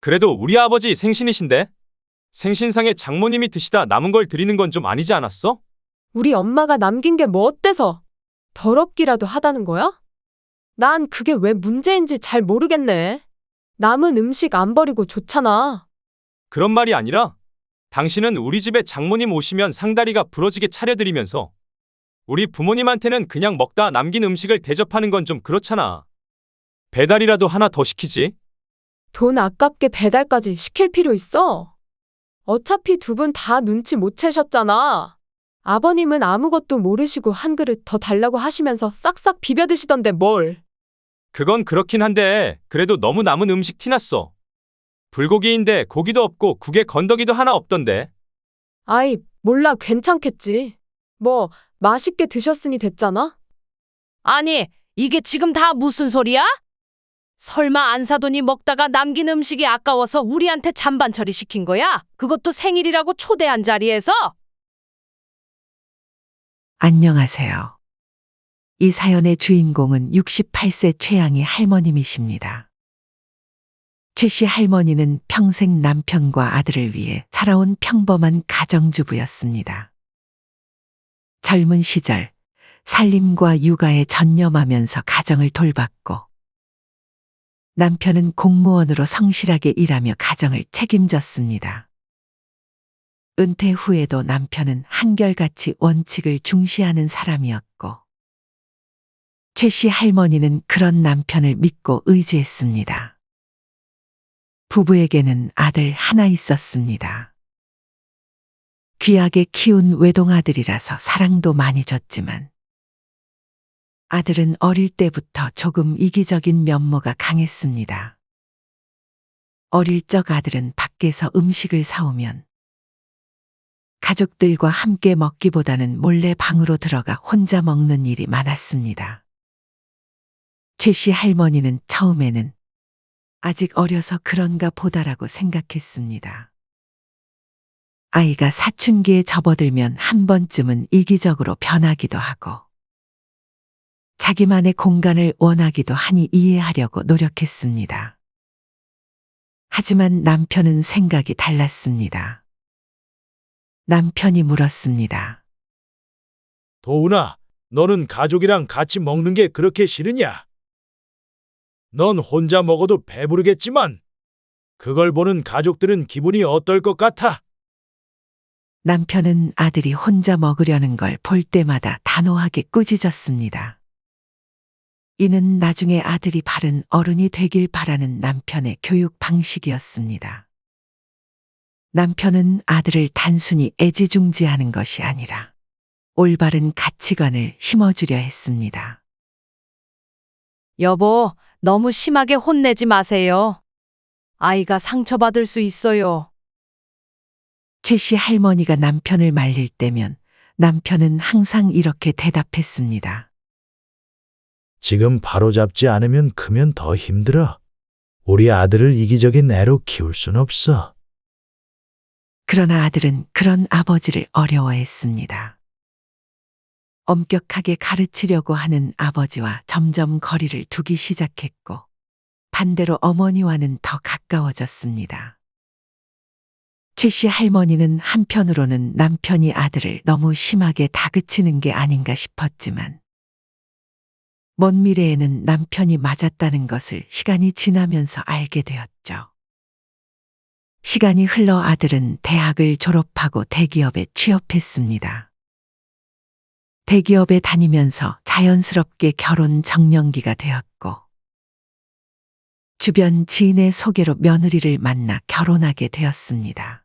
그래도 우리 아버지 생신이신데? 생신상에 장모님이 드시다 남은 걸 드리는 건 좀 아니지 않았어? 우리 엄마가 남긴 게 뭐 어때서? 더럽기라도 하다는 거야? 난 그게 왜 문제인지 잘 모르겠네. 남은 음식 안 버리고 좋잖아. 그런 말이 아니라 당신은 우리 집에 장모님 오시면 상다리가 부러지게 차려드리면서 우리 부모님한테는 그냥 먹다 남긴 음식을 대접하는 건 좀 그렇잖아. 배달이라도 하나 더 시키지. 돈 아깝게 배달까지 시킬 필요 있어? 어차피 두 분 다 눈치 못 채셨잖아. 아버님은 아무것도 모르시고 한 그릇 더 달라고 하시면서 싹싹 비벼 드시던데 뭘. 그건 그렇긴 한데 그래도 너무 남은 음식 티났어. 불고기인데 고기도 없고 국에 건더기도 하나 없던데. 아이, 몰라, 괜찮겠지. 뭐, 맛있게 드셨으니 됐잖아? 아니, 이게 지금 다 무슨 소리야? 설마 안 사돈이 먹다가 남긴 음식이 아까워서 우리한테 잔반 처리 시킨 거야? 그것도 생일이라고 초대한 자리에서? 안녕하세요. 이 사연의 주인공은 68세 최양희 할머님이십니다. 최 씨 할머니는 평생 남편과 아들을 위해 살아온 평범한 가정주부였습니다. 젊은 시절 살림과 육아에 전념하면서 가정을 돌봤고 남편은 공무원으로 성실하게 일하며 가정을 책임졌습니다. 은퇴 후에도 남편은 한결같이 원칙을 중시하는 사람이었고 최 씨 할머니는 그런 남편을 믿고 의지했습니다. 부부에게는 아들 하나 있었습니다. 귀하게 키운 외동아들이라서 사랑도 많이 줬지만 아들은 어릴 때부터 조금 이기적인 면모가 강했습니다. 어릴 적 아들은 밖에서 음식을 사오면 가족들과 함께 먹기보다는 몰래 방으로 들어가 혼자 먹는 일이 많았습니다. 최 씨 할머니는 처음에는 아직 어려서 그런가 보다라고 생각했습니다. 아이가 사춘기에 접어들면 한 번쯤은 이기적으로 변하기도 하고 자기만의 공간을 원하기도 하니 이해하려고 노력했습니다. 하지만 남편은 생각이 달랐습니다. 남편이 물었습니다. 도훈아, 너는 가족이랑 같이 먹는 게 그렇게 싫으냐? 넌 혼자 먹어도 배부르겠지만 그걸 보는 가족들은 기분이 어떨 것 같아? 남편은 아들이 혼자 먹으려는 걸 볼 때마다 단호하게 꾸짖었습니다. 이는 나중에 아들이 바른 어른이 되길 바라는 남편의 교육 방식이었습니다. 남편은 아들을 단순히 애지중지하는 것이 아니라 올바른 가치관을 심어주려 했습니다. 여보, 너무 심하게 혼내지 마세요. 아이가 상처받을 수 있어요. 최 씨 할머니가 남편을 말릴 때면 남편은 항상 이렇게 대답했습니다. 지금 바로잡지 않으면 크면 더 힘들어. 우리 아들을 이기적인 애로 키울 순 없어. 그러나 아들은 그런 아버지를 어려워했습니다. 엄격하게 가르치려고 하는 아버지와 점점 거리를 두기 시작했고 반대로 어머니와는 더 가까워졌습니다. 최 씨 할머니는 한편으로는 남편이 아들을 너무 심하게 다그치는 게 아닌가 싶었지만 먼 미래에는 남편이 맞았다는 것을 시간이 지나면서 알게 되었죠. 시간이 흘러 아들은 대학을 졸업하고 대기업에 취업했습니다. 대기업에 다니면서 자연스럽게 결혼 정년기가 되었고 주변 지인의 소개로 며느리를 만나 결혼하게 되었습니다.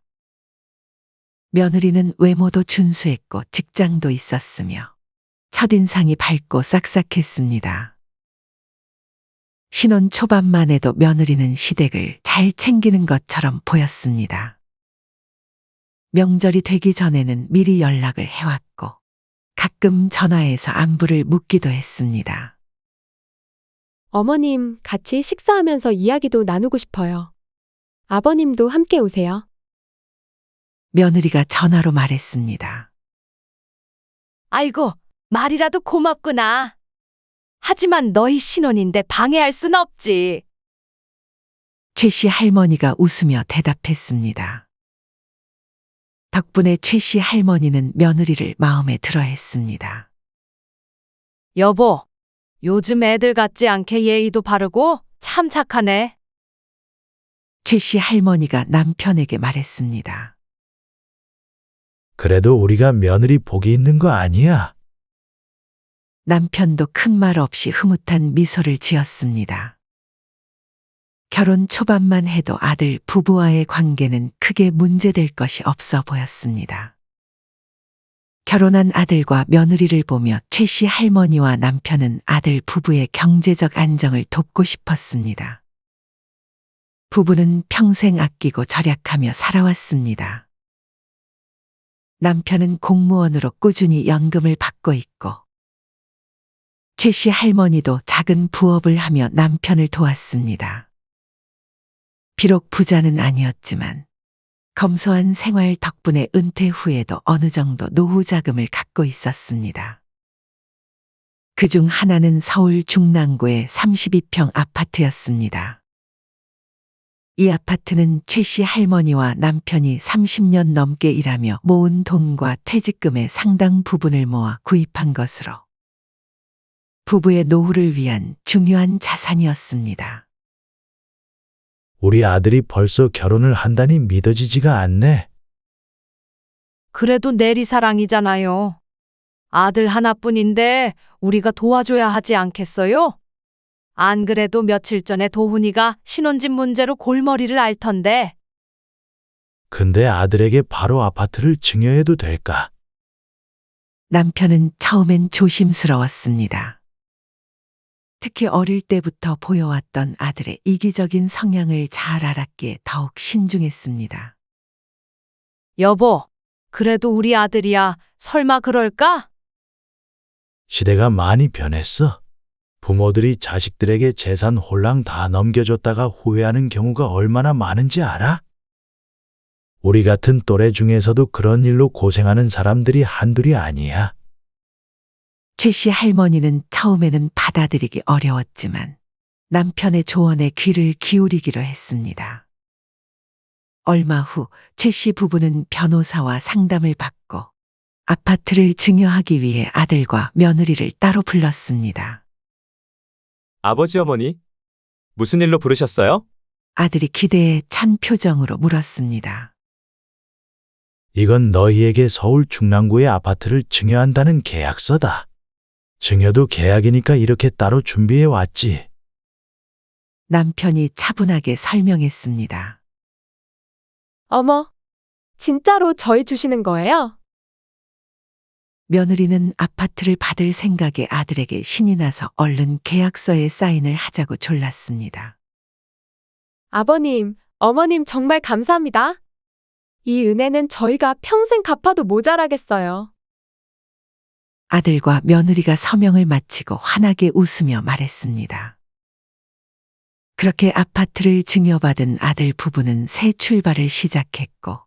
며느리는 외모도 준수했고 직장도 있었으며 첫인상이 밝고 싹싹했습니다. 신혼 초반만 해도 며느리는 시댁을 잘 챙기는 것처럼 보였습니다. 명절이 되기 전에는 미리 연락을 해왔고 가끔 전화해서 안부를 묻기도 했습니다. 어머님, 같이 식사하면서 이야기도 나누고 싶어요. 아버님도 함께 오세요. 며느리가 전화로 말했습니다. 아이고, 말이라도 고맙구나. 하지만 너희 신혼인데 방해할 순 없지. 최 씨 할머니가 웃으며 대답했습니다. 덕분에 최 씨 할머니는 며느리를 마음에 들어 했습니다. 여보, 요즘 애들 같지 않게 예의도 바르고 참 착하네. 최 씨 할머니가 남편에게 말했습니다. 그래도 우리가 며느리 복이 있는 거 아니야? 남편도 큰 말 없이 흐뭇한 미소를 지었습니다. 결혼 초반만 해도 아들 부부와의 관계는 크게 문제될 것이 없어 보였습니다. 결혼한 아들과 며느리를 보며 최 씨 할머니와 남편은 아들 부부의 경제적 안정을 돕고 싶었습니다. 부부는 평생 아끼고 절약하며 살아왔습니다. 남편은 공무원으로 꾸준히 연금을 받고 있고, 최 씨 할머니도 작은 부업을 하며 남편을 도왔습니다. 비록 부자는 아니었지만 검소한 생활 덕분에 은퇴 후에도 어느 정도 노후 자금을 갖고 있었습니다. 그중 하나는 서울 중랑구의 32평 아파트였습니다. 이 아파트는 최 씨 할머니와 남편이 30년 넘게 일하며 모은 돈과 퇴직금의 상당 부분을 모아 구입한 것으로 부부의 노후를 위한 중요한 자산이었습니다. 우리 아들이 벌써 결혼을 한다니 믿어지지가 않네. 그래도 내리사랑이잖아요. 아들 하나뿐인데 우리가 도와줘야 하지 않겠어요? 안 그래도 며칠 전에 도훈이가 신혼집 문제로 골머리를 앓던데. 근데 아들에게 바로 아파트를 증여해도 될까? 남편은 처음엔 조심스러웠습니다. 특히 어릴 때부터 보여왔던 아들의 이기적인 성향을 잘 알았기에 더욱 신중했습니다. 여보, 그래도 우리 아들이야. 설마 그럴까? 시대가 많이 변했어. 부모들이 자식들에게 재산 홀랑 다 넘겨줬다가 후회하는 경우가 얼마나 많은지 알아? 우리 같은 또래 중에서도 그런 일로 고생하는 사람들이 한둘이 아니야. 최 씨 할머니는 처음에는 받아들이기 어려웠지만 남편의 조언에 귀를 기울이기로 했습니다. 얼마 후 최 씨 부부는 변호사와 상담을 받고 아파트를 증여하기 위해 아들과 며느리를 따로 불렀습니다. 아버지 어머니, 무슨 일로 부르셨어요? 아들이 기대에 찬 표정으로 물었습니다. 이건 너희에게 서울 중랑구의 아파트를 증여한다는 계약서다. 증여도 계약이니까 이렇게 따로 준비해 왔지. 남편이 차분하게 설명했습니다. 어머, 진짜로 저희 주시는 거예요? 며느리는 아파트를 받을 생각에 아들에게 신이 나서 얼른 계약서에 사인을 하자고 졸랐습니다. 아버님, 어머님 정말 감사합니다. 이 은혜는 저희가 평생 갚아도 모자라겠어요. 아들과 며느리가 서명을 마치고 환하게 웃으며 말했습니다. 그렇게 아파트를 증여받은 아들 부부는 새 출발을 시작했고,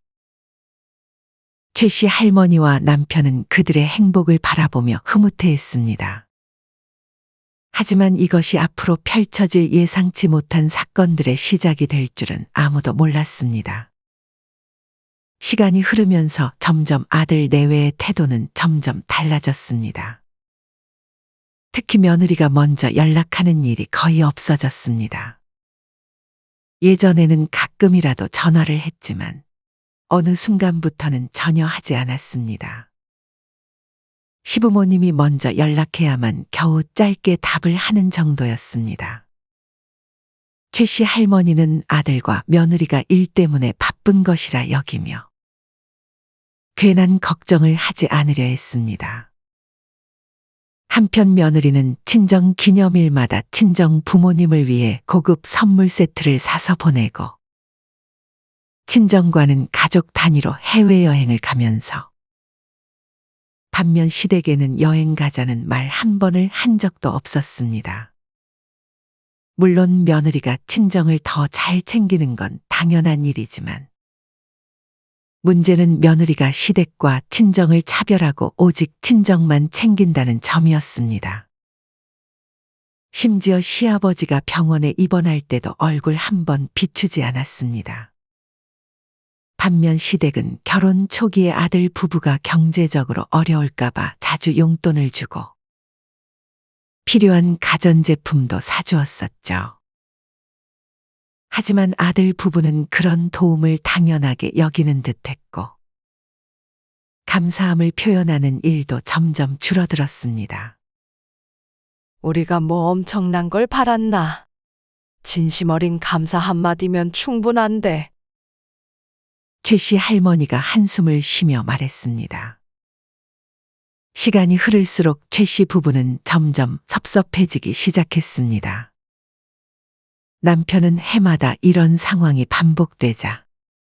최 씨 할머니와 남편은 그들의 행복을 바라보며 흐뭇해했습니다. 하지만 이것이 앞으로 펼쳐질 예상치 못한 사건들의 시작이 될 줄은 아무도 몰랐습니다. 시간이 흐르면서 점점 아들 내외의 태도는 점점 달라졌습니다. 특히 며느리가 먼저 연락하는 일이 거의 없어졌습니다. 예전에는 가끔이라도 전화를 했지만 어느 순간부터는 전혀 하지 않았습니다. 시부모님이 먼저 연락해야만 겨우 짧게 답을 하는 정도였습니다. 최 씨 할머니는 아들과 며느리가 일 때문에 바쁜 것이라 여기며 괜한 걱정을 하지 않으려 했습니다. 한편 며느리는 친정 기념일마다 친정 부모님을 위해 고급 선물 세트를 사서 보내고 친정과는 가족 단위로 해외여행을 가면서 반면 시댁에는 여행 가자는 말 한 번을 한 적도 없었습니다. 물론 며느리가 친정을 더 잘 챙기는 건 당연한 일이지만 문제는 며느리가 시댁과 친정을 차별하고 오직 친정만 챙긴다는 점이었습니다. 심지어 시아버지가 병원에 입원할 때도 얼굴 한 번 비추지 않았습니다. 반면 시댁은 결혼 초기에 아들 부부가 경제적으로 어려울까봐 자주 용돈을 주고 필요한 가전제품도 사주었었죠. 하지만 아들 부부는 그런 도움을 당연하게 여기는 듯했고 감사함을 표현하는 일도 점점 줄어들었습니다. 우리가 뭐 엄청난 걸 바랐나. 진심 어린 감사 한마디면 충분한데. 최 씨 할머니가 한숨을 쉬며 말했습니다. 시간이 흐를수록 최 씨 부부는 점점 섭섭해지기 시작했습니다. 남편은 해마다 이런 상황이 반복되자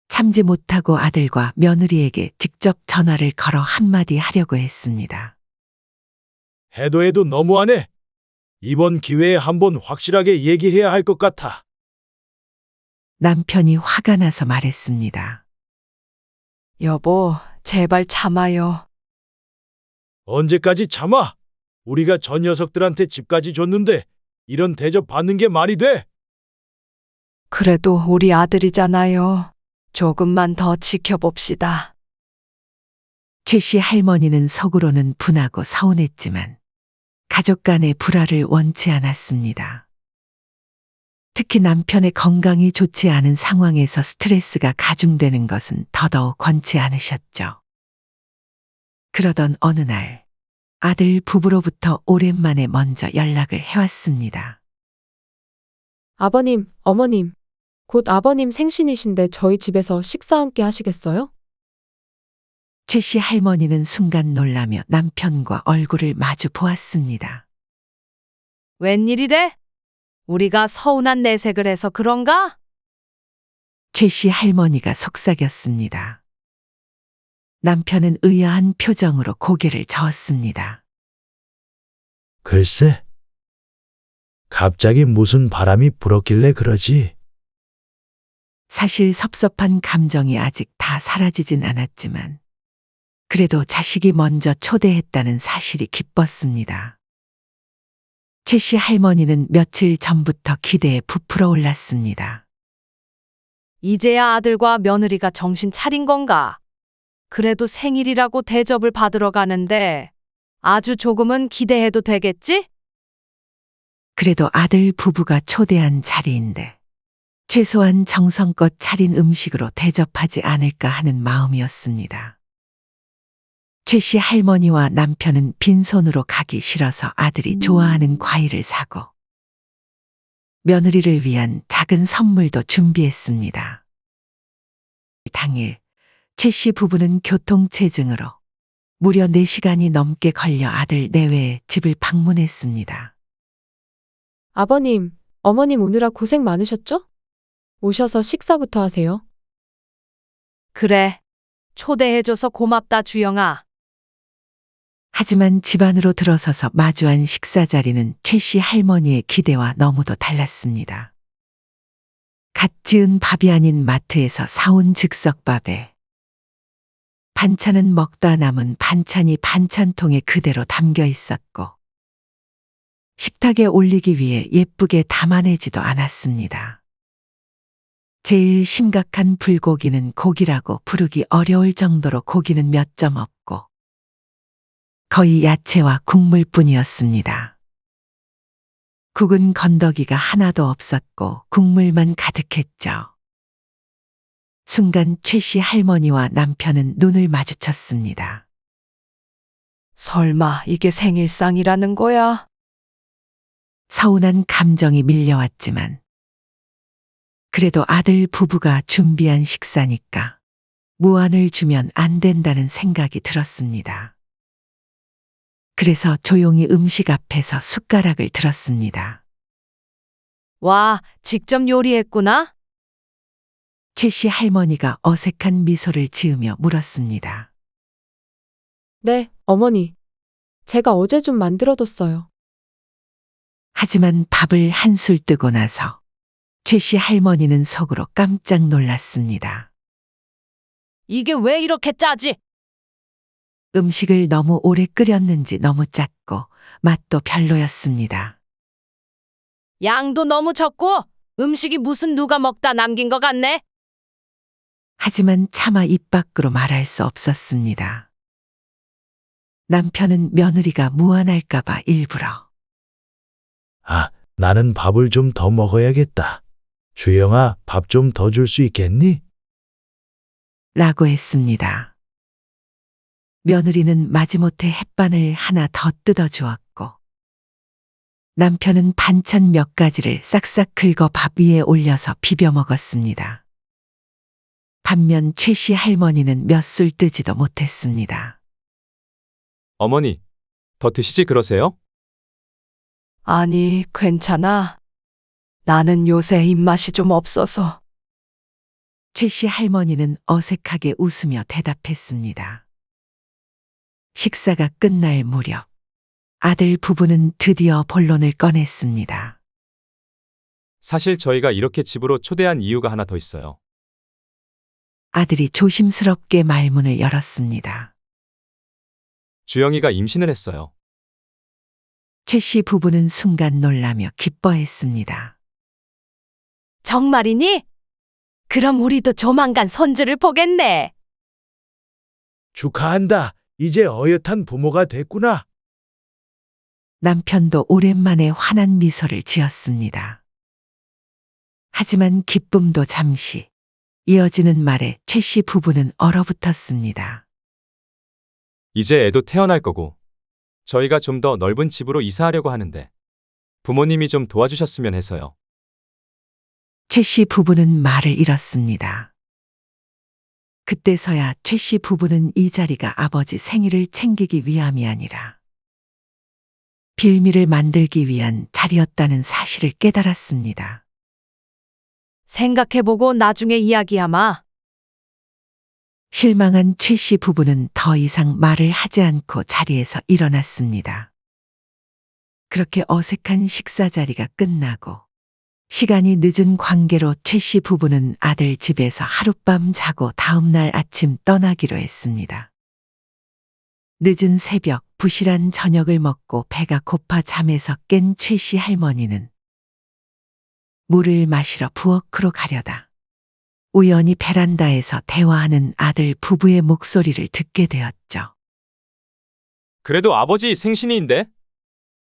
참지 못하고 아들과 며느리에게 직접 전화를 걸어 한마디 하려고 했습니다. 해도 너무하네. 이번 기회에 한번 확실하게 얘기해야 할 것 같아. 남편이 화가 나서 말했습니다. 여보, 제발 참아요. 언제까지 참아? 우리가 저 녀석들한테 집까지 줬는데 이런 대접 받는 게 말이 돼? 그래도 우리 아들이잖아요. 조금만 더 지켜봅시다. 최 씨 할머니는 속으로는 분하고 서운했지만 가족 간의 불화를 원치 않았습니다. 특히 남편의 건강이 좋지 않은 상황에서 스트레스가 가중되는 것은 더더욱 권치 않으셨죠. 그러던 어느 날 아들 부부로부터 오랜만에 먼저 연락을 해왔습니다. 아버님, 어머님, 곧 아버님 생신이신데 저희 집에서 식사 함께 하시겠어요? 최 씨 할머니는 순간 놀라며 남편과 얼굴을 마주 보았습니다. 웬일이래? 우리가 서운한 내색을 해서 그런가? 최 씨 할머니가 속삭였습니다. 남편은 의아한 표정으로 고개를 저었습니다. 글쎄. 갑자기 무슨 바람이 불었길래 그러지? 사실 섭섭한 감정이 아직 다 사라지진 않았지만 그래도 자식이 먼저 초대했다는 사실이 기뻤습니다. 최 씨 할머니는 며칠 전부터 기대에 부풀어 올랐습니다. 이제야 아들과 며느리가 정신 차린 건가? 그래도 생일이라고 대접을 받으러 가는데 아주 조금은 기대해도 되겠지? 그래도 아들 부부가 초대한 자리인데 최소한 정성껏 차린 음식으로 대접하지 않을까 하는 마음이었습니다. 최 씨 할머니와 남편은 빈손으로 가기 싫어서 아들이 좋아하는 과일을 사고 며느리를 위한 작은 선물도 준비했습니다. 당일 최 씨 부부는 교통체증으로 무려 4시간이 넘게 걸려 아들 내외의 집을 방문했습니다. 아버님, 어머님 오느라 고생 많으셨죠? 오셔서 식사부터 하세요. 그래. 초대해줘서 고맙다, 주영아. 하지만 집 안으로 들어서서 마주한 식사 자리는 최 씨 할머니의 기대와 너무도 달랐습니다. 갓 지은 밥이 아닌 마트에서 사온 즉석밥에 반찬은 먹다 남은 반찬이 반찬통에 그대로 담겨 있었고 식탁에 올리기 위해 예쁘게 담아내지도 않았습니다. 제일 심각한 불고기는 고기라고 부르기 어려울 정도로 고기는 몇 점 없고 거의 야채와 국물뿐이었습니다. 국은 건더기가 하나도 없었고 국물만 가득했죠. 순간 최 씨 할머니와 남편은 눈을 마주쳤습니다. 설마 이게 생일상이라는 거야? 서운한 감정이 밀려왔지만 그래도 아들 부부가 준비한 식사니까 무안을 주면 안 된다는 생각이 들었습니다. 그래서 조용히 음식 앞에서 숟가락을 들었습니다. 와, 직접 요리했구나? 최 씨 할머니가 어색한 미소를 지으며 물었습니다. 네, 어머니. 제가 어제 좀 만들어뒀어요. 하지만 밥을 한술 뜨고 나서 최 씨 할머니는 속으로 깜짝 놀랐습니다. 이게 왜 이렇게 짜지? 음식을 너무 오래 끓였는지 너무 짰고 맛도 별로였습니다. 양도 너무 적고 음식이 무슨 누가 먹다 남긴 것 같네. 하지만 차마 입 밖으로 말할 수 없었습니다. 남편은 며느리가 무안할까봐 일부러 아, 나는 밥을 좀 더 먹어야겠다. 주영아, 밥 좀 더 줄 수 있겠니? 라고 했습니다. 며느리는 마지못해 햇반을 하나 더 뜯어 주었고 남편은 반찬 몇 가지를 싹싹 긁어 밥 위에 올려서 비벼 먹었습니다. 반면 최 씨 할머니는 몇 술 뜨지도 못했습니다. 어머니, 더 드시지 그러세요? 아니, 괜찮아. 나는 요새 입맛이 좀 없어서. 최 씨 할머니는 어색하게 웃으며 대답했습니다. 식사가 끝날 무렵 아들 부부는 드디어 본론을 꺼냈습니다. 사실 저희가 이렇게 집으로 초대한 이유가 하나 더 있어요. 아들이 조심스럽게 말문을 열었습니다. 주영이가 임신을 했어요. 최 씨 부부는 순간 놀라며 기뻐했습니다. 정말이니? 그럼 우리도 조만간 손주를 보겠네. 축하한다. 이제 어엿한 부모가 됐구나. 남편도 오랜만에 환한 미소를 지었습니다. 하지만 기쁨도 잠시, 이어지는 말에 최 씨 부부는 얼어붙었습니다. 이제 애도 태어날 거고, 저희가 좀 더 넓은 집으로 이사하려고 하는데, 부모님이 좀 도와주셨으면 해서요. 최 씨 부부는 말을 잃었습니다. 그때서야 최 씨 부부는 이 자리가 아버지 생일을 챙기기 위함이 아니라 빌미를 만들기 위한 자리였다는 사실을 깨달았습니다. 생각해보고 나중에 이야기하마. 실망한 최 씨 부부는 더 이상 말을 하지 않고 자리에서 일어났습니다. 그렇게 어색한 식사 자리가 끝나고 시간이 늦은 관계로 최 씨 부부는 아들 집에서 하룻밤 자고 다음날 아침 떠나기로 했습니다. 늦은 새벽 부실한 저녁을 먹고 배가 고파 잠에서 깬 최 씨 할머니는 물을 마시러 부엌으로 가려다 우연히 베란다에서 대화하는 아들 부부의 목소리를 듣게 되었죠. 그래도 아버지 생신인데?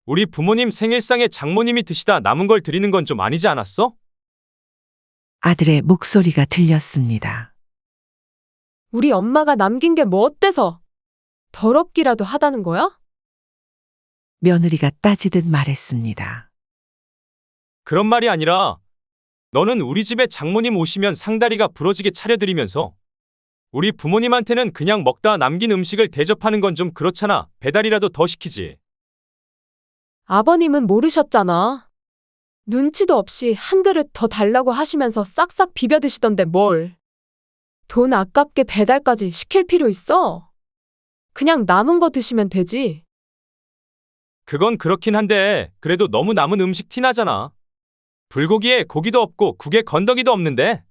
우리 부모님 생일상에 장모님이 드시다 남은 걸 드리는 건 좀 아니지 않았어? 아들의 목소리가 들렸습니다. 우리 엄마가 남긴 게 뭐 어때서? 더럽기라도 하다는 거야? 며느리가 따지듯 말했습니다. 그런 말이 아니라, 너는 우리 집에 장모님 오시면 상다리가 부러지게 차려드리면서, 우리 부모님한테는 그냥 먹다 남긴 음식을 대접하는 건 좀 그렇잖아. 배달이라도 더 시키지. 아버님은 모르셨잖아. 눈치도 없이 한 그릇 더 달라고 하시면서 싹싹 비벼 드시던데 뭘. 돈 아깝게 배달까지 시킬 필요 있어? 그냥 남은 거 드시면 되지. 그건 그렇긴 한데, 그래도 너무 남은 음식 티나잖아. 불고기에 고기도 없고 국에 건더기도 없는데.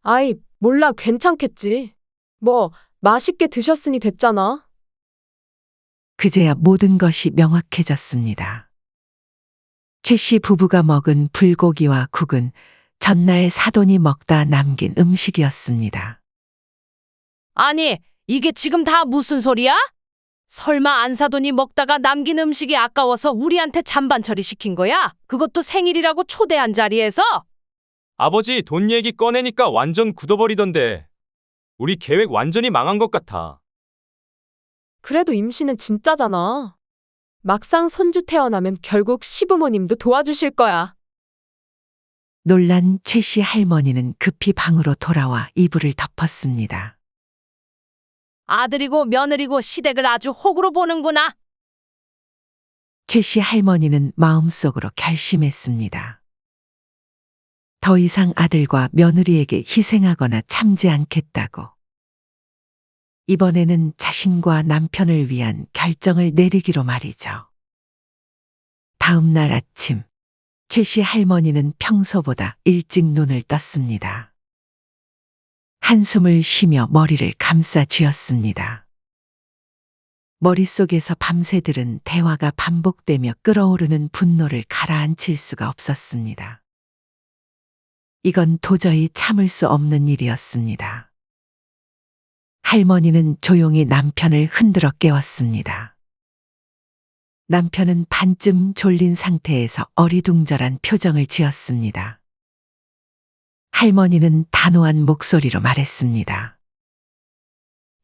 아이, 몰라, 괜찮겠지. 뭐, 맛있게 드셨으니 됐잖아. 그제야 모든 것이 명확해졌습니다. 최 씨 부부가 먹은 불고기와 국은 전날 사돈이 먹다 남긴 음식이었습니다. 아니, 이게 지금 다 무슨 소리야? 설마 안사돈이 먹다가 남긴 음식이 아까워서 우리한테 잔반 처리시킨 거야? 그것도 생일이라고 초대한 자리에서? 아버지 돈 얘기 꺼내니까 완전 굳어버리던데. 우리 계획 완전히 망한 것 같아. 그래도 임신은 진짜잖아. 막상 손주 태어나면 결국 시부모님도 도와주실 거야. 놀란 최 씨 할머니는 급히 방으로 돌아와 이불을 덮었습니다. 아들이고 며느리고 시댁을 아주 호구로 보는구나. 최 씨 할머니는 마음속으로 결심했습니다. 더 이상 아들과 며느리에게 희생하거나 참지 않겠다고. 이번에는 자신과 남편을 위한 결정을 내리기로 말이죠. 다음 날 아침, 최 씨 할머니는 평소보다 일찍 눈을 떴습니다. 한숨을 쉬며 머리를 감싸 쥐었습니다. 머릿속에서 밤새 들은 대화가 반복되며 끓어오르는 분노를 가라앉힐 수가 없었습니다. 이건 도저히 참을 수 없는 일이었습니다. 할머니는 조용히 남편을 흔들어 깨웠습니다. 남편은 반쯤 졸린 상태에서 어리둥절한 표정을 지었습니다. 할머니는 단호한 목소리로 말했습니다.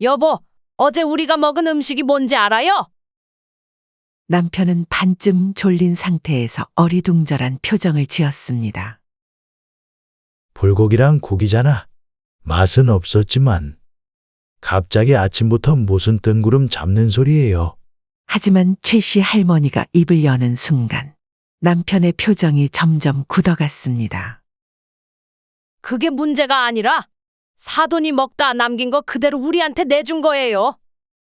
여보, 어제 우리가 먹은 음식이 뭔지 알아요? 남편은 반쯤 졸린 상태에서 어리둥절한 표정을 지었습니다. 불고기랑 국이잖아. 맛은 없었지만 갑자기 아침부터 무슨 뜬구름 잡는 소리예요. 하지만 최 씨 할머니가 입을 여는 순간 남편의 표정이 점점 굳어갔습니다. 그게 문제가 아니라 사돈이 먹다 남긴 거 그대로 우리한테 내준 거예요.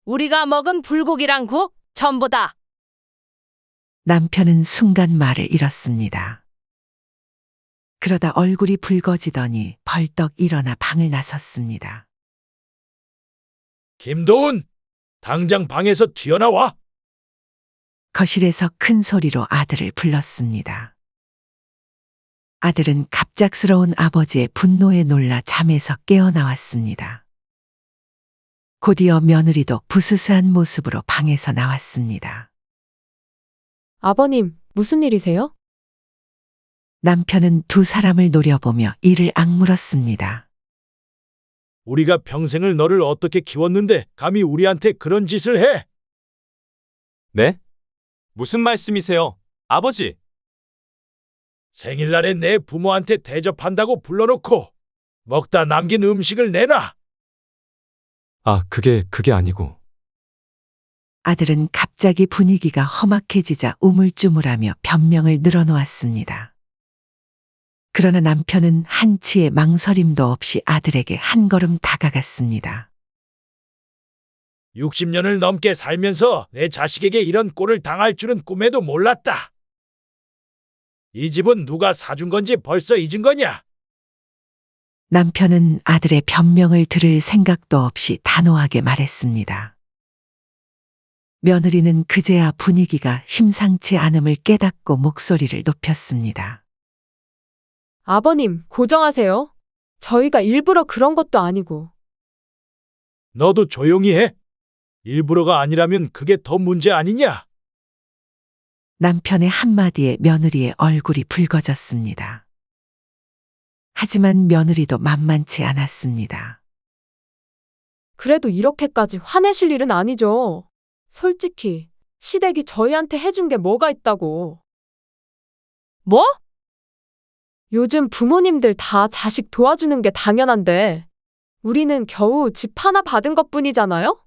우리가 먹은 불고기랑 국 전부 다. 남편은 순간 말을 잃었습니다. 그러다 얼굴이 붉어지더니 벌떡 일어나 방을 나섰습니다. 김도훈! 당장 방에서 튀어나와! 거실에서 큰 소리로 아들을 불렀습니다. 아들은 갑작스러운 아버지의 분노에 놀라 잠에서 깨어나왔습니다. 곧이어 며느리도 부스스한 모습으로 방에서 나왔습니다. 아버님, 무슨 일이세요? 남편은 두 사람을 노려보며 이를 악물었습니다. 우리가 평생을 너를 어떻게 키웠는데 감히 우리한테 그런 짓을 해? 네? 무슨 말씀이세요, 아버지? 생일날에 내 부모한테 대접한다고 불러놓고 먹다 남긴 음식을 내놔. 아, 그게 아니고. 아들은 갑자기 분위기가 험악해지자 우물쭈물하며 변명을 늘어놓았습니다. 그러나 남편은 한치의 망설임도 없이 아들에게 한 걸음 다가갔습니다. 60년을 넘게 살면서 내 자식에게 이런 꼴을 당할 줄은 꿈에도 몰랐다. 이 집은 누가 사준 건지 벌써 잊은 거냐? 남편은 아들의 변명을 들을 생각도 없이 단호하게 말했습니다. 며느리는 그제야 분위기가 심상치 않음을 깨닫고 목소리를 높였습니다. 아버님, 고정하세요. 저희가 일부러 그런 것도 아니고. 너도 조용히 해. 일부러가 아니라면 그게 더 문제 아니냐? 남편의 한마디에 며느리의 얼굴이 붉어졌습니다. 하지만 며느리도 만만치 않았습니다. 그래도 이렇게까지 화내실 일은 아니죠. 솔직히 시댁이 저희한테 해준 게 뭐가 있다고. 뭐? 요즘 부모님들 다 자식 도와주는 게 당연한데 우리는 겨우 집 하나 받은 것뿐이잖아요?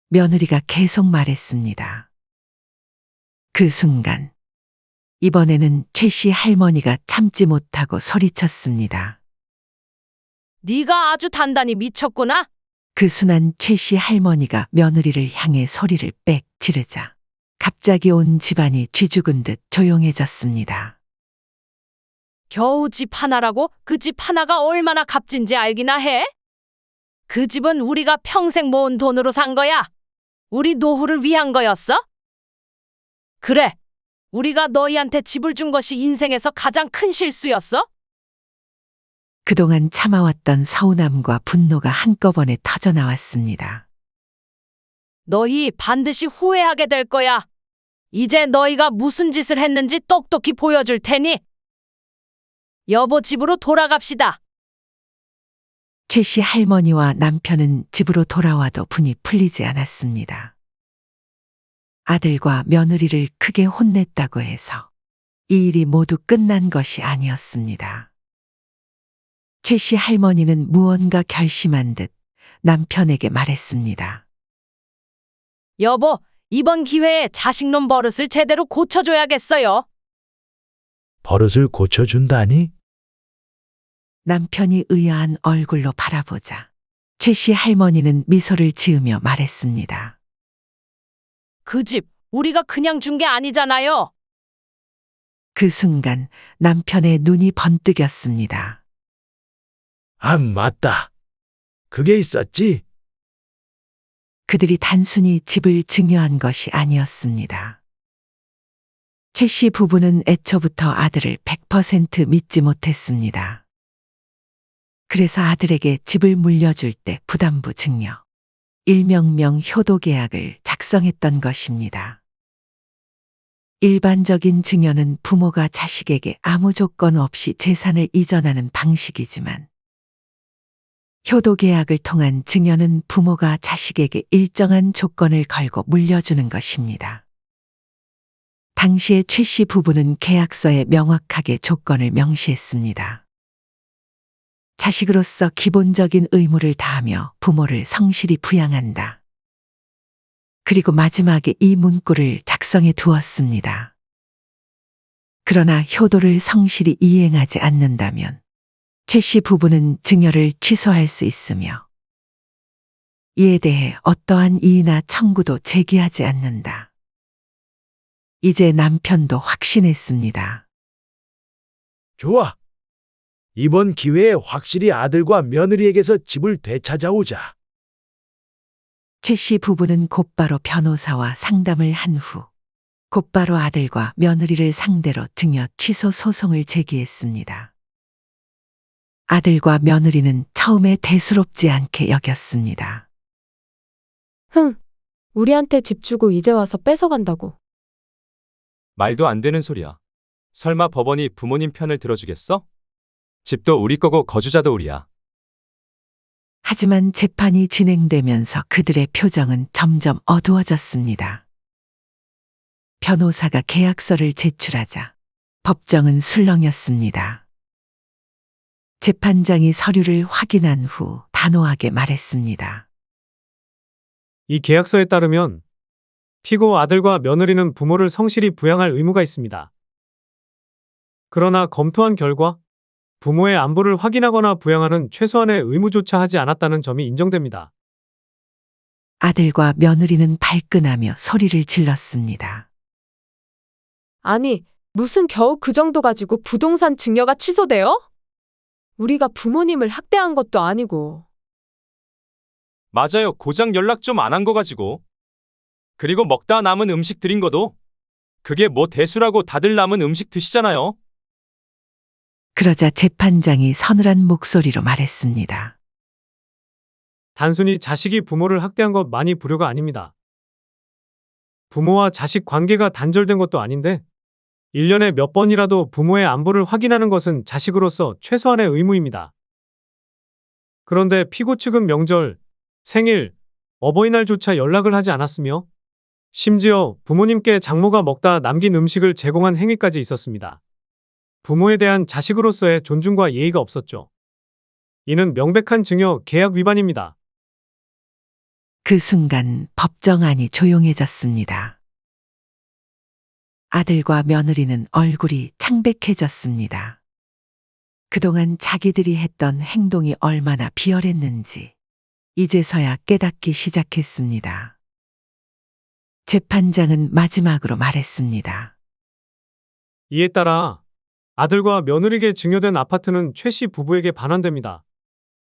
며느리가 계속 말했습니다. 그 순간 이번에는 최 씨 할머니가 참지 못하고 소리쳤습니다. 네가 아주 단단히 미쳤구나. 그 순간 최 씨 할머니가 며느리를 향해 소리를 빽 지르자 갑자기 온 집안이 쥐죽은 듯 조용해졌습니다. 겨우 집 하나라고 그 집 하나가 얼마나 값진지 알기나 해? 그 집은 우리가 평생 모은 돈으로 산 거야. 우리 노후를 위한 거였어? 그래, 우리가 너희한테 집을 준 것이 인생에서 가장 큰 실수였어? 그동안 참아왔던 서운함과 분노가 한꺼번에 터져나왔습니다. 너희 반드시 후회하게 될 거야. 이제 너희가 무슨 짓을 했는지 똑똑히 보여줄 테니. 여보 집으로 돌아갑시다. 최 씨 할머니와 남편은 집으로 돌아와도 분이 풀리지 않았습니다. 아들과 며느리를 크게 혼냈다고 해서 이 일이 모두 끝난 것이 아니었습니다. 최 씨 할머니는 무언가 결심한 듯 남편에게 말했습니다. 여보, 이번 기회에 자식놈 버릇을 제대로 고쳐줘야겠어요. 버릇을 고쳐준다니? 남편이 의아한 얼굴로 바라보자 최 씨 할머니는 미소를 지으며 말했습니다. 그 집 우리가 그냥 준 게 아니잖아요. 그 순간 남편의 눈이 번뜩였습니다. 아, 맞다. 그게 있었지? 그들이 단순히 집을 증여한 것이 아니었습니다. 최 씨 부부는 애초부터 아들을 100% 믿지 못했습니다. 그래서 아들에게 집을 물려줄 때 부담부 증여, 일명명 효도 계약을 작성했던 것입니다. 일반적인 증여는 부모가 자식에게 아무 조건 없이 재산을 이전하는 방식이지만 효도 계약을 통한 증여는 부모가 자식에게 일정한 조건을 걸고 물려주는 것입니다. 당시에 최 씨 부부는 계약서에 명확하게 조건을 명시했습니다. 자식으로서 기본적인 의무를 다하며 부모를 성실히 부양한다. 그리고 마지막에 이 문구를 작성해 두었습니다. 그러나 효도를 성실히 이행하지 않는다면 최 씨 부부는 증여를 취소할 수 있으며 이에 대해 어떠한 이의나 청구도 제기하지 않는다. 이제 남편도 확신했습니다. 좋아. 이번 기회에 확실히 아들과 며느리에게서 집을 되찾아오자. 최 씨 부부는 곧바로 변호사와 상담을 한 후 곧바로 아들과 며느리를 상대로 증여 취소 소송을 제기했습니다. 아들과 며느리는 처음에 대수롭지 않게 여겼습니다. 흥, 우리한테 집 주고 이제 와서 뺏어간다고. 말도 안 되는 소리야. 설마 법원이 부모님 편을 들어주겠어? 집도 우리 거고 거주자도 우리야. 하지만 재판이 진행되면서 그들의 표정은 점점 어두워졌습니다. 변호사가 계약서를 제출하자 법정은 술렁였습니다. 재판장이 서류를 확인한 후 단호하게 말했습니다. 이 계약서에 따르면 피고 아들과 며느리는 부모를 성실히 부양할 의무가 있습니다. 그러나 검토한 결과 부모의 안부를 확인하거나 부양하는 최소한의 의무조차 하지 않았다는 점이 인정됩니다. 아들과 며느리는 발끈하며 소리를 질렀습니다. 아니, 무슨 겨우 그 정도 가지고 부동산 증여가 취소돼요? 우리가 부모님을 학대한 것도 아니고. 맞아요. 고작 연락 좀 안 한 거 가지고. 그리고 먹다 남은 음식 드린 거도. 그게 뭐 대수라고 다들 남은 음식 드시잖아요. 그러자 재판장이 서늘한 목소리로 말했습니다. 단순히 자식이 부모를 학대한 것만이 불효가 아닙니다. 부모와 자식 관계가 단절된 것도 아닌데 1년에 몇 번이라도 부모의 안부를 확인하는 것은 자식으로서 최소한의 의무입니다. 그런데 피고 측은 명절, 생일, 어버이날조차 연락을 하지 않았으며 심지어 부모님께 장모가 먹다 남긴 음식을 제공한 행위까지 있었습니다. 부모에 대한 자식으로서의 존중과 예의가 없었죠. 이는 명백한 증여 계약 위반입니다. 그 순간 법정 안이 조용해졌습니다. 아들과 며느리는 얼굴이 창백해졌습니다. 그동안 자기들이 했던 행동이 얼마나 비열했는지 이제서야 깨닫기 시작했습니다. 재판장은 마지막으로 말했습니다. 이에 따라 아들과 며느리에게 증여된 아파트는 최 씨 부부에게 반환됩니다.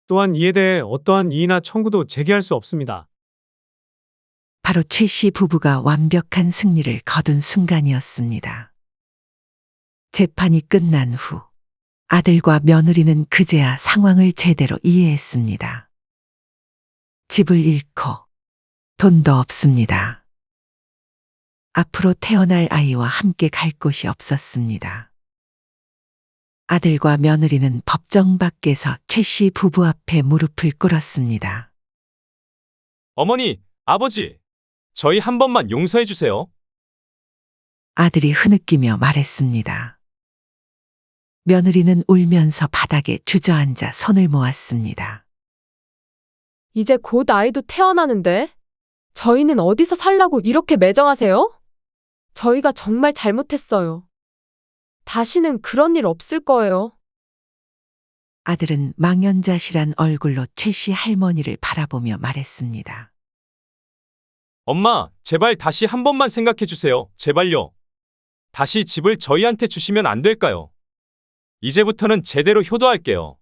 또한 이에 대해 어떠한 이의나 청구도 제기할 수 없습니다. 바로 최 씨 부부가 완벽한 승리를 거둔 순간이었습니다. 재판이 끝난 후 아들과 며느리는 그제야 상황을 제대로 이해했습니다. 집을 잃고 돈도 없습니다. 앞으로 태어날 아이와 함께 갈 곳이 없었습니다. 아들과 며느리는 법정 밖에서 최 씨 부부 앞에 무릎을 꿇었습니다. 어머니, 아버지, 저희 한 번만 용서해 주세요. 아들이 흐느끼며 말했습니다. 며느리는 울면서 바닥에 주저앉아 손을 모았습니다. 이제 곧 아이도 태어나는데 저희는 어디서 살라고 이렇게 매정하세요? 저희가 정말 잘못했어요. 다시는 그런 일 없을 거예요. 아들은 망연자실한 얼굴로 최 씨 할머니를 바라보며 말했습니다. 엄마, 제발 다시 한 번만 생각해 주세요. 제발요. 다시 집을 저희한테 주시면 안 될까요? 이제부터는 제대로 효도할게요.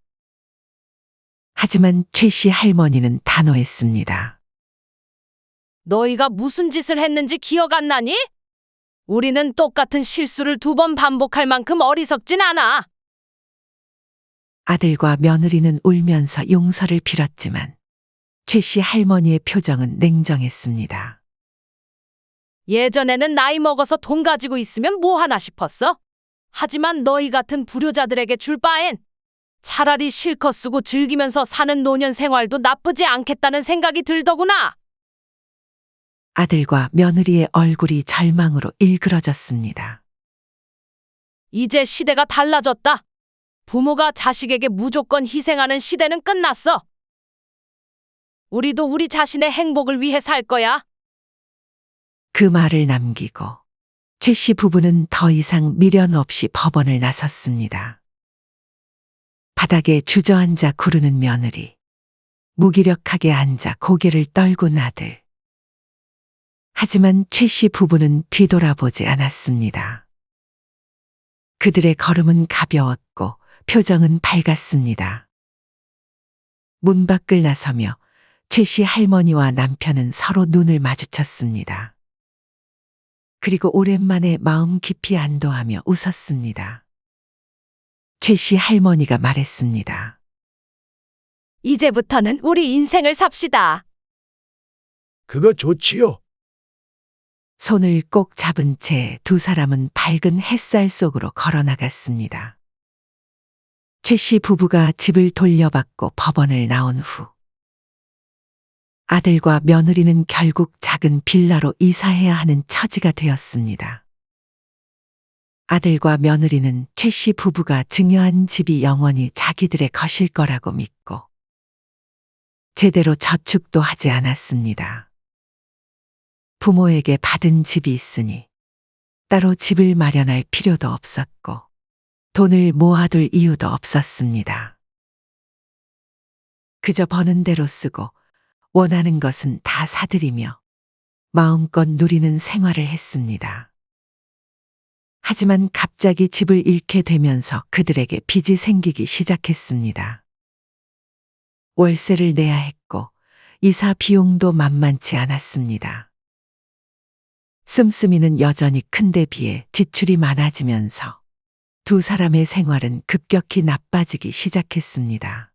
하지만 최 씨 할머니는 단호했습니다. 너희가 무슨 짓을 했는지 기억 안 나니? 우리는 똑같은 실수를 2번 반복할 만큼 어리석진 않아. 아들과 며느리는 울면서 용서를 빌었지만 최 씨 할머니의 표정은 냉정했습니다. 예전에는 나이 먹어서 돈 가지고 있으면 뭐 하나 싶었어. 하지만 너희 같은 불효자들에게 줄 바엔 차라리 실컷 쓰고 즐기면서 사는 노년 생활도 나쁘지 않겠다는 생각이 들더구나. 아들과 며느리의 얼굴이 절망으로 일그러졌습니다. 이제 시대가 달라졌다. 부모가 자식에게 무조건 희생하는 시대는 끝났어. 우리도 우리 자신의 행복을 위해 살 거야. 그 말을 남기고 최 씨 부부는 더 이상 미련 없이 법원을 나섰습니다. 바닥에 주저앉아 구르는 며느리, 무기력하게 앉아 고개를 떨군 아들. 하지만 최 씨 부부는 뒤돌아보지 않았습니다. 그들의 걸음은 가벼웠고 표정은 밝았습니다. 문 밖을 나서며 최 씨 할머니와 남편은 서로 눈을 마주쳤습니다. 그리고 오랜만에 마음 깊이 안도하며 웃었습니다. 최 씨 할머니가 말했습니다. 이제부터는 우리 인생을 삽시다. 그거 좋지요. 손을 꼭 잡은 채 두 사람은 밝은 햇살 속으로 걸어 나갔습니다. 최 씨 부부가 집을 돌려받고 법원을 나온 후 아들과 며느리는 결국 작은 빌라로 이사해야 하는 처지가 되었습니다. 아들과 며느리는 최 씨 부부가 증여한 집이 영원히 자기들의 것일 거라고 믿고 제대로 저축도 하지 않았습니다. 부모에게 받은 집이 있으니 따로 집을 마련할 필요도 없었고 돈을 모아둘 이유도 없었습니다. 그저 버는 대로 쓰고 원하는 것은 다 사들이며 마음껏 누리는 생활을 했습니다. 하지만 갑자기 집을 잃게 되면서 그들에게 빚이 생기기 시작했습니다. 월세를 내야 했고 이사 비용도 만만치 않았습니다. 씀씀이는 여전히 큰데 비해 지출이 많아지면서 두 사람의 생활은 급격히 나빠지기 시작했습니다.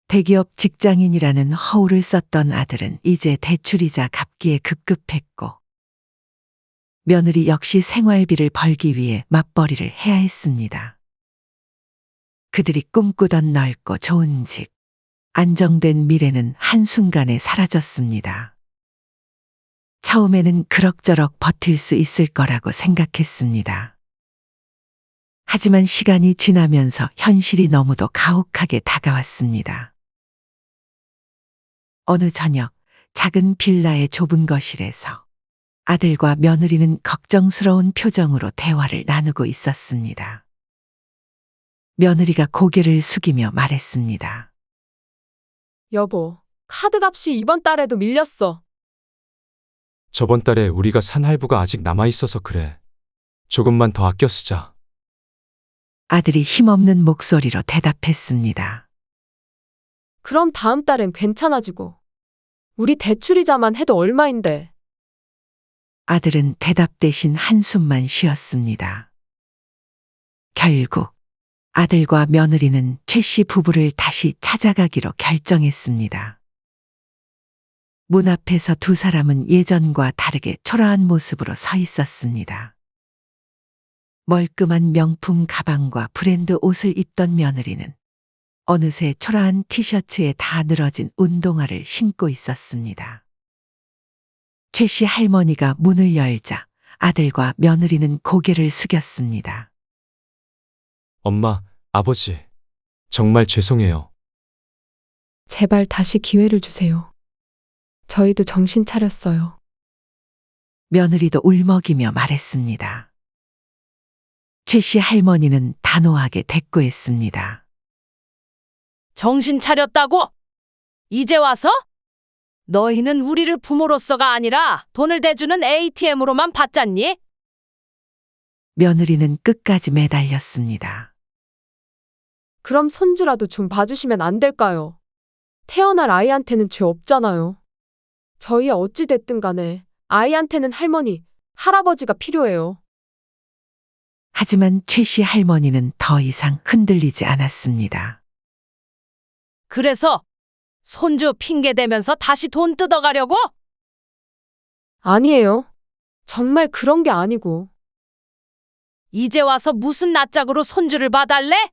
대기업 직장인이라는 허울을 썼던 아들은 이제 대출이자 갚기에 급급했고 며느리 역시 생활비를 벌기 위해 맞벌이를 해야 했습니다. 그들이 꿈꾸던 넓고 좋은 집, 안정된 미래는 한순간에 사라졌습니다. 처음에는 그럭저럭 버틸 수 있을 거라고 생각했습니다. 하지만 시간이 지나면서 현실이 너무도 가혹하게 다가왔습니다. 어느 저녁 작은 빌라의 좁은 거실에서 아들과 며느리는 걱정스러운 표정으로 대화를 나누고 있었습니다. 며느리가 고개를 숙이며 말했습니다. 여보, 카드값이 이번 달에도 밀렸어. 저번 달에 우리가 산 할부가 아직 남아있어서 그래. 조금만 더 아껴 쓰자. 아들이 힘없는 목소리로 대답했습니다. 그럼 다음 달엔 괜찮아지고. 우리 대출이자만 해도 얼마인데. 아들은 대답 대신 한숨만 쉬었습니다. 결국 아들과 며느리는 최 씨 부부를 다시 찾아가기로 결정했습니다. 문 앞에서 두 사람은 예전과 다르게 초라한 모습으로 서 있었습니다. 멀끔한 명품 가방과 브랜드 옷을 입던 며느리는 어느새 초라한 티셔츠에 다 늘어진 운동화를 신고 있었습니다. 최 씨 할머니가 문을 열자 아들과 며느리는 고개를 숙였습니다. 엄마, 아버지, 정말 죄송해요. 제발 다시 기회를 주세요. 저희도 정신 차렸어요. 며느리도 울먹이며 말했습니다. 최 씨 할머니는 단호하게 대꾸했습니다. 정신 차렸다고? 이제 와서? 너희는 우리를 부모로서가 아니라 돈을 대주는 ATM으로만 봤잖니? 며느리는 끝까지 매달렸습니다. 그럼 손주라도 좀 봐주시면 안 될까요? 태어날 아이한테는 죄 없잖아요. 저희 어찌 됐든 간에 아이한테는 할머니, 할아버지가 필요해요. 하지만 최 씨 할머니는 더 이상 흔들리지 않았습니다. 그래서 손주 핑계 대면서 다시 돈 뜯어가려고? 아니에요. 정말 그런 게 아니고. 이제 와서 무슨 낯짝으로 손주를 봐달래?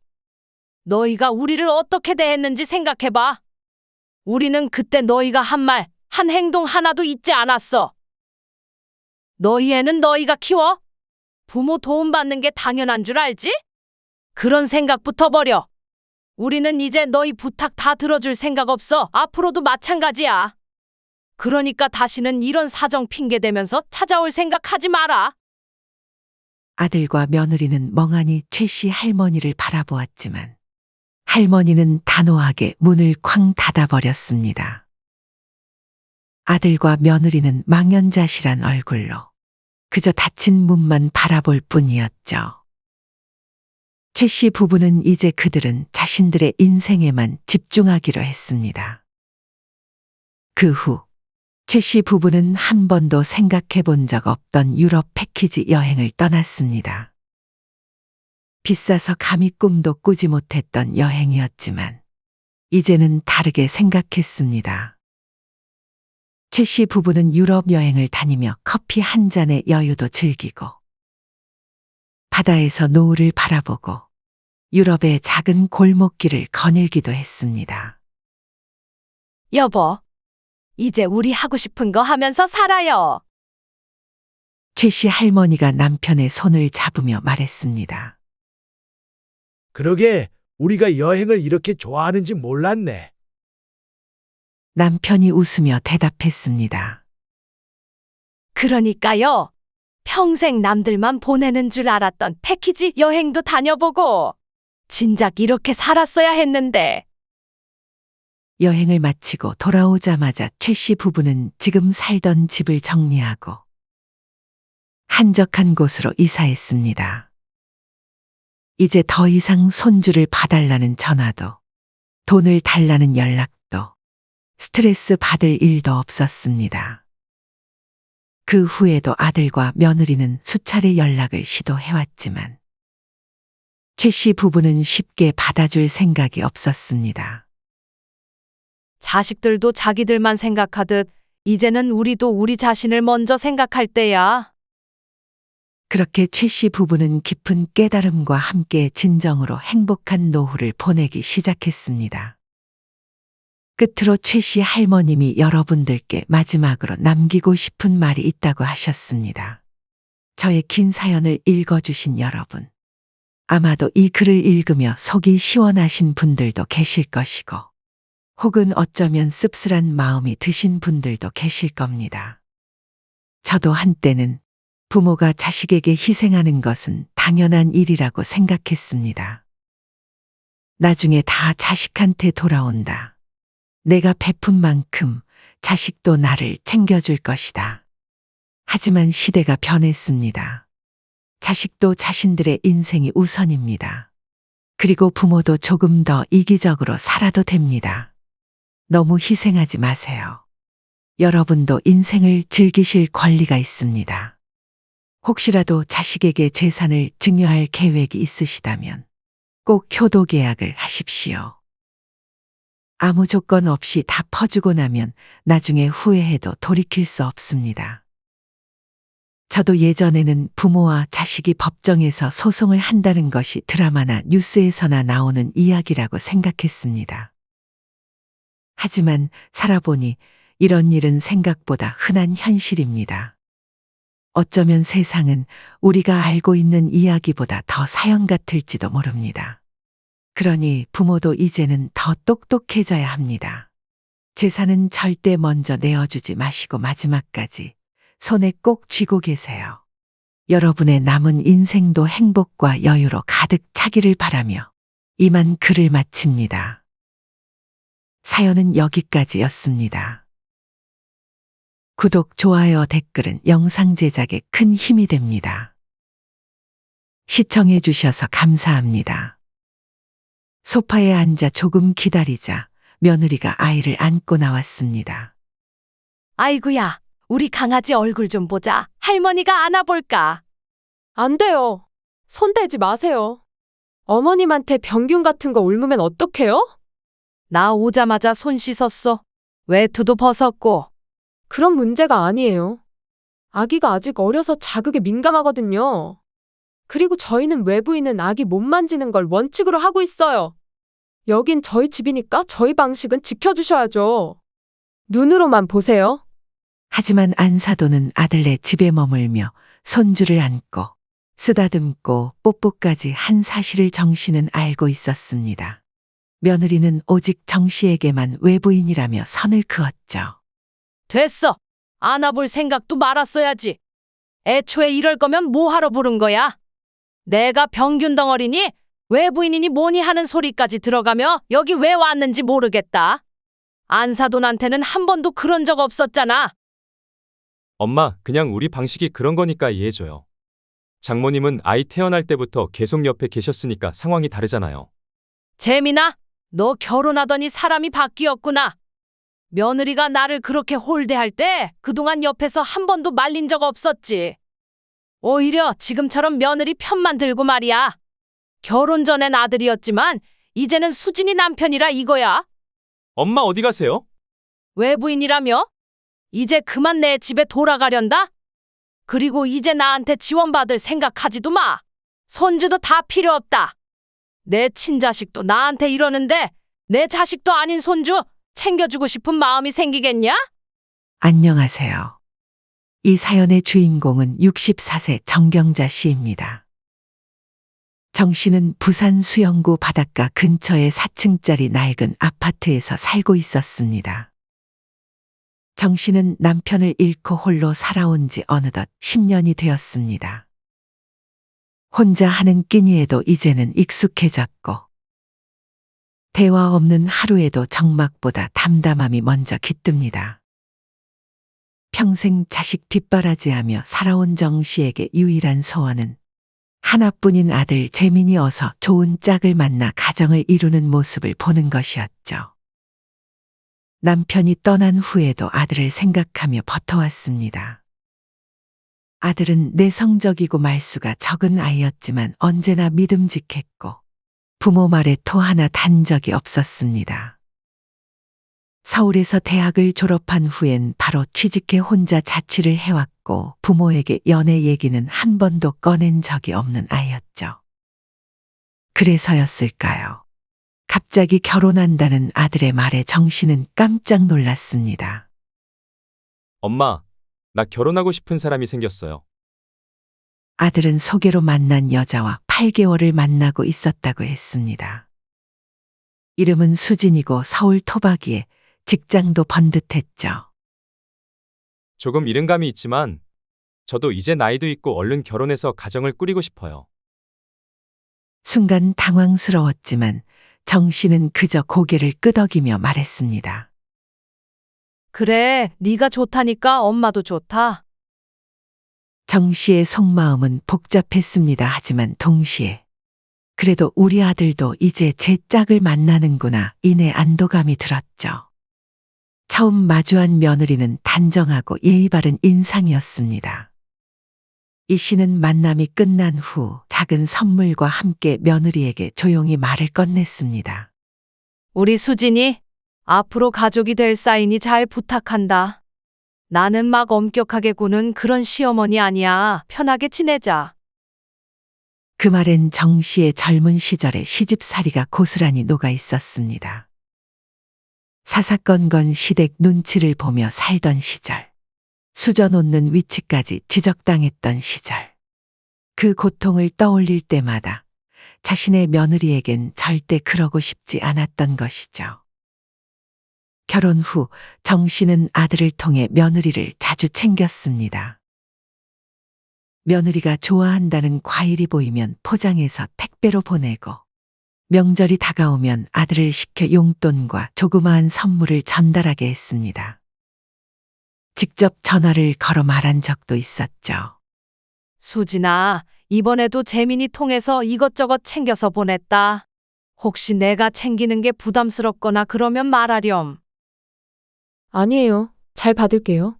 너희가 우리를 어떻게 대했는지 생각해봐. 우리는 그때 너희가 한 말, 한 행동 하나도 잊지 않았어. 너희 애는 너희가 키워? 부모 도움받는 게 당연한 줄 알지? 그런 생각부터 버려. 우리는 이제 너희 부탁 다 들어줄 생각 없어. 앞으로도 마찬가지야. 그러니까 다시는 이런 사정 핑계 대면서 찾아올 생각하지 마라. 아들과 며느리는 멍하니 최 씨 할머니를 바라보았지만 할머니는 단호하게 문을 쾅 닫아버렸습니다. 아들과 며느리는 망연자실한 얼굴로 그저 닫힌 문만 바라볼 뿐이었죠. 최 씨 부부는 이제 그들은 자신들의 인생에만 집중하기로 했습니다. 그 후 최 씨 부부는 한 번도 생각해 본 적 없던 유럽 패키지 여행을 떠났습니다. 비싸서 감히 꿈도 꾸지 못했던 여행이었지만 이제는 다르게 생각했습니다. 최 씨 부부는 유럽 여행을 다니며 커피 한 잔의 여유도 즐기고 바다에서 노을을 바라보고 유럽의 작은 골목길을 거닐기도 했습니다. 여보, 이제 우리 하고 싶은 거 하면서 살아요. 최 씨 할머니가 남편의 손을 잡으며 말했습니다. 그러게 우리가 여행을 이렇게 좋아하는지 몰랐네. 남편이 웃으며 대답했습니다. 그러니까요. 평생 남들만 보내는 줄 알았던 패키지 여행도 다녀보고 진작 이렇게 살았어야 했는데. 여행을 마치고 돌아오자마자 최 씨 부부는 지금 살던 집을 정리하고 한적한 곳으로 이사했습니다. 이제 더 이상 손주를 봐달라는 전화도, 돈을 달라는 연락도, 스트레스 받을 일도 없었습니다. 그 후에도 아들과 며느리는 수차례 연락을 시도해왔지만 최 씨 부부는 쉽게 받아줄 생각이 없었습니다. 자식들도 자기들만 생각하듯 이제는 우리도 우리 자신을 먼저 생각할 때야. 그렇게 최 씨 부부는 깊은 깨달음과 함께 진정으로 행복한 노후를 보내기 시작했습니다. 끝으로 최 씨 할머님이 여러분들께 마지막으로 남기고 싶은 말이 있다고 하셨습니다. 저의 긴 사연을 읽어주신 여러분. 아마도 이 글을 읽으며 속이 시원하신 분들도 계실 것이고, 혹은 어쩌면 씁쓸한 마음이 드신 분들도 계실 겁니다. 저도 한때는 부모가 자식에게 희생하는 것은 당연한 일이라고 생각했습니다. 나중에 다 자식한테 돌아온다. 내가 베푼 만큼 자식도 나를 챙겨줄 것이다. 하지만 시대가 변했습니다. 자식도 자신들의 인생이 우선입니다. 그리고 부모도 조금 더 이기적으로 살아도 됩니다. 너무 희생하지 마세요. 여러분도 인생을 즐기실 권리가 있습니다. 혹시라도 자식에게 재산을 증여할 계획이 있으시다면 꼭 효도 계약을 하십시오. 아무 조건 없이 다 퍼주고 나면 나중에 후회해도 돌이킬 수 없습니다. 저도 예전에는 부모와 자식이 법정에서 소송을 한다는 것이 드라마나 뉴스에서나 나오는 이야기라고 생각했습니다. 하지만 살아보니 이런 일은 생각보다 흔한 현실입니다. 어쩌면 세상은 우리가 알고 있는 이야기보다 더 사연 같을지도 모릅니다. 그러니 부모도 이제는 더 똑똑해져야 합니다. 재산은 절대 먼저 내어주지 마시고 마지막까지 손에 꼭 쥐고 계세요. 여러분의 남은 인생도 행복과 여유로 가득 차기를 바라며 이만 글을 마칩니다. 사연은 여기까지였습니다. 구독, 좋아요, 댓글은 영상 제작에 큰 힘이 됩니다. 시청해 주셔서 감사합니다. 소파에 앉아 조금 기다리자 며느리가 아이를 안고 나왔습니다. 아이구야, 우리 강아지 얼굴 좀 보자. 할머니가 안아볼까? 안 돼요. 손 대지 마세요. 어머님한테 병균 같은 거 옮으면 어떡해요? 나 오자마자 손 씻었어. 외투도 벗었고. 그런 문제가 아니에요. 아기가 아직 어려서 자극에 민감하거든요. 그리고 저희는 외부인은 아기 못 만지는 걸 원칙으로 하고 있어요. 여긴 저희 집이니까 저희 방식은 지켜주셔야죠. 눈으로만 보세요. 하지만 안사도는 아들네 집에 머물며 손주를 안고 쓰다듬고 뽀뽀까지 한 사실을 정씨는 알고 있었습니다. 며느리는 오직 정씨에게만 외부인이라며 선을 그었죠. 됐어. 안아볼 생각도 말았어야지. 애초에 이럴 거면 뭐하러 부른 거야? 내가 병균 덩어리니 외부인이니 뭐니 하는 소리까지 들어가며 여기 왜 왔는지 모르겠다. 안사돈한테는 한 번도 그런 적 없었잖아. 엄마, 그냥 우리 방식이 그런 거니까 이해해줘요. 장모님은 아이 태어날 때부터 계속 옆에 계셨으니까 상황이 다르잖아요. 재민아, 너 결혼하더니 사람이 바뀌었구나. 며느리가 나를 그렇게 홀대할 때 그동안 옆에서 한 번도 말린 적 없었지. 오히려 지금처럼 며느리 편만 들고 말이야. 결혼 전엔 아들이었지만 이제는 수진이 남편이라 이거야. 엄마 어디 가세요? 외부인이라며? 이제 그만 내 집에 돌아가련다? 그리고 이제 나한테 지원받을 생각하지도 마. 손주도 다 필요 없다. 내 친자식도 나한테 이러는데 내 자식도 아닌 손주 챙겨주고 싶은 마음이 생기겠냐? 안녕하세요. 이 사연의 주인공은 64세 정경자 씨입니다. 정 씨는 부산 수영구 바닷가 근처의 4층짜리 낡은 아파트에서 살고 있었습니다. 정 씨는 남편을 잃고 홀로 살아온 지 어느덧 10년이 되었습니다. 혼자 하는 끼니에도 이제는 익숙해졌고 대화 없는 하루에도 정막보다 담담함이 먼저 깃듭니다. 평생 자식 뒷바라지하며 살아온 정 씨에게 유일한 소원은 하나뿐인 아들 재민이 어서 좋은 짝을 만나 가정을 이루는 모습을 보는 것이었죠. 남편이 떠난 후에도 아들을 생각하며 버텨왔습니다. 아들은 내성적이고 말수가 적은 아이였지만 언제나 믿음직했고 부모 말에 토 하나 단 적이 없었습니다. 서울에서 대학을 졸업한 후엔 바로 취직해 혼자 자취를 해왔고 부모에게 연애 얘기는 한 번도 꺼낸 적이 없는 아이였죠. 그래서였을까요? 갑자기 결혼한다는 아들의 말에 정 씨는 깜짝 놀랐습니다. 엄마, 나 결혼하고 싶은 사람이 생겼어요. 아들은 소개로 만난 여자와 8개월을 만나고 있었다고 했습니다. 이름은 수진이고 서울 토박이에 직장도 번듯했죠. 조금 이른 감이 있지만 저도 이제 나이도 있고 얼른 결혼해서 가정을 꾸리고 싶어요. 순간 당황스러웠지만 정 씨는 그저 고개를 끄덕이며 말했습니다. 그래, 네가 좋다니까 엄마도 좋다. 정 씨의 속마음은 복잡했습니다. 하지만 동시에 그래도 우리 아들도 이제 제 짝을 만나는구나 이내 안도감이 들었죠. 처음 마주한 며느리는 단정하고 예의 바른 인상이었습니다. 이 씨는 만남이 끝난 후 작은 선물과 함께 며느리에게 조용히 말을 건넸습니다. 우리 수진이 앞으로 가족이 될 사이니 잘 부탁한다. 나는 막 엄격하게 구는 그런 시어머니 아니야. 편하게 지내자. 그 말엔 정 씨의 젊은 시절의 시집살이가 고스란히 녹아 있었습니다. 사사건건 시댁 눈치를 보며 살던 시절, 수저 놓는 위치까지 지적당했던 시절, 그 고통을 떠올릴 때마다 자신의 며느리에겐 절대 그러고 싶지 않았던 것이죠. 결혼 후 정 씨는 아들을 통해 며느리를 자주 챙겼습니다. 며느리가 좋아한다는 과일이 보이면 포장해서 택배로 보내고 명절이 다가오면 아들을 시켜 용돈과 조그마한 선물을 전달하게 했습니다. 직접 전화를 걸어 말한 적도 있었죠. 수진아, 이번에도 재민이 통해서 이것저것 챙겨서 보냈다. 혹시 내가 챙기는 게 부담스럽거나 그러면 말하렴. 아니에요. 잘 받을게요.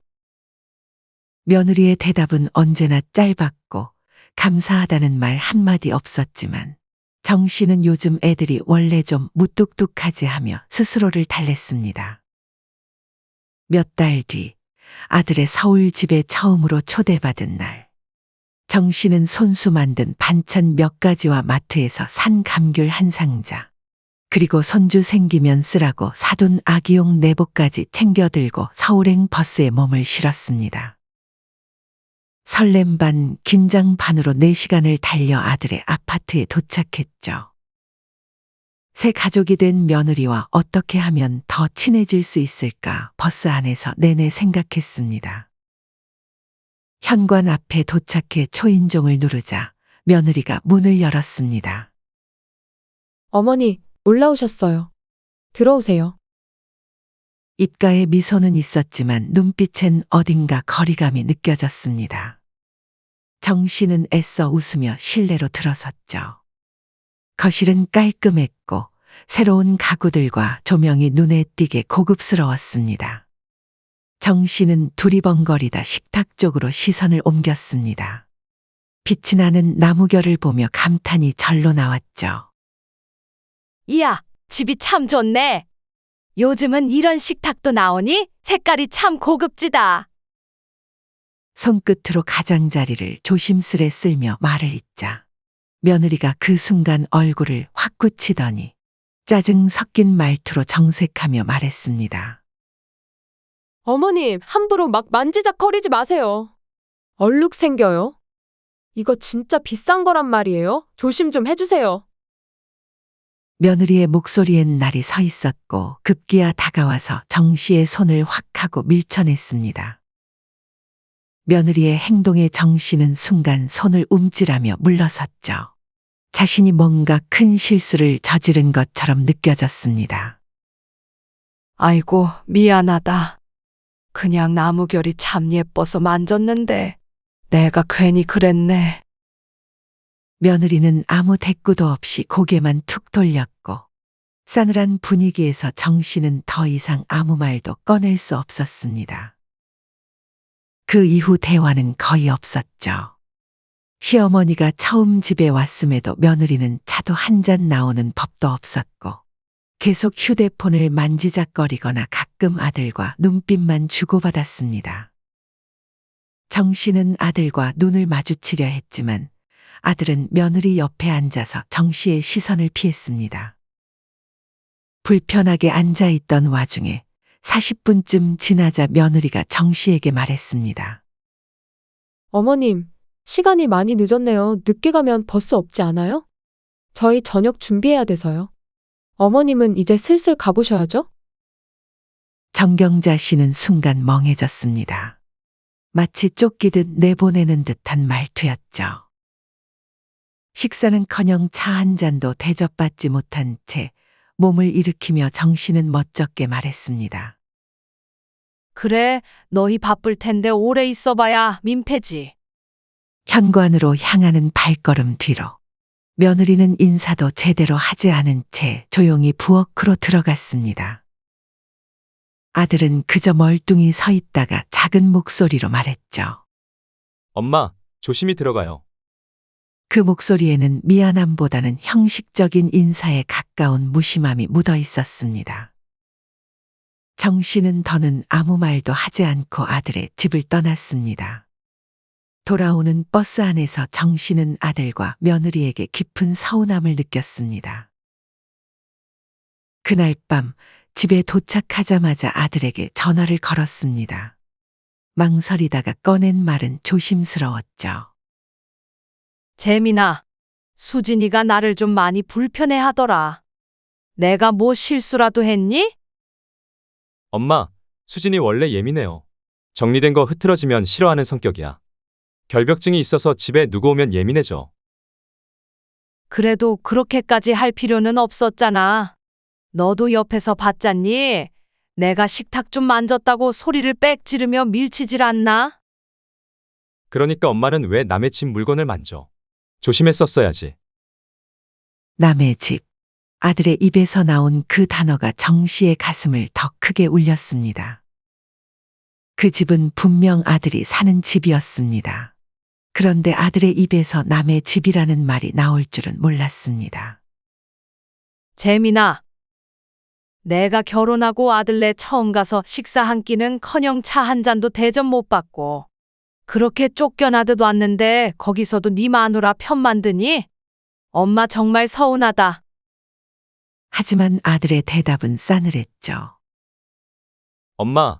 며느리의 대답은 언제나 짧았고 감사하다는 말 한마디 없었지만 정 씨는 요즘 애들이 원래 좀 무뚝뚝하지 하며 스스로를 달랬습니다. 몇 달 뒤 아들의 서울 집에 처음으로 초대받은 날, 정 씨는 손수 만든 반찬 몇 가지와 마트에서 산 감귤 한 상자, 그리고 손주 생기면 쓰라고 사둔 아기용 내복까지 챙겨 들고 서울행 버스에 몸을 실었습니다. 설렘 반 긴장 반으로 4시간을 달려 아들의 아파트에 도착했죠. 새 가족이 된 며느리와 어떻게 하면 더 친해질 수 있을까 버스 안에서 내내 생각했습니다. 현관 앞에 도착해 초인종을 누르자 며느리가 문을 열었습니다. 어머니, 올라오셨어요. 들어오세요. 입가에 미소는 있었지만 눈빛엔 어딘가 거리감이 느껴졌습니다. 정 씨는 애써 웃으며 실내로 들어섰죠. 거실은 깔끔했고 새로운 가구들과 조명이 눈에 띄게 고급스러웠습니다. 정 씨는 두리번거리다 식탁 쪽으로 시선을 옮겼습니다. 빛이 나는 나무결을 보며 감탄이 절로 나왔죠. 이야, 집이 참 좋네. 요즘은 이런 식탁도 나오니 색깔이 참 고급지다. 손끝으로 가장자리를 조심스레 쓸며 말을 잇자 며느리가 그 순간 얼굴을 확 굳히더니 짜증 섞인 말투로 정색하며 말했습니다. 어머님, 함부로 막 만지작거리지 마세요. 얼룩 생겨요. 이거 진짜 비싼 거란 말이에요. 조심 좀 해주세요. 며느리의 목소리엔 날이 서 있었고 급기야 다가와서 정 씨의 손을 확 하고 밀쳐냈습니다. 며느리의 행동에 정 씨는 순간 손을 움찔하며 물러섰죠. 자신이 뭔가 큰 실수를 저지른 것처럼 느껴졌습니다. 아이고, 미안하다. 그냥 나무결이 참 예뻐서 만졌는데 내가 괜히 그랬네. 며느리는 아무 대꾸도 없이 고개만 툭 돌렸고 싸늘한 분위기에서 정 씨는 더 이상 아무 말도 꺼낼 수 없었습니다. 그 이후 대화는 거의 없었죠. 시어머니가 처음 집에 왔음에도 며느리는 차도 한 잔 나오는 법도 없었고 계속 휴대폰을 만지작거리거나 가끔 아들과 눈빛만 주고받았습니다. 정 씨는 아들과 눈을 마주치려 했지만 아들은 며느리 옆에 앉아서 정 씨의 시선을 피했습니다. 불편하게 앉아있던 와중에 40분쯤 지나자 며느리가 정 씨에게 말했습니다. 어머님, 시간이 많이 늦었네요. 늦게 가면 버스 없지 않아요? 저희 저녁 준비해야 돼서요. 어머님은 이제 슬슬 가보셔야죠? 정경자 씨는 순간 멍해졌습니다. 마치 쫓기듯 내보내는 듯한 말투였죠. 식사는커녕 차 한 잔도 대접받지 못한 채 몸을 일으키며 정 씨는 멋쩍게 말했습니다. 그래, 너희 바쁠 텐데 오래 있어봐야 민폐지. 현관으로 향하는 발걸음 뒤로 며느리는 인사도 제대로 하지 않은 채 조용히 부엌으로 들어갔습니다. 아들은 그저 멀뚱히 서 있다가 작은 목소리로 말했죠. 엄마, 조심히 들어가요. 그 목소리에는 미안함보다는 형식적인 인사에 가까운 무심함이 묻어 있었습니다. 정 씨는 더는 아무 말도 하지 않고 아들의 집을 떠났습니다. 돌아오는 버스 안에서 정 씨는 아들과 며느리에게 깊은 서운함을 느꼈습니다. 그날 밤 집에 도착하자마자 아들에게 전화를 걸었습니다. 망설이다가 꺼낸 말은 조심스러웠죠. 재민아, 수진이가 나를 좀 많이 불편해 하더라. 내가 뭐 실수라도 했니? 엄마, 수진이 원래 예민해요. 정리된 거 흐트러지면 싫어하는 성격이야. 결벽증이 있어서 집에 누구 오면 예민해져. 그래도 그렇게까지 할 필요는 없었잖아. 너도 옆에서 봤잖니? 내가 식탁 좀 만졌다고 소리를 빽 지르며 밀치질 않나? 그러니까 엄마는 왜 남의 집 물건을 만져? 조심했었어야지. 남의 집. 아들의 입에서 나온 그 단어가 정 씨의 가슴을 더 크게 울렸습니다. 그 집은 분명 아들이 사는 집이었습니다. 그런데 아들의 입에서 남의 집이라는 말이 나올 줄은 몰랐습니다. 재민아, 내가 결혼하고 아들네 처음 가서 식사 한 끼는커녕 차 한 잔도 대접 못 받고 그렇게 쫓겨나듯 왔는데 거기서도 네 마누라 편만 드니? 엄마 정말 서운하다. 하지만 아들의 대답은 싸늘했죠. 엄마,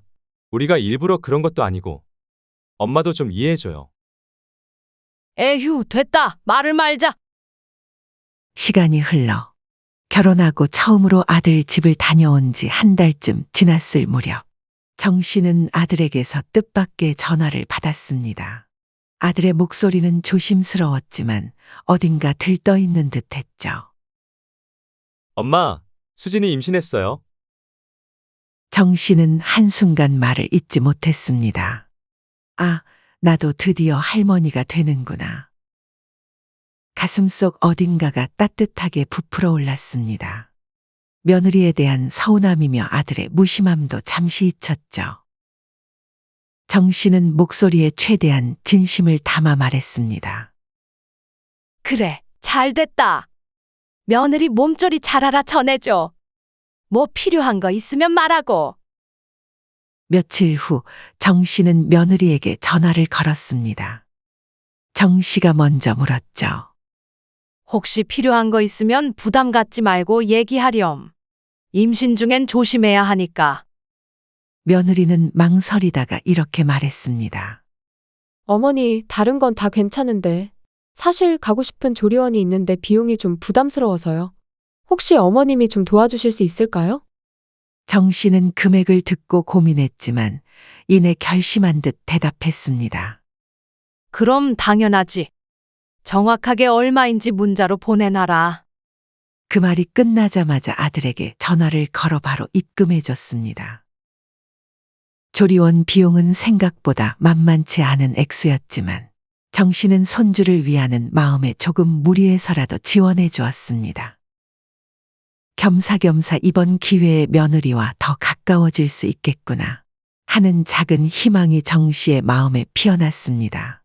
우리가 일부러 그런 것도 아니고 엄마도 좀 이해해줘요. 에휴, 됐다. 말을 말자. 시간이 흘러 결혼하고 처음으로 아들 집을 다녀온 지 한 달쯤 지났을 무렵 정 씨는 아들에게서 뜻밖의 전화를 받았습니다. 아들의 목소리는 조심스러웠지만 어딘가 들떠 있는 듯했죠. 엄마, 수진이 임신했어요. 정 씨는 한순간 말을 잇지 못했습니다. 아, 나도 드디어 할머니가 되는구나. 가슴속 어딘가가 따뜻하게 부풀어 올랐습니다. 며느리에 대한 서운함이며 아들의 무심함도 잠시 잊혔죠. 정 씨는 목소리에 최대한 진심을 담아 말했습니다. 그래, 잘 됐다. 며느리 몸조리 잘하라 전해줘. 뭐 필요한 거 있으면 말하고. 며칠 후 정 씨는 며느리에게 전화를 걸었습니다. 정 씨가 먼저 물었죠. 혹시 필요한 거 있으면 부담 갖지 말고 얘기하렴. 임신 중엔 조심해야 하니까. 며느리는 망설이다가 이렇게 말했습니다. 어머니, 다른 건 다 괜찮은데. 사실 가고 싶은 조리원이 있는데 비용이 좀 부담스러워서요. 혹시 어머님이 좀 도와주실 수 있을까요? 정 씨는 금액을 듣고 고민했지만 이내 결심한 듯 대답했습니다. 그럼 당연하지. 정확하게 얼마인지 문자로 보내놔라. 그 말이 끝나자마자 아들에게 전화를 걸어 바로 입금해줬습니다. 조리원 비용은 생각보다 만만치 않은 액수였지만 정 씨는 손주를 위하는 마음에 조금 무리해서라도 지원해 주었습니다. 겸사겸사 이번 기회에 며느리와 더 가까워질 수 있겠구나 하는 작은 희망이 정 씨의 마음에 피어났습니다.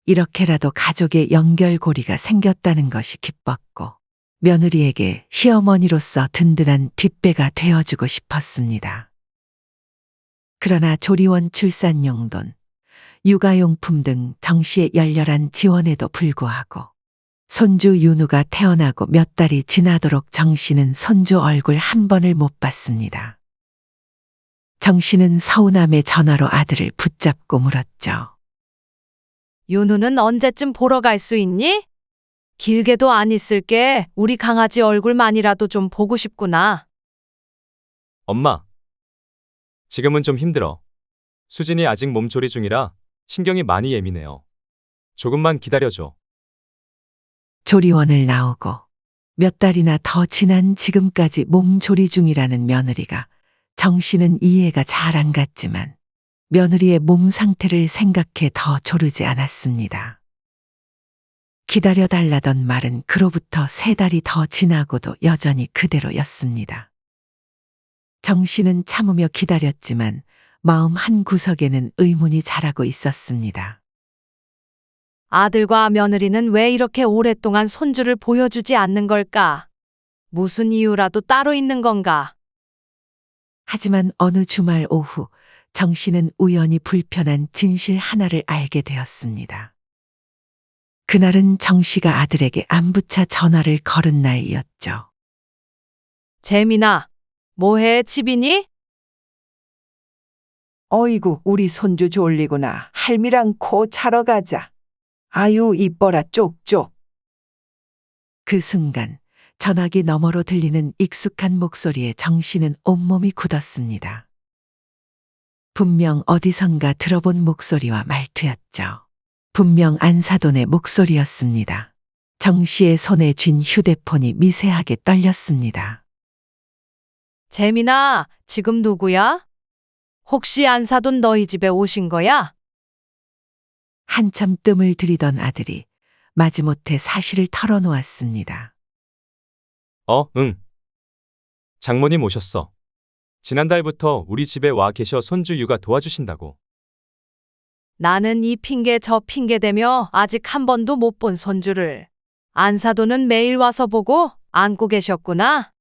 이렇게라도 가족의 연결고리가 생겼다는 것이 기뻤고 며느리에게 시어머니로서 든든한 뒷배가 되어주고 싶었습니다. 그러나 조리원 출산용돈, 육아용품 등 정 씨의 열렬한 지원에도 불구하고 손주 윤우가 태어나고 몇 달이 지나도록 정 씨는 손주 얼굴 한 번을 못 봤습니다. 정 씨는 서운함에 전화로 아들을 붙잡고 물었죠. 윤우는 언제쯤 보러 갈 수 있니? 길게도 안 있을게. 우리 강아지 얼굴만이라도 좀 보고 싶구나. 엄마, 지금은 좀 힘들어. 수진이 아직 몸조리 중이라 신경이 많이 예민해요. 조금만 기다려줘. 조리원을 나오고 몇 달이나 더 지난 지금까지 몸조리 중이라는 며느리가 정 씨는 이해가 잘 안 갔지만 며느리의 몸 상태를 생각해 더 조르지 않았습니다. 기다려달라던 말은 그로부터 3달이 더 지나고도 여전히 그대로였습니다. 정 씨는 참으며 기다렸지만 마음 한 구석에는 의문이 자라고 있었습니다. 아들과 며느리는 왜 이렇게 오랫동안 손주를 보여주지 않는 걸까? 무슨 이유라도 따로 있는 건가? 하지만 어느 주말 오후 정 씨는 우연히 불편한 진실 하나를 알게 되었습니다. 그날은 정 씨가 아들에게 안부차 전화를 걸은 날이었죠. 재민아, 뭐해? 집이니? 어이구, 우리 손주 졸리구나. 할미랑 코 차러 가자. 아유, 이뻐라, 쪽쪽. 그 순간 전화기 너머로 들리는 익숙한 목소리에 정 씨는 온몸이 굳었습니다. 분명 어디선가 들어본 목소리와 말투였죠. 분명 안사돈의 목소리였습니다. 정 씨의 손에 쥔 휴대폰이 미세하게 떨렸습니다. 재민아, 지금 누구야? 혹시 안사돈 너희 집에 오신 거야? 한참 뜸을 들이던 아들이 마지못해 사실을 털어놓았습니다. 응. 장모님 오셨어. 지난달부터 우리 집에 와 계셔 손주 육아 도와주신다고. 나는 이 핑계 저 핑계 대며 아직 한 번도 못 본 손주를. 안사도는 매일 와서 보고 안고 계셨구나.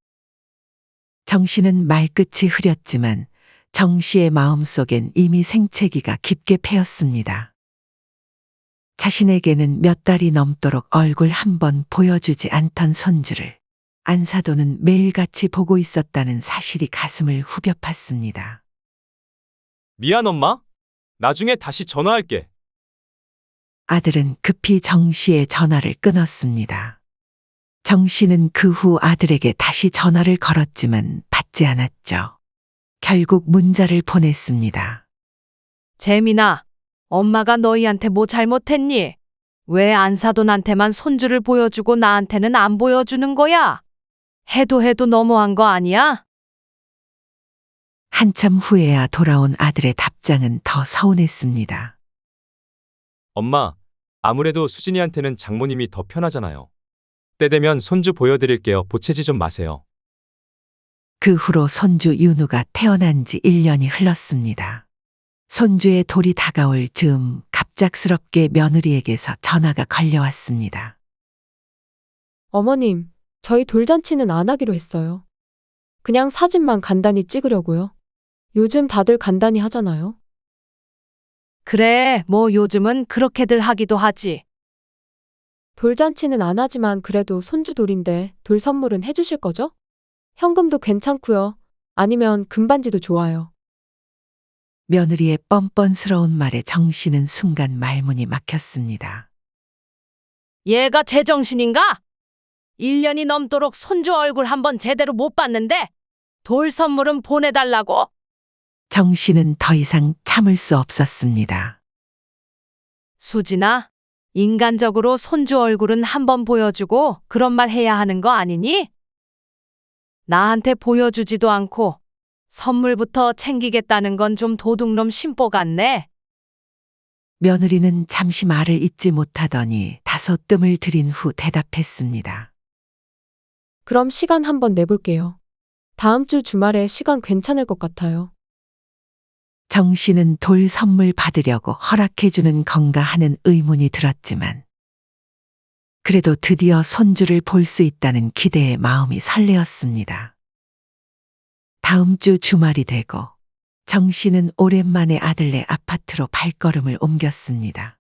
정 씨는 말끝이 흐렸지만 정 씨의 마음속엔 이미 생채기가 깊게 패였습니다. 자신에게는 몇 달이 넘도록 얼굴 한 번 보여주지 않던 손주를 안사도는 매일같이 보고 있었다는 사실이 가슴을 후벼 팠습니다. 미안 엄마. 나중에 다시 전화할게. 아들은 급히 정 씨의 전화를 끊었습니다. 정 씨는 그 후 아들에게 다시 전화를 걸었지만 받지 않았죠. 결국 문자를 보냈습니다. 재민아, 엄마가 너희한테 뭐 잘못했니? 왜 안사돈한테만 손주를 보여주고 나한테는 안 보여주는 거야? 해도 너무한 거 아니야? 한참 후에야 돌아온 아들의 답장은 더 서운했습니다. 엄마, 아무래도 수진이한테는 장모님이 더 편하잖아요. 때 되면 손주 보여드릴게요. 보채지 좀 마세요. 그 후로 손주 윤우가 태어난 지 1년이 흘렀습니다. 손주의 돌이 다가올 즈음 갑작스럽게 며느리에게서 전화가 걸려왔습니다. 어머님, 저희 돌잔치는 안 하기로 했어요. 그냥 사진만 간단히 찍으려고요. 요즘 다들 간단히 하잖아요. 그래, 뭐 요즘은 그렇게들 하기도 하지. 돌잔치는 안 하지만 그래도 손주 돌인데 돌 선물은 해주실 거죠? 현금도 괜찮고요. 아니면 금반지도 좋아요. 며느리의 뻔뻔스러운 말에 정 씨는 순간 말문이 막혔습니다. 얘가 제정신인가? 1년이 넘도록 손주 얼굴 한번 제대로 못 봤는데 돌 선물은 보내달라고. 정 씨는 더 이상 참을 수 없었습니다. 수진아, 인간적으로 손주 얼굴은 한번 보여주고 그런 말 해야 하는 거 아니니? 나한테 보여주지도 않고 선물부터 챙기겠다는 건 좀 도둑놈 심보 같네. 며느리는 잠시 말을 잇지 못하더니 다소 뜸을 들인 후 대답했습니다. 그럼 시간 한번 내볼게요. 다음 주 주말에 시간 괜찮을 것 같아요. 정 씨는 돌 선물 받으려고 허락해주는 건가 하는 의문이 들었지만 그래도 드디어 손주를 볼 수 있다는 기대에 마음이 설레었습니다. 다음 주 주말이 되고 정 씨는 오랜만에 아들네 아파트로 발걸음을 옮겼습니다.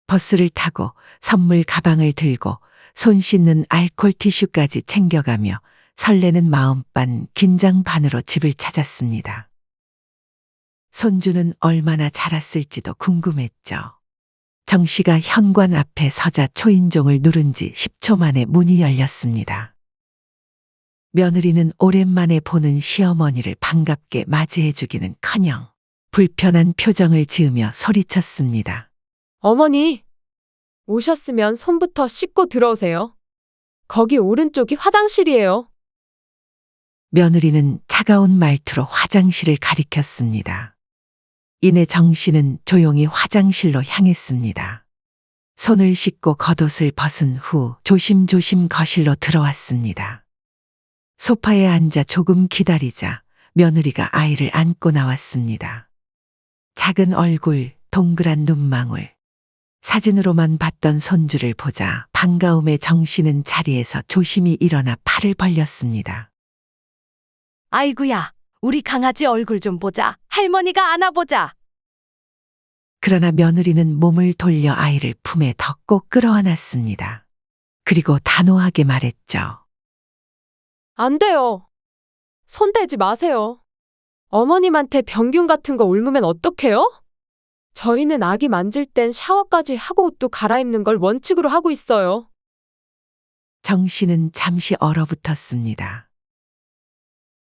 버스를 타고 선물 가방을 들고 손 씻는 알콜 티슈까지 챙겨가며 설레는 마음 반 긴장 반으로 집을 찾았습니다. 손주는 얼마나 자랐을지도 궁금했죠. 정 씨가 현관 앞에 서자 초인종을 누른 지 10초 만에 문이 열렸습니다. 며느리는 오랜만에 보는 시어머니를 반갑게 맞이해주기는커녕 불편한 표정을 지으며 소리쳤습니다. 어머니, 오셨으면 손부터 씻고 들어오세요. 거기 오른쪽이 화장실이에요. 며느리는 차가운 말투로 화장실을 가리켰습니다. 이내 정 씨는 조용히 화장실로 향했습니다. 손을 씻고 겉옷을 벗은 후 조심조심 거실로 들어왔습니다. 소파에 앉아 조금 기다리자 며느리가 아이를 안고 나왔습니다. 작은 얼굴, 동그란 눈망울. 사진으로만 봤던 손주를 보자 반가움에 정 씨는 자리에서 조심히 일어나 팔을 벌렸습니다. 아이구야, 우리 강아지 얼굴 좀 보자. 할머니가 안아보자. 그러나 며느리는 몸을 돌려 아이를 품에 더 꼭 끌어안았습니다. 그리고 단호하게 말했죠. 안 돼요. 손 대지 마세요. 어머님한테 병균 같은 거 옮으면 어떡해요? 저희는 아기 만질 땐 샤워까지 하고 옷도 갈아입는 걸 원칙으로 하고 있어요. 정 씨는 잠시 얼어붙었습니다.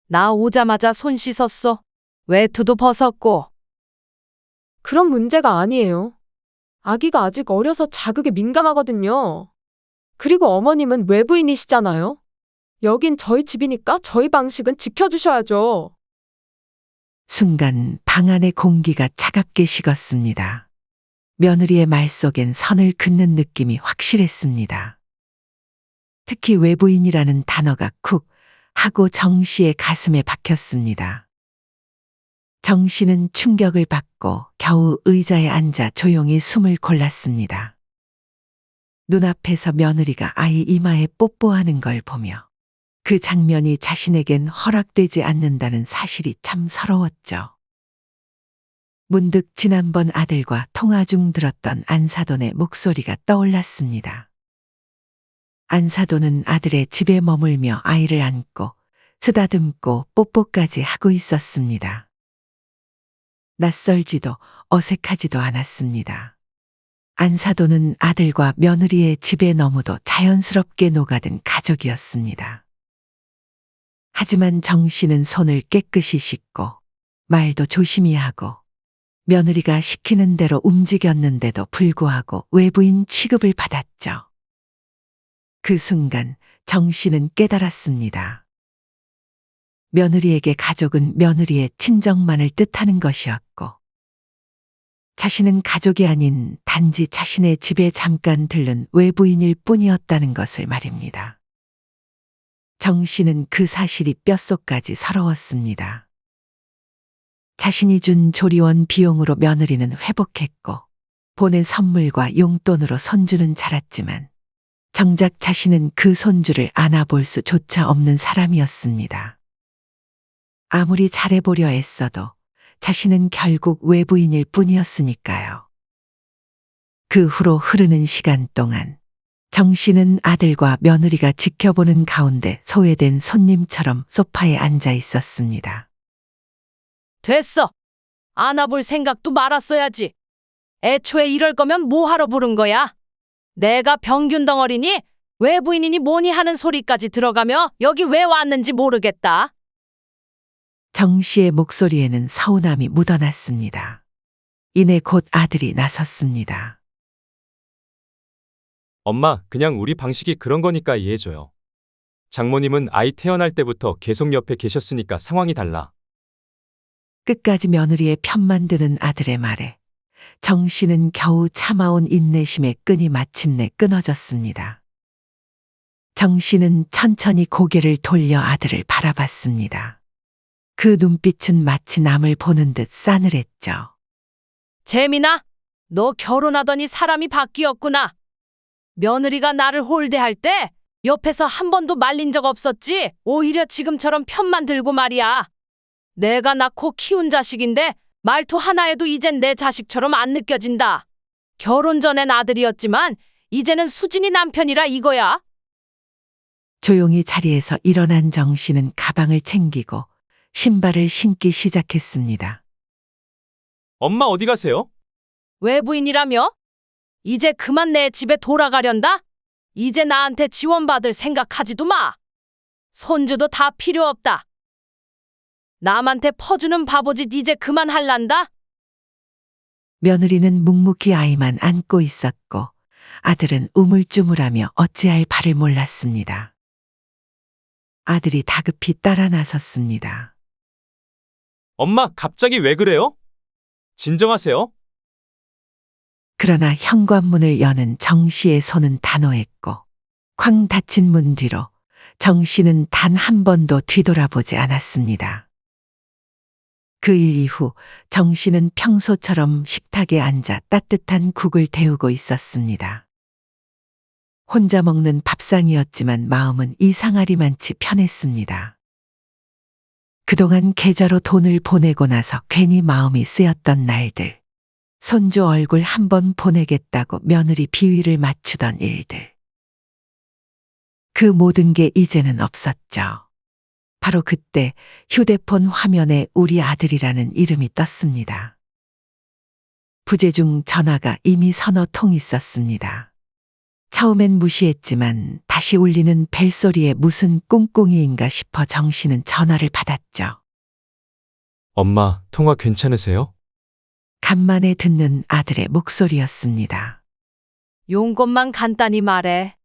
나 오자마자 손 씻었어. 외투도 벗었고. 그런 문제가 아니에요. 아기가 아직 어려서 자극에 민감하거든요. 그리고 어머님은 외부인이시잖아요. 여긴 저희 집이니까 저희 방식은 지켜주셔야죠. 순간 방 안의 공기가 차갑게 식었습니다. 며느리의 말 속엔 선을 긋는 느낌이 확실했습니다. 특히 외부인이라는 단어가 쿡 하고 정 씨의 가슴에 박혔습니다. 정 씨는 충격을 받고 겨우 의자에 앉아 조용히 숨을 골랐습니다. 눈앞에서 며느리가 아이 이마에 뽀뽀하는 걸 보며 그 장면이 자신에겐 허락되지 않는다는 사실이 참 서러웠죠. 문득 지난번 아들과 통화 중 들었던 안사돈의 목소리가 떠올랐습니다. 안사돈은 아들의 집에 머물며 아이를 안고 쓰다듬고 뽀뽀까지 하고 있었습니다. 낯설지도 어색하지도 않았습니다. 안사돈은 아들과 며느리의 집에 너무도 자연스럽게 녹아든 가족이었습니다. 하지만 정 씨는 손을 깨끗이 씻고 말도 조심히 하고 며느리가 시키는 대로 움직였는데도 불구하고 외부인 취급을 받았죠. 그 순간 정 씨는 깨달았습니다. 며느리에게 가족은 며느리의 친정만을 뜻하는 것이었고 자신은 가족이 아닌 단지 자신의 집에 잠깐 들른 외부인일 뿐이었다는 것을 말입니다. 정 씨는 그 사실이 뼛속까지 서러웠습니다. 자신이 준 조리원 비용으로 며느리는 회복했고 보낸 선물과 용돈으로 손주는 자랐지만 정작 자신은 그 손주를 안아볼 수조차 없는 사람이었습니다. 아무리 잘해보려 애써도 자신은 결국 외부인일 뿐이었으니까요. 그 후로 흐르는 시간 동안 정 씨는 아들과 며느리가 지켜보는 가운데 소외된 손님처럼 소파에 앉아 있었습니다. 됐어. 안아볼 생각도 말았어야지. 애초에 이럴 거면 뭐하러 부른 거야? 내가 병균 덩어리니 외부인이니 뭐니 하는 소리까지 들어가며 여기 왜 왔는지 모르겠다. 정 씨의 목소리에는 서운함이 묻어났습니다. 이내 곧 아들이 나섰습니다. 엄마, 그냥 우리 방식이 그런 거니까 이해해줘요. 장모님은 아이 태어날 때부터 계속 옆에 계셨으니까 상황이 달라. 끝까지 며느리의 편만 드는 아들의 말에 정 씨는 겨우 참아온 인내심의 끈이 마침내 끊어졌습니다. 정 씨는 천천히 고개를 돌려 아들을 바라봤습니다. 그 눈빛은 마치 남을 보는 듯 싸늘했죠. 재민아, 너 결혼하더니 사람이 바뀌었구나. 며느리가 나를 홀대할 때 옆에서 한 번도 말린 적 없었지. 오히려 지금처럼 편만 들고 말이야. 내가 낳고 키운 자식인데 말투 하나에도 이젠 내 자식처럼 안 느껴진다. 결혼 전엔 아들이었지만 이제는 수진이 남편이라 이거야. 조용히 자리에서 일어난 정 씨는 가방을 챙기고 신발을 신기 시작했습니다. 엄마 어디 가세요? 외부인이라며? 이제 그만 내 집에 돌아가련다? 이제 나한테 지원받을 생각하지도 마. 손주도 다 필요 없다. 남한테 퍼주는 바보짓 이제 그만할란다? 며느리는 묵묵히 아이만 안고 있었고 아들은 우물쭈물하며 어찌할 바를 몰랐습니다. 아들이 다급히 따라 나섰습니다. 엄마, 갑자기 왜 그래요? 진정하세요. 그러나 현관문을 여는 정 씨의 손은 단호했고 쾅 닫힌 문 뒤로 정 씨는 단 한 번도 뒤돌아보지 않았습니다. 그 일 이후 정 씨는 평소처럼 식탁에 앉아 따뜻한 국을 데우고 있었습니다. 혼자 먹는 밥상이었지만 마음은 이상하리만치 편했습니다. 그동안 계좌로 돈을 보내고 나서 괜히 마음이 쓰였던 날들, 손주 얼굴 한번 보내겠다고 며느리 비위를 맞추던 일들. 그 모든 게 이제는 없었죠. 바로 그때 휴대폰 화면에 우리 아들이라는 이름이 떴습니다. 부재 중 전화가 이미 서너 통 있었습니다. 처음엔 무시했지만 다시 울리는 벨소리에 무슨 꿍꿍이인가 싶어 정 씨는 전화를 받았죠. 엄마, 통화 괜찮으세요? 간만에 듣는 아들의 목소리였습니다. 용건만 간단히 말해.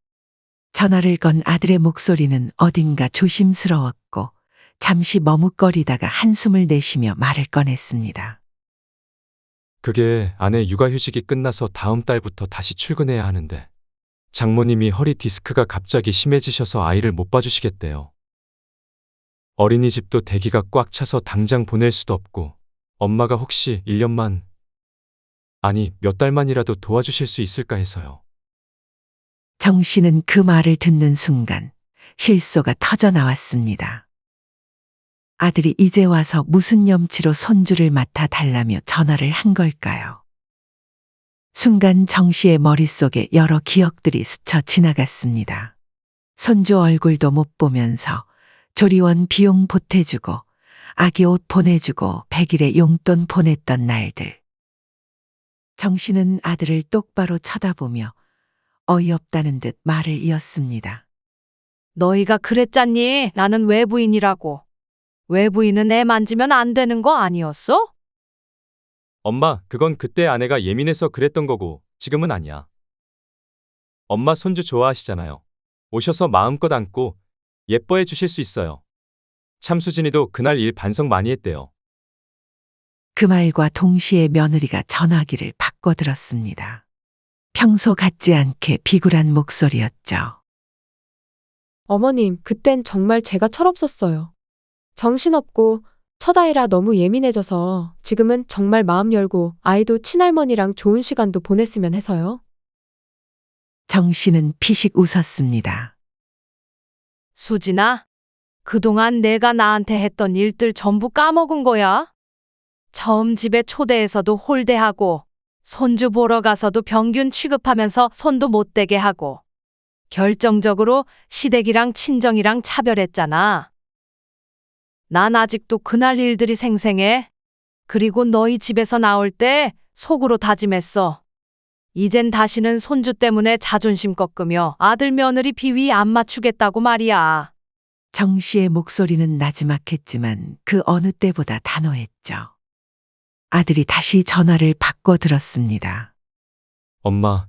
전화를 건 아들의 목소리는 어딘가 조심스러웠고 잠시 머뭇거리다가 한숨을 내쉬며 말을 꺼냈습니다. 그게 아내 육아휴직이 끝나서 다음 달부터 다시 출근해야 하는데 장모님이 허리 디스크가 갑자기 심해지셔서 아이를 못 봐주시겠대요. 어린이집도 대기가 꽉 차서 당장 보낼 수도 없고 엄마가 혹시 1년만, 아니 몇 달만이라도 도와주실 수 있을까 해서요. 정 씨는 그 말을 듣는 순간 실소가 터져 나왔습니다. 아들이 이제 와서 무슨 염치로 손주를 맡아 달라며 전화를 한 걸까요? 순간 정 씨의 머릿속에 여러 기억들이 스쳐 지나갔습니다. 손주 얼굴도 못 보면서 조리원 비용 보태주고 아기 옷 보내주고 100일의 용돈 보냈던 날들. 정 씨는 아들을 똑바로 쳐다보며 어이없다는 듯 말을 이었습니다. 너희가 그랬잖니. 나는 외부인이라고. 외부인은 애 만지면 안 되는 거 아니었어? 엄마, 그건 그때 아내가 예민해서 그랬던 거고 지금은 아니야. 엄마 손주 좋아하시잖아요. 오셔서 마음껏 안고 예뻐해 주실 수 있어요. 참 수진이도 그날 일 반성 많이 했대요. 그 말과 동시에 며느리가 전화기를 바꿔들었습니다. 평소 같지 않게 비굴한 목소리였죠. 어머님, 그땐 정말 제가 철없었어요. 정신없고 첫아이라 너무 예민해져서 지금은 정말 마음 열고 아이도 친할머니랑 좋은 시간도 보냈으면 해서요. 정 씨는 피식 웃었습니다. 수진아, 그동안 내가 나한테 했던 일들 전부 까먹은 거야? 처음 집에 초대해서도 홀대하고, 손주 보러 가서도 병균 취급하면서 손도 못 대게 하고, 결정적으로 시댁이랑 친정이랑 차별했잖아. 난 아직도 그날 일들이 생생해. 그리고 너희 집에서 나올 때 속으로 다짐했어. 이젠 다시는 손주 때문에 자존심 꺾으며 아들 며느리 비위 안 맞추겠다고 말이야. 정 씨의 목소리는 나지막했지만 그 어느 때보다 단호했죠. 아들이 다시 전화를 바꿔들었습니다. 엄마,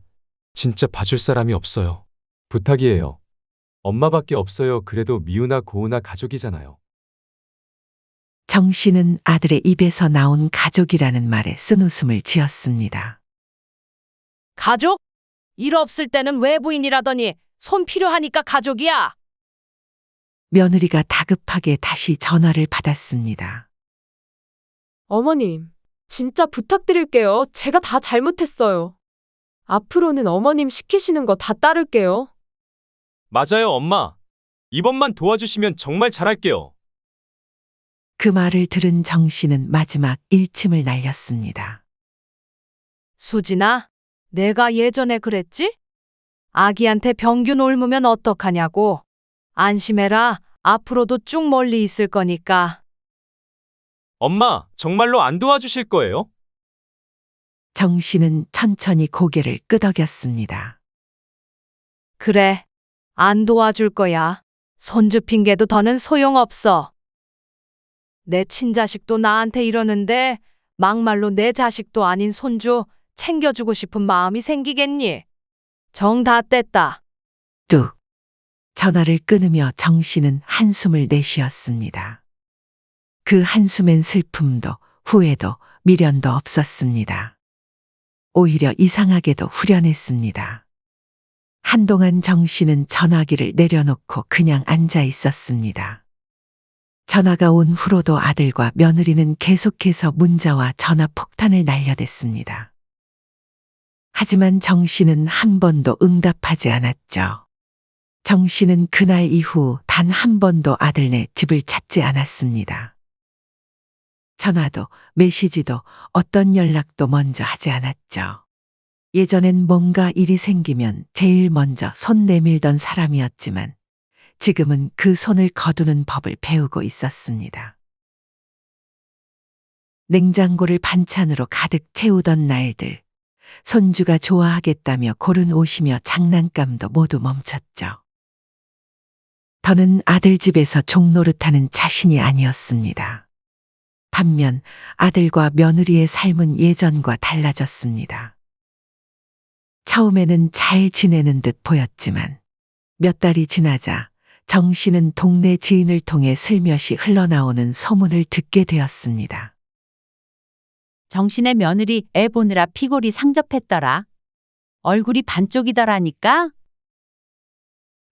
진짜 봐줄 사람이 없어요. 부탁이에요. 엄마밖에 없어요. 그래도 미우나 고우나 가족이잖아요. 정 씨는 아들의 입에서 나온 가족이라는 말에 쓴웃음을 지었습니다. 가족? 일 없을 때는 외부인이라더니 손 필요하니까 가족이야. 며느리가 다급하게 다시 전화를 받았습니다. 어머님, 진짜 부탁드릴게요. 제가 다 잘못했어요. 앞으로는 어머님 시키시는 거 다 따를게요. 맞아요, 엄마. 이번만 도와주시면 정말 잘할게요. 그 말을 들은 정 씨는 마지막 일침을 날렸습니다. 수진아, 내가 예전에 그랬지? 아기한테 병균 옮으면 어떡하냐고. 안심해라. 앞으로도 쭉 멀리 있을 거니까. 엄마, 정말로 안 도와주실 거예요? 정 씨는 천천히 고개를 끄덕였습니다. 그래. 안 도와줄 거야. 손주 핑계도 더는 소용없어. 내 친자식도 나한테 이러는데 막말로 내 자식도 아닌 손주 챙겨주고 싶은 마음이 생기겠니? 정 다 뗐다. 뚝. 전화를 끊으며 정 씨는 한숨을 내쉬었습니다. 그 한숨엔 슬픔도 후회도 미련도 없었습니다. 오히려 이상하게도 후련했습니다. 한동안 정 씨는 전화기를 내려놓고 그냥 앉아 있었습니다. 전화가 온 후로도 아들과 며느리는 계속해서 문자와 전화 폭탄을 날려댔습니다. 하지만 정 씨는 한 번도 응답하지 않았죠. 정 씨는 그날 이후 단 한 번도 아들네 집을 찾지 않았습니다. 전화도 메시지도 어떤 연락도 먼저 하지 않았죠. 예전엔 뭔가 일이 생기면 제일 먼저 손 내밀던 사람이었지만 지금은 그 손을 거두는 법을 배우고 있었습니다. 냉장고를 반찬으로 가득 채우던 날들, 손주가 좋아하겠다며 고른 옷이며 장난감도 모두 멈췄죠. 더는 아들 집에서 종노릇하는 자신이 아니었습니다. 반면 아들과 며느리의 삶은 예전과 달라졌습니다. 처음에는 잘 지내는 듯 보였지만 몇 달이 지나자 정 씨는 동네 지인을 통해 슬며시 흘러나오는 소문을 듣게 되었습니다. 정신의 며느리 애 보느라 피골이 상접했더라. 얼굴이 반쪽이더라니까.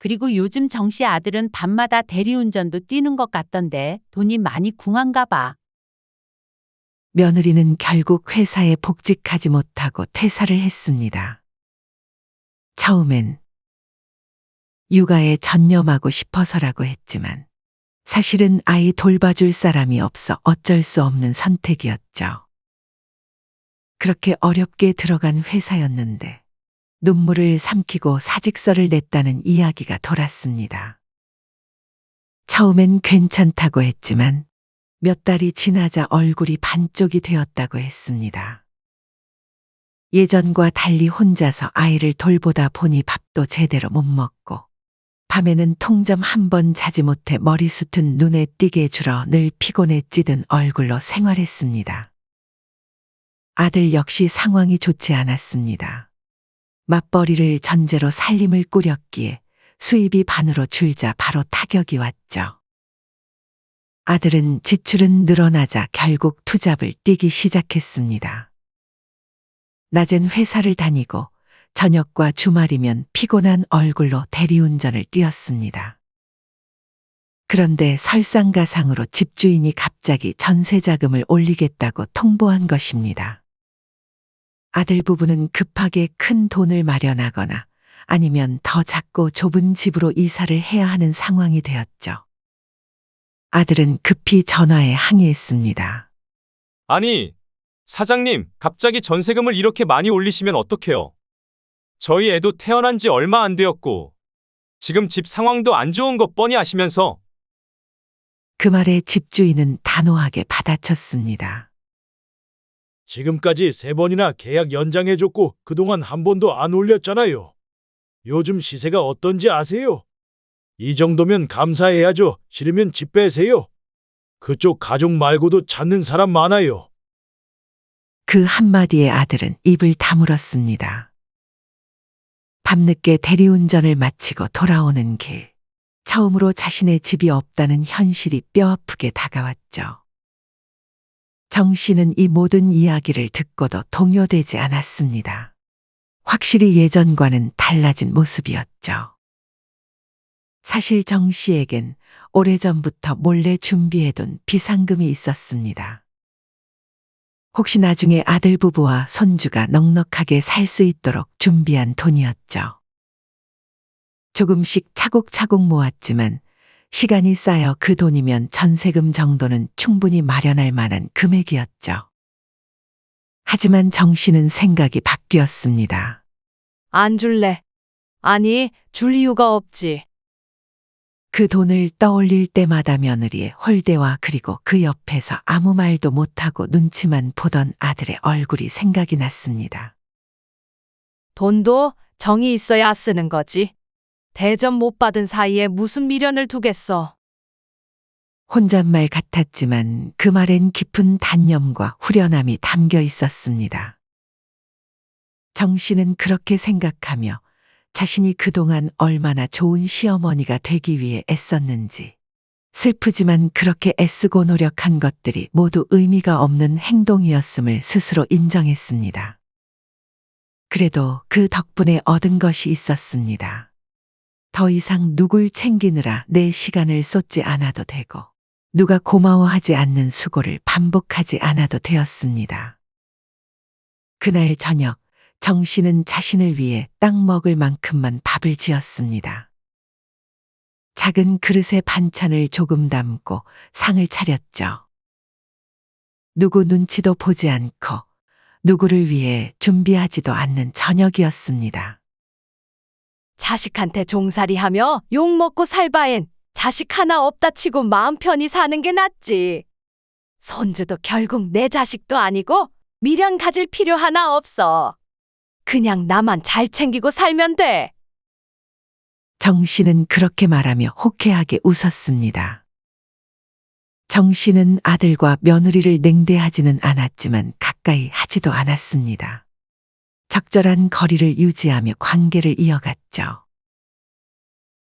그리고 요즘 정씨 아들은 밤마다 대리운전도 뛰는 것 같던데 돈이 많이 궁한가 봐. 며느리는 결국 회사에 복직하지 못하고 퇴사를 했습니다. 처음엔 육아에 전념하고 싶어서라고 했지만 사실은 아이 돌봐줄 사람이 없어 어쩔 수 없는 선택이었죠. 그렇게 어렵게 들어간 회사였는데 눈물을 삼키고 사직서를 냈다는 이야기가 돌았습니다. 처음엔 괜찮다고 했지만 몇 달이 지나자 얼굴이 반쪽이 되었다고 했습니다. 예전과 달리 혼자서 아이를 돌보다 보니 밥도 제대로 못 먹고 밤에는 통잠 한 번 자지 못해 머리숱은 눈에 띄게 줄어 늘 피곤에 찌든 얼굴로 생활했습니다. 아들 역시 상황이 좋지 않았습니다. 맞벌이를 전제로 살림을 꾸렸기에 수입이 반으로 줄자 바로 타격이 왔죠. 아들은 지출은 늘어나자 결국 투잡을 뛰기 시작했습니다. 낮엔 회사를 다니고 저녁과 주말이면 피곤한 얼굴로 대리운전을 뛰었습니다. 그런데 설상가상으로 집주인이 갑자기 전세자금을 올리겠다고 통보한 것입니다. 아들 부부는 급하게 큰 돈을 마련하거나 아니면 더 작고 좁은 집으로 이사를 해야 하는 상황이 되었죠. 아들은 급히 전화에 항의했습니다. 아니, 사장님, 갑자기 전세금을 이렇게 많이 올리시면 어떡해요? 저희 애도 태어난 지 얼마 안 되었고, 지금 집 상황도 안 좋은 거 뻔히 아시면서. 그 말에 집주인은 단호하게 받아쳤습니다. 지금까지 3번이나 계약 연장해줬고 그동안 한 번도 안 올렸잖아요. 요즘 시세가 어떤지 아세요? 이 정도면 감사해야죠. 싫으면 집 빼세요. 그쪽 가족 말고도 찾는 사람 많아요. 그 한마디에 아들은 입을 다물었습니다. 밤늦게 대리운전을 마치고 돌아오는 길, 처음으로 자신의 집이 없다는 현실이 뼈아프게 다가왔죠. 정 씨는 이 모든 이야기를 듣고도 동요되지 않았습니다. 확실히 예전과는 달라진 모습이었죠. 사실 정 씨에겐 오래전부터 몰래 준비해둔 비상금이 있었습니다. 혹시 나중에 아들 부부와 손주가 넉넉하게 살 수 있도록 준비한 돈이었죠. 조금씩 차곡차곡 모았지만 시간이 쌓여 그 돈이면 전세금 정도는 충분히 마련할 만한 금액이었죠. 하지만 정 씨는 생각이 바뀌었습니다. 안 줄래. 아니, 줄 이유가 없지. 그 돈을 떠올릴 때마다 며느리의 홀대와 그리고 그 옆에서 아무 말도 못하고 눈치만 보던 아들의 얼굴이 생각이 났습니다. 돈도 정이 있어야 쓰는 거지. 대접 못 받은 사이에 무슨 미련을 두겠어. 혼잣말 같았지만 그 말엔 깊은 단념과 후련함이 담겨 있었습니다. 정 씨는 그렇게 생각하며 자신이 그동안 얼마나 좋은 시어머니가 되기 위해 애썼는지, 슬프지만 그렇게 애쓰고 노력한 것들이 모두 의미가 없는 행동이었음을 스스로 인정했습니다. 그래도 그 덕분에 얻은 것이 있었습니다. 더 이상 누굴 챙기느라 내 시간을 쏟지 않아도 되고, 누가 고마워하지 않는 수고를 반복하지 않아도 되었습니다. 그날 저녁, 정 씨는 자신을 위해 딱 먹을 만큼만 밥을 지었습니다. 작은 그릇에 반찬을 조금 담고 상을 차렸죠. 누구 눈치도 보지 않고 누구를 위해 준비하지도 않는 저녁이었습니다. 자식한테 종살이하며 욕먹고 살 바엔 자식 하나 없다 치고 마음 편히 사는 게 낫지. 손주도 결국 내 자식도 아니고 미련 가질 필요 하나 없어. 그냥 나만 잘 챙기고 살면 돼. 정 씨는 그렇게 말하며 호쾌하게 웃었습니다. 정 씨는 아들과 며느리를 냉대하지는 않았지만 가까이 하지도 않았습니다. 적절한 거리를 유지하며 관계를 이어갔죠.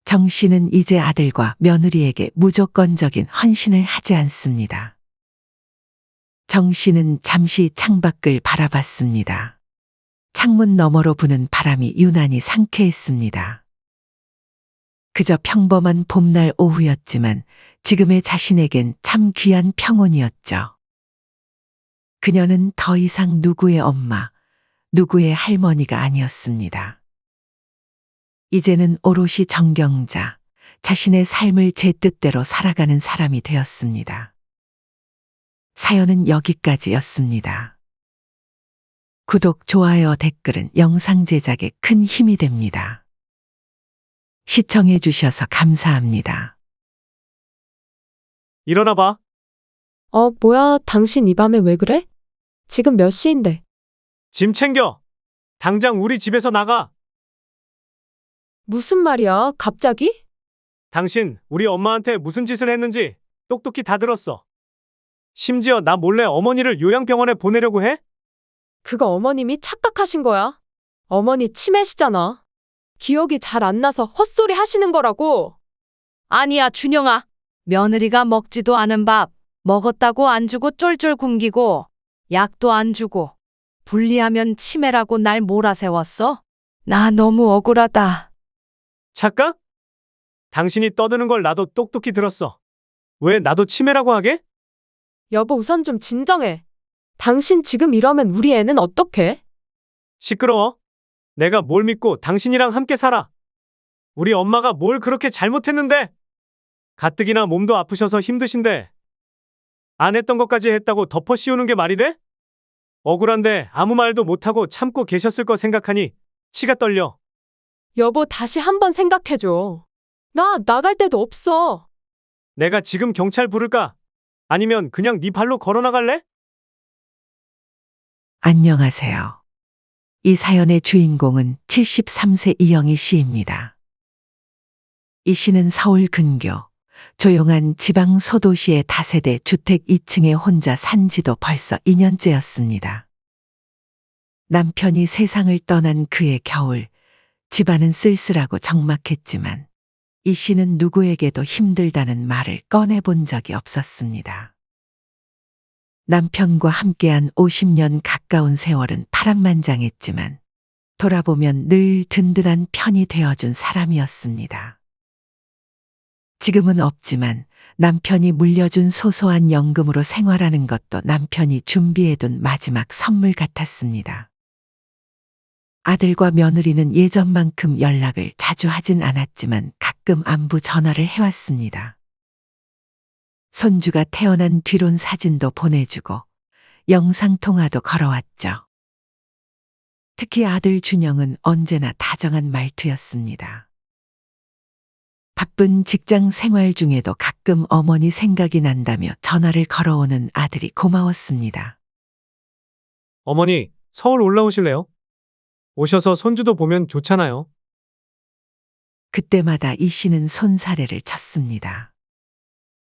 정 씨는 이제 아들과 며느리에게 무조건적인 헌신을 하지 않습니다. 정 씨는 잠시 창밖을 바라봤습니다. 창문 너머로 부는 바람이 유난히 상쾌했습니다. 그저 평범한 봄날 오후였지만 지금의 자신에겐 참 귀한 평온이었죠. 그녀는 더 이상 누구의 엄마, 누구의 할머니가 아니었습니다. 이제는 오롯이 정경자, 자신의 삶을 제 뜻대로 살아가는 사람이 되었습니다. 사연은 여기까지였습니다. 구독, 좋아요, 댓글은 영상 제작에 큰 힘이 됩니다. 시청해 주셔서 감사합니다. 일어나 봐. 뭐야, 당신 이 밤에 왜 그래? 지금 몇 시인데? 짐 챙겨. 당장 우리 집에서 나가. 무슨 말이야, 갑자기? 당신 우리 엄마한테 무슨 짓을 했는지 똑똑히 다 들었어. 심지어 나 몰래 어머니를 요양병원에 보내려고 해? 그거 어머님이 착각하신 거야. 어머니 치매시잖아. 기억이 잘 안 나서 헛소리 하시는 거라고. 아니야, 준영아. 며느리가 먹지도 않은 밥 먹었다고 안 주고 쫄쫄 굶기고 약도 안 주고 분리하면 치매라고 날 몰아세웠어? 나 너무 억울하다. 착각? 당신이 떠드는 걸 나도 똑똑히 들었어. 왜 나도 치매라고 하게? 여보, 우선 좀 진정해. 당신 지금 이러면 우리 애는 어떡해? 시끄러워. 내가 뭘 믿고 당신이랑 함께 살아. 우리 엄마가 뭘 그렇게 잘못했는데? 가뜩이나 몸도 아프셔서 힘드신데 안 했던 것까지 했다고 덮어 씌우는 게 말이 돼? 억울한데 아무 말도 못하고 참고 계셨을 거 생각하니 치가 떨려. 여보, 다시 한번 생각해줘. 나 나갈 데도 없어. 내가 지금 경찰 부를까? 아니면 그냥 네 발로 걸어 나갈래? 안녕하세요. 이 사연의 주인공은 73세 이영희 씨입니다. 이 씨는 서울 근교, 조용한 지방 소도시의 다세대 주택 2층에 혼자 산 지도 벌써 2년째였습니다. 남편이 세상을 떠난 그의 겨울, 집안은 쓸쓸하고 적막했지만 이 씨는 누구에게도 힘들다는 말을 꺼내본 적이 없었습니다. 남편과 함께한 50년 가까운 세월은 파란만장했지만 돌아보면 늘 든든한 편이 되어준 사람이었습니다. 지금은 없지만 남편이 물려준 소소한 연금으로 생활하는 것도 남편이 준비해둔 마지막 선물 같았습니다. 아들과 며느리는 예전만큼 연락을 자주 하진 않았지만 가끔 안부 전화를 해왔습니다. 손주가 태어난 뒤론 사진도 보내주고 영상통화도 걸어왔죠. 특히 아들 준영은 언제나 다정한 말투였습니다. 바쁜 직장 생활 중에도 가끔 어머니 생각이 난다며 전화를 걸어오는 아들이 고마웠습니다. 어머니, 서울 올라오실래요? 오셔서 손주도 보면 좋잖아요. 그때마다 이 씨는 손사래를 쳤습니다.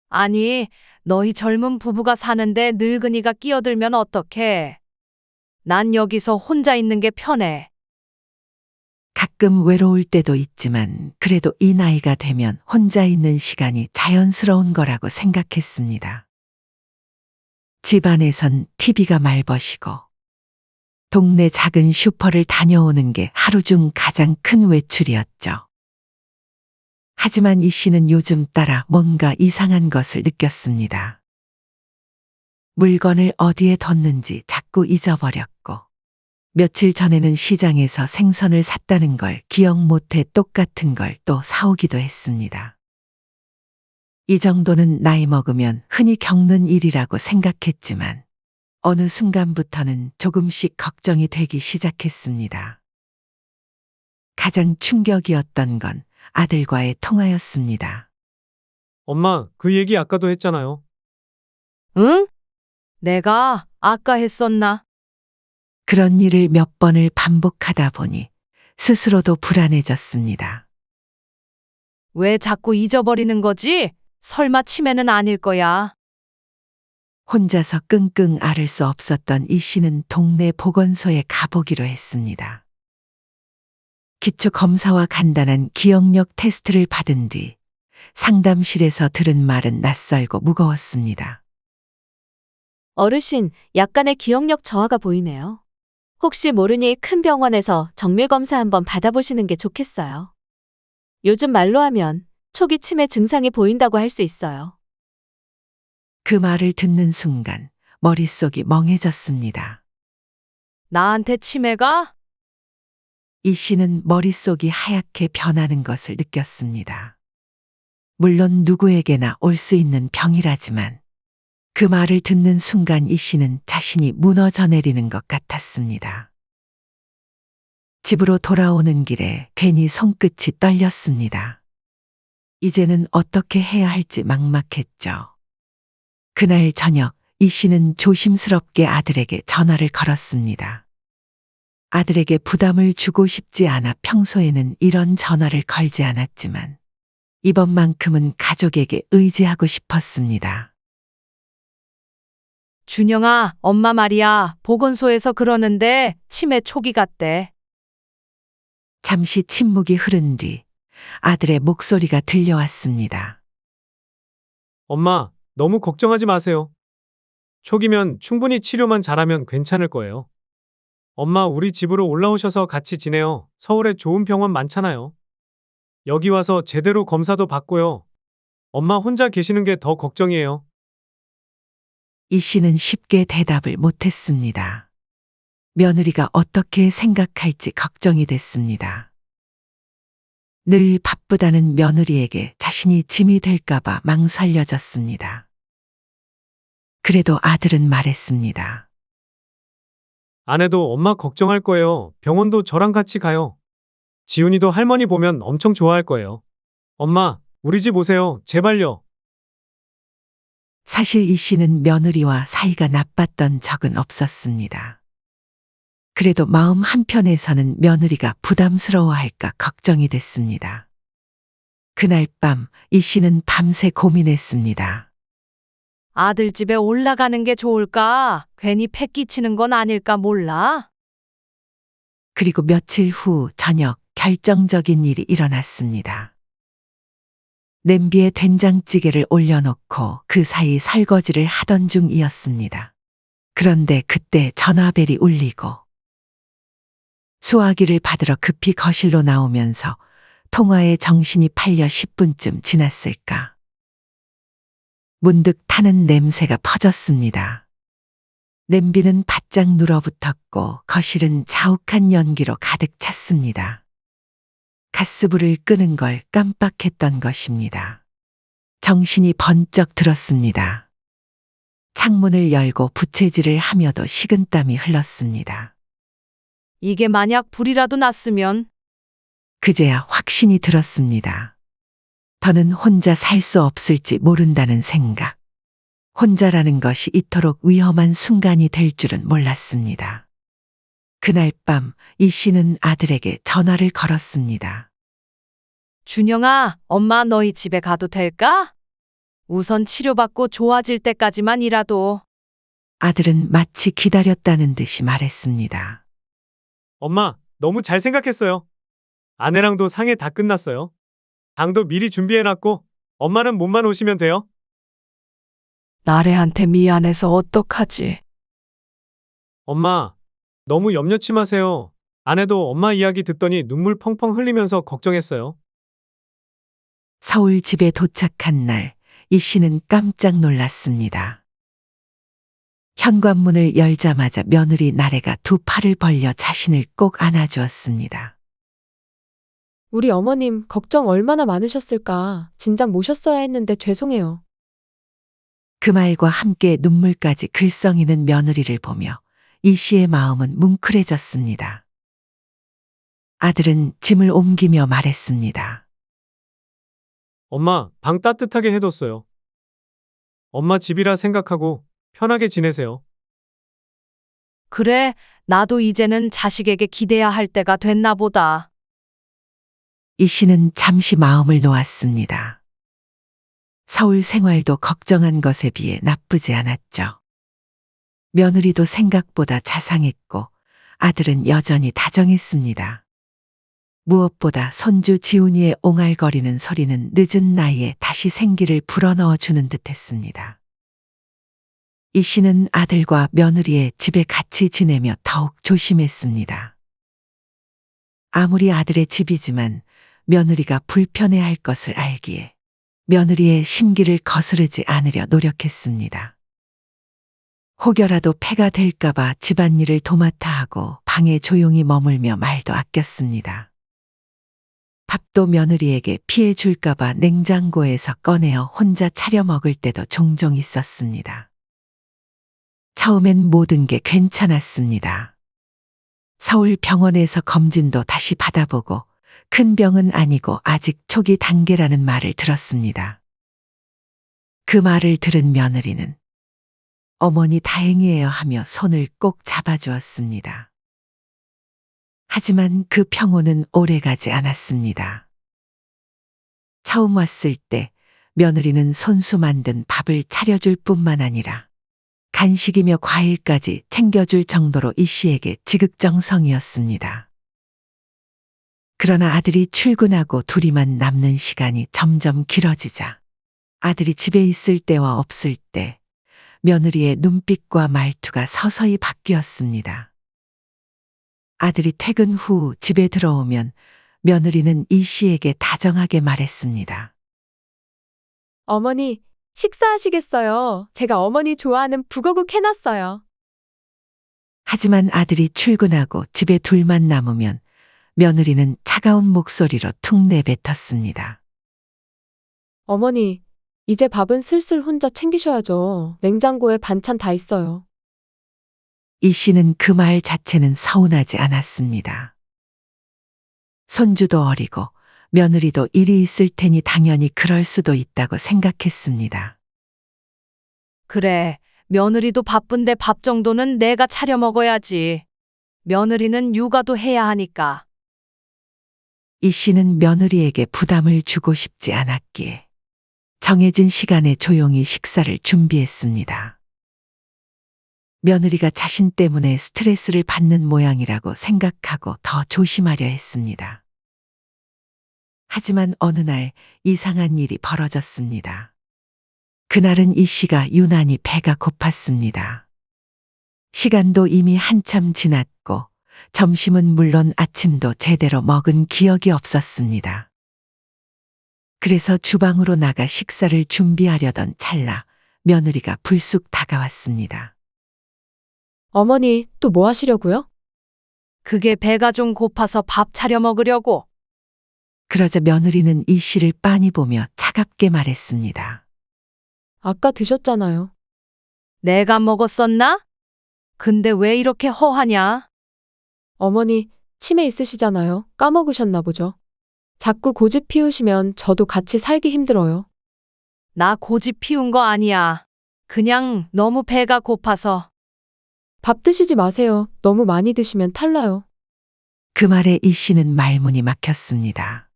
아니, 너희 젊은 부부가 사는데 늙은이가 끼어들면 어떡해? 난 여기서 혼자 있는 게 편해. 가끔 외로울 때도 있지만 그래도 이 나이가 되면 혼자 있는 시간이 자연스러운 거라고 생각했습니다. 집안에선 TV가 말벗이고 동네 작은 슈퍼를 다녀오는 게 하루 중 가장 큰 외출이었죠. 하지만 이 씨는 요즘 따라 뭔가 이상한 것을 느꼈습니다. 물건을 어디에 뒀는지 자꾸 잊어버렸고 며칠 전에는 시장에서 생선을 샀다는 걸 기억 못해 똑같은 걸 또 사오기도 했습니다. 이 정도는 나이 먹으면 흔히 겪는 일이라고 생각했지만 어느 순간부터는 조금씩 걱정이 되기 시작했습니다. 가장 충격이었던 건 아들과의 통화였습니다. 엄마, 그 얘기 아까도 했잖아요. 응? 내가 아까 했었나? 그런 일을 몇 번을 반복하다 보니 스스로도 불안해졌습니다. 왜 자꾸 잊어버리는 거지? 설마 치매는 아닐 거야. 혼자서 끙끙 앓을 수 없었던 이 씨는 동네 보건소에 가보기로 했습니다. 기초 검사와 간단한 기억력 테스트를 받은 뒤 상담실에서 들은 말은 낯설고 무거웠습니다. 어르신, 약간의 기억력 저하가 보이네요. 혹시 모르니 큰 병원에서 정밀 검사 한번 받아보시는 게 좋겠어요. 요즘 말로 하면 초기 치매 증상이 보인다고 할 수 있어요. 그 말을 듣는 순간 머릿속이 멍해졌습니다. 나한테 치매가? 이 씨는 머릿속이 하얗게 변하는 것을 느꼈습니다. 물론 누구에게나 올 수 있는 병이라지만 그 말을 듣는 순간 이 씨는 자신이 무너져 내리는 것 같았습니다. 집으로 돌아오는 길에 괜히 손끝이 떨렸습니다. 이제는 어떻게 해야 할지 막막했죠. 그날 저녁 이 씨는 조심스럽게 아들에게 전화를 걸었습니다. 아들에게 부담을 주고 싶지 않아 평소에는 이런 전화를 걸지 않았지만 이번만큼은 가족에게 의지하고 싶었습니다. 준영아, 엄마 말이야. 보건소에서 그러는데 치매 초기 같대. 잠시 침묵이 흐른 뒤 아들의 목소리가 들려왔습니다. 엄마, 너무 걱정하지 마세요. 초기면 충분히 치료만 잘하면 괜찮을 거예요. 엄마, 우리 집으로 올라오셔서 같이 지내요. 서울에 좋은 병원 많잖아요. 여기 와서 제대로 검사도 받고요. 엄마 혼자 계시는 게 더 걱정이에요. 이 씨는 쉽게 대답을 못했습니다. 며느리가 어떻게 생각할지 걱정이 됐습니다. 늘 바쁘다는 며느리에게 자신이 짐이 될까봐 망설여졌습니다. 그래도 아들은 말했습니다. 아내도 엄마 걱정할 거예요. 병원도 저랑 같이 가요. 지훈이도 할머니 보면 엄청 좋아할 거예요. 엄마, 우리 집 오세요. 제발요. 사실 이 씨는 며느리와 사이가 나빴던 적은 없었습니다. 그래도 마음 한편에서는 며느리가 부담스러워할까 걱정이 됐습니다. 그날 밤 이 씨는 밤새 고민했습니다. 아들 집에 올라가는 게 좋을까? 괜히 패 끼치는 건 아닐까 몰라? 그리고 며칠 후 저녁 결정적인 일이 일어났습니다. 냄비에 된장찌개를 올려놓고 그 사이 설거지를 하던 중이었습니다. 그런데 그때 전화벨이 울리고 수화기를 받으러 급히 거실로 나오면서 통화에 정신이 팔려 10분쯤 지났을까. 문득 타는 냄새가 퍼졌습니다. 냄비는 바짝 눌어붙었고 거실은 자욱한 연기로 가득 찼습니다. 가스불을 끄는 걸 깜빡했던 것입니다. 정신이 번쩍 들었습니다. 창문을 열고 부채질을 하며도 식은땀이 흘렀습니다. 이게 만약 불이라도 났으면 그제야 확신이 들었습니다. 더는 혼자 살 수 없을지 모른다는 생각. 혼자라는 것이 이토록 위험한 순간이 될 줄은 몰랐습니다. 그날 밤 이 씨는 아들에게 전화를 걸었습니다. 준영아, 엄마 너희 집에 가도 될까? 우선 치료받고 좋아질 때까지만이라도. 아들은 마치 기다렸다는 듯이 말했습니다. 엄마, 너무 잘 생각했어요. 아내랑도 상해 다 끝났어요. 당도 미리 준비해놨고 엄마는 몸만 오시면 돼요. 나래한테 미안해서 어떡하지? 엄마, 너무 염려치 마세요. 아내도 엄마 이야기 듣더니 눈물 펑펑 흘리면서 걱정했어요. 서울 집에 도착한 날, 이 씨는 깜짝 놀랐습니다. 현관문을 열자마자 며느리 나래가 두 팔을 벌려 자신을 꼭 안아주었습니다. 우리 어머님 걱정 얼마나 많으셨을까. 진작 모셨어야 했는데 죄송해요. 그 말과 함께 눈물까지 글썽이는 며느리를 보며 이 씨의 마음은 뭉클해졌습니다. 아들은 짐을 옮기며 말했습니다. 엄마, 방 따뜻하게 해뒀어요. 엄마 집이라 생각하고 편하게 지내세요. 그래, 나도 이제는 자식에게 기대야 할 때가 됐나 보다. 이 씨는 잠시 마음을 놓았습니다. 서울 생활도 걱정한 것에 비해 나쁘지 않았죠. 며느리도 생각보다 자상했고 아들은 여전히 다정했습니다. 무엇보다 손주 지훈이의 옹알거리는 소리는 늦은 나이에 다시 생기를 불어넣어 주는 듯했습니다. 이 씨는 아들과 며느리의 집에 같이 지내며 더욱 조심했습니다. 아무리 아들의 집이지만 며느리가 불편해할 것을 알기에 며느리의 심기를 거스르지 않으려 노력했습니다. 혹여라도 폐가 될까봐 집안일을 도맡아 하고 방에 조용히 머물며 말도 아꼈습니다. 밥도 며느리에게 피해 줄까봐 냉장고에서 꺼내어 혼자 차려 먹을 때도 종종 있었습니다. 처음엔 모든 게 괜찮았습니다. 서울 병원에서 검진도 다시 받아보고 큰 병은 아니고 아직 초기 단계라는 말을 들었습니다. 그 말을 들은 며느리는 어머니 다행이에요 하며 손을 꼭 잡아주었습니다. 하지만 그 평온은 오래가지 않았습니다. 처음 왔을 때 며느리는 손수 만든 밥을 차려줄 뿐만 아니라 간식이며 과일까지 챙겨줄 정도로 이 씨에게 지극정성이었습니다. 그러나 아들이 출근하고 둘이만 남는 시간이 점점 길어지자 아들이 집에 있을 때와 없을 때 며느리의 눈빛과 말투가 서서히 바뀌었습니다. 아들이 퇴근 후 집에 들어오면 며느리는 이 씨에게 다정하게 말했습니다. 어머니, 식사하시겠어요? 제가 어머니 좋아하는 북어국 해놨어요. 하지만 아들이 출근하고 집에 둘만 남으면 며느리는 차가운 목소리로 툭 내뱉었습니다. 어머니, 이제 밥은 슬슬 혼자 챙기셔야죠. 냉장고에 반찬 다 있어요. 이 씨는 그 말 자체는 서운하지 않았습니다. 손주도 어리고 며느리도 일이 있을 테니 당연히 그럴 수도 있다고 생각했습니다. 그래, 며느리도 바쁜데 밥 정도는 내가 차려 먹어야지. 며느리는 육아도 해야 하니까. 이 씨는 며느리에게 부담을 주고 싶지 않았기에 정해진 시간에 조용히 식사를 준비했습니다. 며느리가 자신 때문에 스트레스를 받는 모양이라고 생각하고 더 조심하려 했습니다. 하지만 어느 날 이상한 일이 벌어졌습니다. 그날은 이 씨가 유난히 배가 고팠습니다. 시간도 이미 한참 지났고 점심은 물론 아침도 제대로 먹은 기억이 없었습니다. 그래서 주방으로 나가 식사를 준비하려던 찰나 며느리가 불쑥 다가왔습니다. 어머니, 또 뭐 하시려고요? 그게 배가 좀 고파서 밥 차려 먹으려고. 그러자 며느리는 이 씨를 빤히 보며 차갑게 말했습니다. 아까 드셨잖아요. 내가 먹었었나? 근데 왜 이렇게 허하냐? 어머니, 치매 있으시잖아요. 까먹으셨나 보죠. 자꾸 고집 피우시면 저도 같이 살기 힘들어요. 나 고집 피운 거 아니야. 그냥 너무 배가 고파서. 밥 드시지 마세요. 너무 많이 드시면 탈나요. 그 말에 이 씨는 말문이 막혔습니다.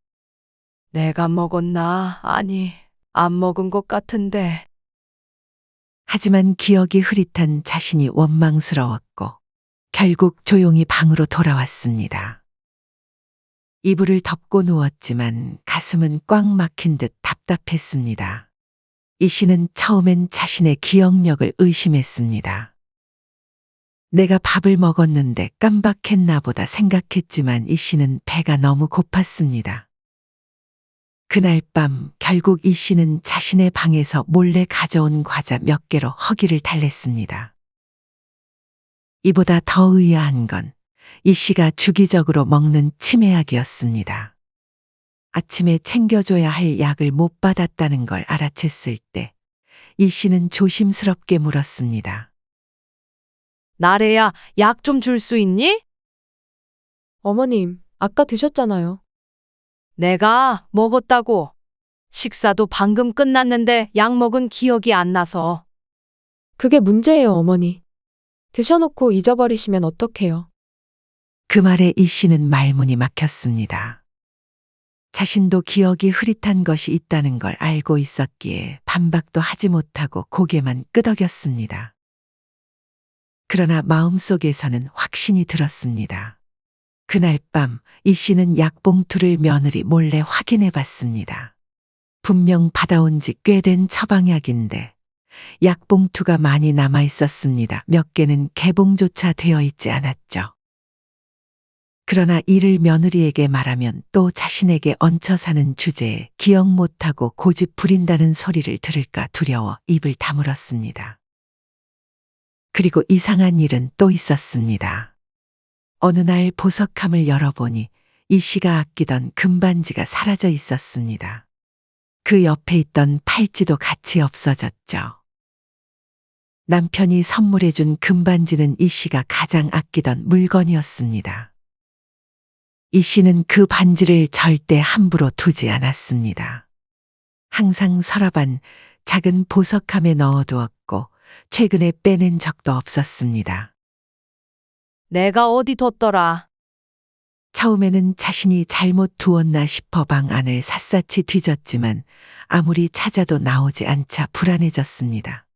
내가 먹었나? 아니, 안 먹은 것 같은데. 하지만 기억이 흐릿한 자신이 원망스러웠고 결국 조용히 방으로 돌아왔습니다. 이불을 덮고 누웠지만 가슴은 꽉 막힌 듯 답답했습니다. 이 씨는 처음엔 자신의 기억력을 의심했습니다. 내가 밥을 먹었는데 깜박했나 보다 생각했지만 이 씨는 배가 너무 고팠습니다. 그날 밤 결국 이 씨는 자신의 방에서 몰래 가져온 과자 몇 개로 허기를 달랬습니다. 이보다 더 의아한 건 이 씨가 주기적으로 먹는 치매약이었습니다. 아침에 챙겨줘야 할 약을 못 받았다는 걸 알아챘을 때 이 씨는 조심스럽게 물었습니다. 나래야, 약 좀 줄 수 있니? 어머님, 아까 드셨잖아요. 내가 먹었다고. 식사도 방금 끝났는데 약 먹은 기억이 안 나서. 그게 문제예요, 어머니. 드셔놓고 잊어버리시면 어떡해요. 그 말에 이 씨는 말문이 막혔습니다. 자신도 기억이 흐릿한 것이 있다는 걸 알고 있었기에 반박도 하지 못하고 고개만 끄덕였습니다. 그러나 마음속에서는 확신이 들었습니다. 그날 밤 이 씨는 약봉투를 며느리 몰래 확인해 봤습니다. 분명 받아온 지 꽤 된 처방약인데 약봉투가 많이 남아 있었습니다. 몇 개는 개봉조차 되어 있지 않았죠. 그러나 이를 며느리에게 말하면 또 자신에게 얹혀 사는 주제에 기억 못하고 고집 부린다는 소리를 들을까 두려워 입을 다물었습니다. 그리고 이상한 일은 또 있었습니다. 어느 날 보석함을 열어보니 이 씨가 아끼던 금반지가 사라져 있었습니다. 그 옆에 있던 팔찌도 같이 없어졌죠. 남편이 선물해준 금반지는 이 씨가 가장 아끼던 물건이었습니다. 이 씨는 그 반지를 절대 함부로 두지 않았습니다. 항상 서랍 안 작은 보석함에 넣어두었고 최근에 빼낸 적도 없었습니다. 내가 어디 뒀더라. 처음에는 자신이 잘못 두었나 싶어 방 안을 샅샅이 뒤졌지만 아무리 찾아도 나오지 않자 불안해졌습니다.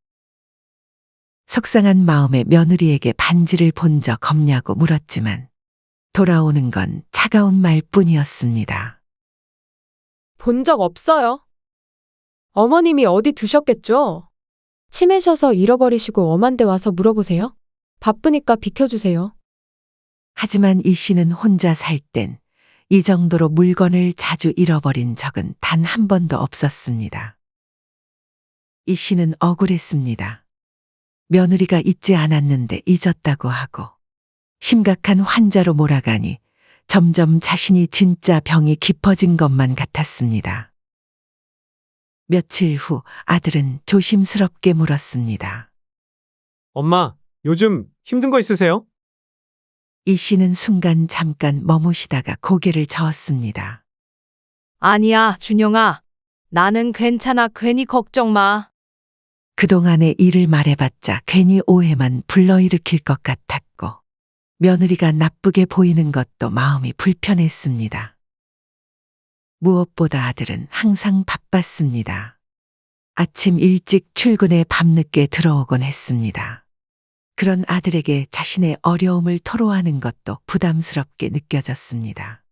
속상한 마음에 며느리에게 반지를 본 적 없냐고 물었지만 돌아오는 건 차가운 말뿐이었습니다. 본 적 없어요. 어머님이 어디 두셨겠죠? 치매셔서 잃어버리시고 엄한데 와서 물어보세요. 바쁘니까 비켜주세요. 하지만 이 씨는 혼자 살 땐 이 정도로 물건을 자주 잃어버린 적은 단 한 번도 없었습니다. 이 씨는 억울했습니다. 며느리가 잊지 않았는데 잊었다고 하고 심각한 환자로 몰아가니 점점 자신이 진짜 병이 깊어진 것만 같았습니다. 며칠 후 아들은 조심스럽게 물었습니다. 엄마, 요즘 힘든 거 있으세요? 이 씨는 순간 잠깐 머무시다가 고개를 저었습니다. 아니야, 준영아. 나는 괜찮아. 괜히 걱정 마. 그동안의 일을 말해봤자 괜히 오해만 불러일으킬 것 같았고 며느리가 나쁘게 보이는 것도 마음이 불편했습니다. 무엇보다 아들은 항상 바빴습니다. 아침 일찍 출근해 밤늦게 들어오곤 했습니다. 그런 아들에게 자신의 어려움을 토로하는 것도 부담스럽게 느껴졌습니다.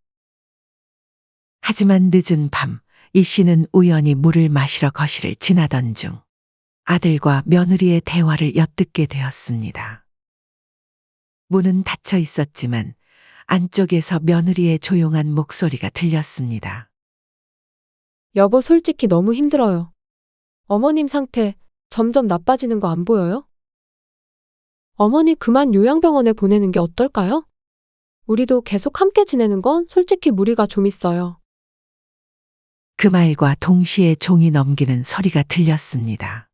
하지만 늦은 밤, 이 씨는 우연히 물을 마시러 거실을 지나던 중 아들과 며느리의 대화를 엿듣게 되었습니다. 문은 닫혀 있었지만 안쪽에서 며느리의 조용한 목소리가 들렸습니다. 여보, 솔직히 너무 힘들어요. 어머님 상태 점점 나빠지는 거 안 보여요? 어머니 그만 요양병원에 보내는 게 어떨까요? 우리도 계속 함께 지내는 건 솔직히 무리가 좀 있어요. 그 말과 동시에 종이 넘기는 소리가 들렸습니다.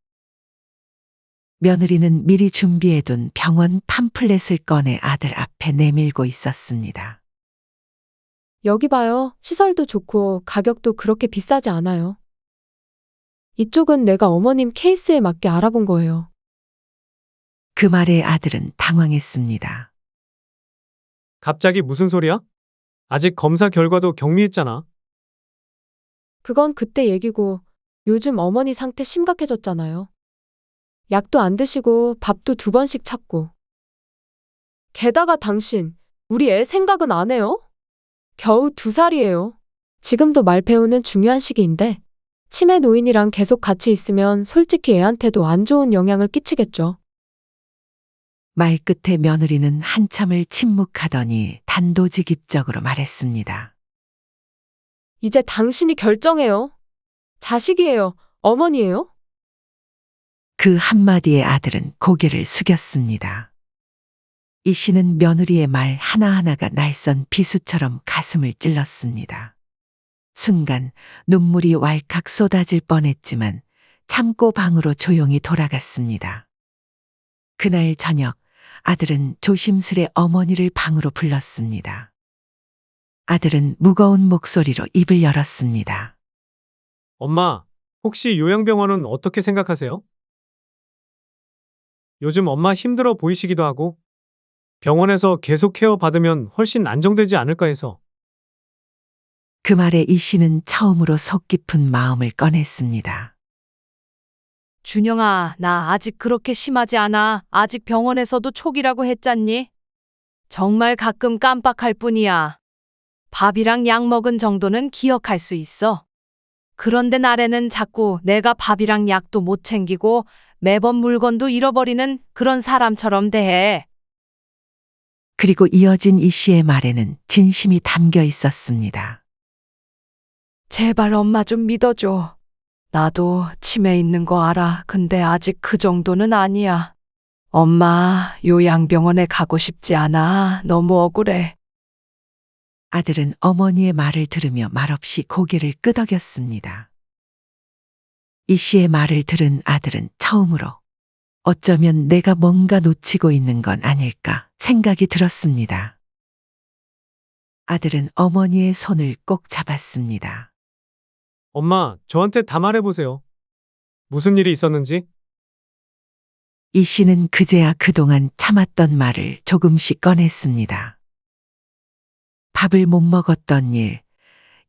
며느리는 미리 준비해둔 병원 팜플렛을 꺼내 아들 앞에 내밀고 있었습니다. 여기 봐요. 시설도 좋고 가격도 그렇게 비싸지 않아요. 이쪽은 내가 어머님 케이스에 맞게 알아본 거예요. 그 말에 아들은 당황했습니다. 갑자기 무슨 소리야? 아직 검사 결과도 경미했잖아. 그건 그때 얘기고 요즘 어머니 상태 심각해졌잖아요. 약도 안 드시고 밥도 2번씩 찾고. 게다가 당신, 우리 애 생각은 안 해요? 겨우 2살이에요. 지금도 말 배우는 중요한 시기인데 치매 노인이랑 계속 같이 있으면 솔직히 애한테도 안 좋은 영향을 끼치겠죠. 말 끝에 며느리는 한참을 침묵하더니 단도직입적으로 말했습니다. 이제 당신이 결정해요. 자식이에요. 어머니예요? 그 한마디에 아들은 고개를 숙였습니다. 이 씨는 며느리의 말 하나하나가 날선 비수처럼 가슴을 찔렀습니다. 순간 눈물이 왈칵 쏟아질 뻔했지만 참고 방으로 조용히 돌아갔습니다. 그날 저녁 아들은 조심스레 어머니를 방으로 불렀습니다. 아들은 무거운 목소리로 입을 열었습니다. 엄마, 혹시 요양병원은 어떻게 생각하세요? 요즘 엄마 힘들어 보이시기도 하고 병원에서 계속 케어 받으면 훨씬 안정되지 않을까 해서. 그 말에 이 씨는 처음으로 속 깊은 마음을 꺼냈습니다. 준영아, 나 아직 그렇게 심하지 않아. 아직 병원에서도 초기라고 했잖니? 정말 가끔 깜빡할 뿐이야. 밥이랑 약 먹은 정도는 기억할 수 있어. 그런데 날에는 자꾸 내가 밥이랑 약도 못 챙기고 매번 물건도 잃어버리는 그런 사람처럼 대해. 그리고 이어진 이 씨의 말에는 진심이 담겨 있었습니다. 제발 엄마 좀 믿어줘. 나도 치매 있는 거 알아. 근데 아직 그 정도는 아니야. 엄마, 요양병원에 가고 싶지 않아. 너무 억울해. 아들은 어머니의 말을 들으며 말없이 고개를 끄덕였습니다. 이 씨의 말을 들은 아들은 처음으로 어쩌면 내가 뭔가 놓치고 있는 건 아닐까 생각이 들었습니다. 아들은 어머니의 손을 꼭 잡았습니다. 엄마, 저한테 다 말해보세요. 무슨 일이 있었는지? 이 씨는 그제야 그동안 참았던 말을 조금씩 꺼냈습니다. 밥을 못 먹었던 일,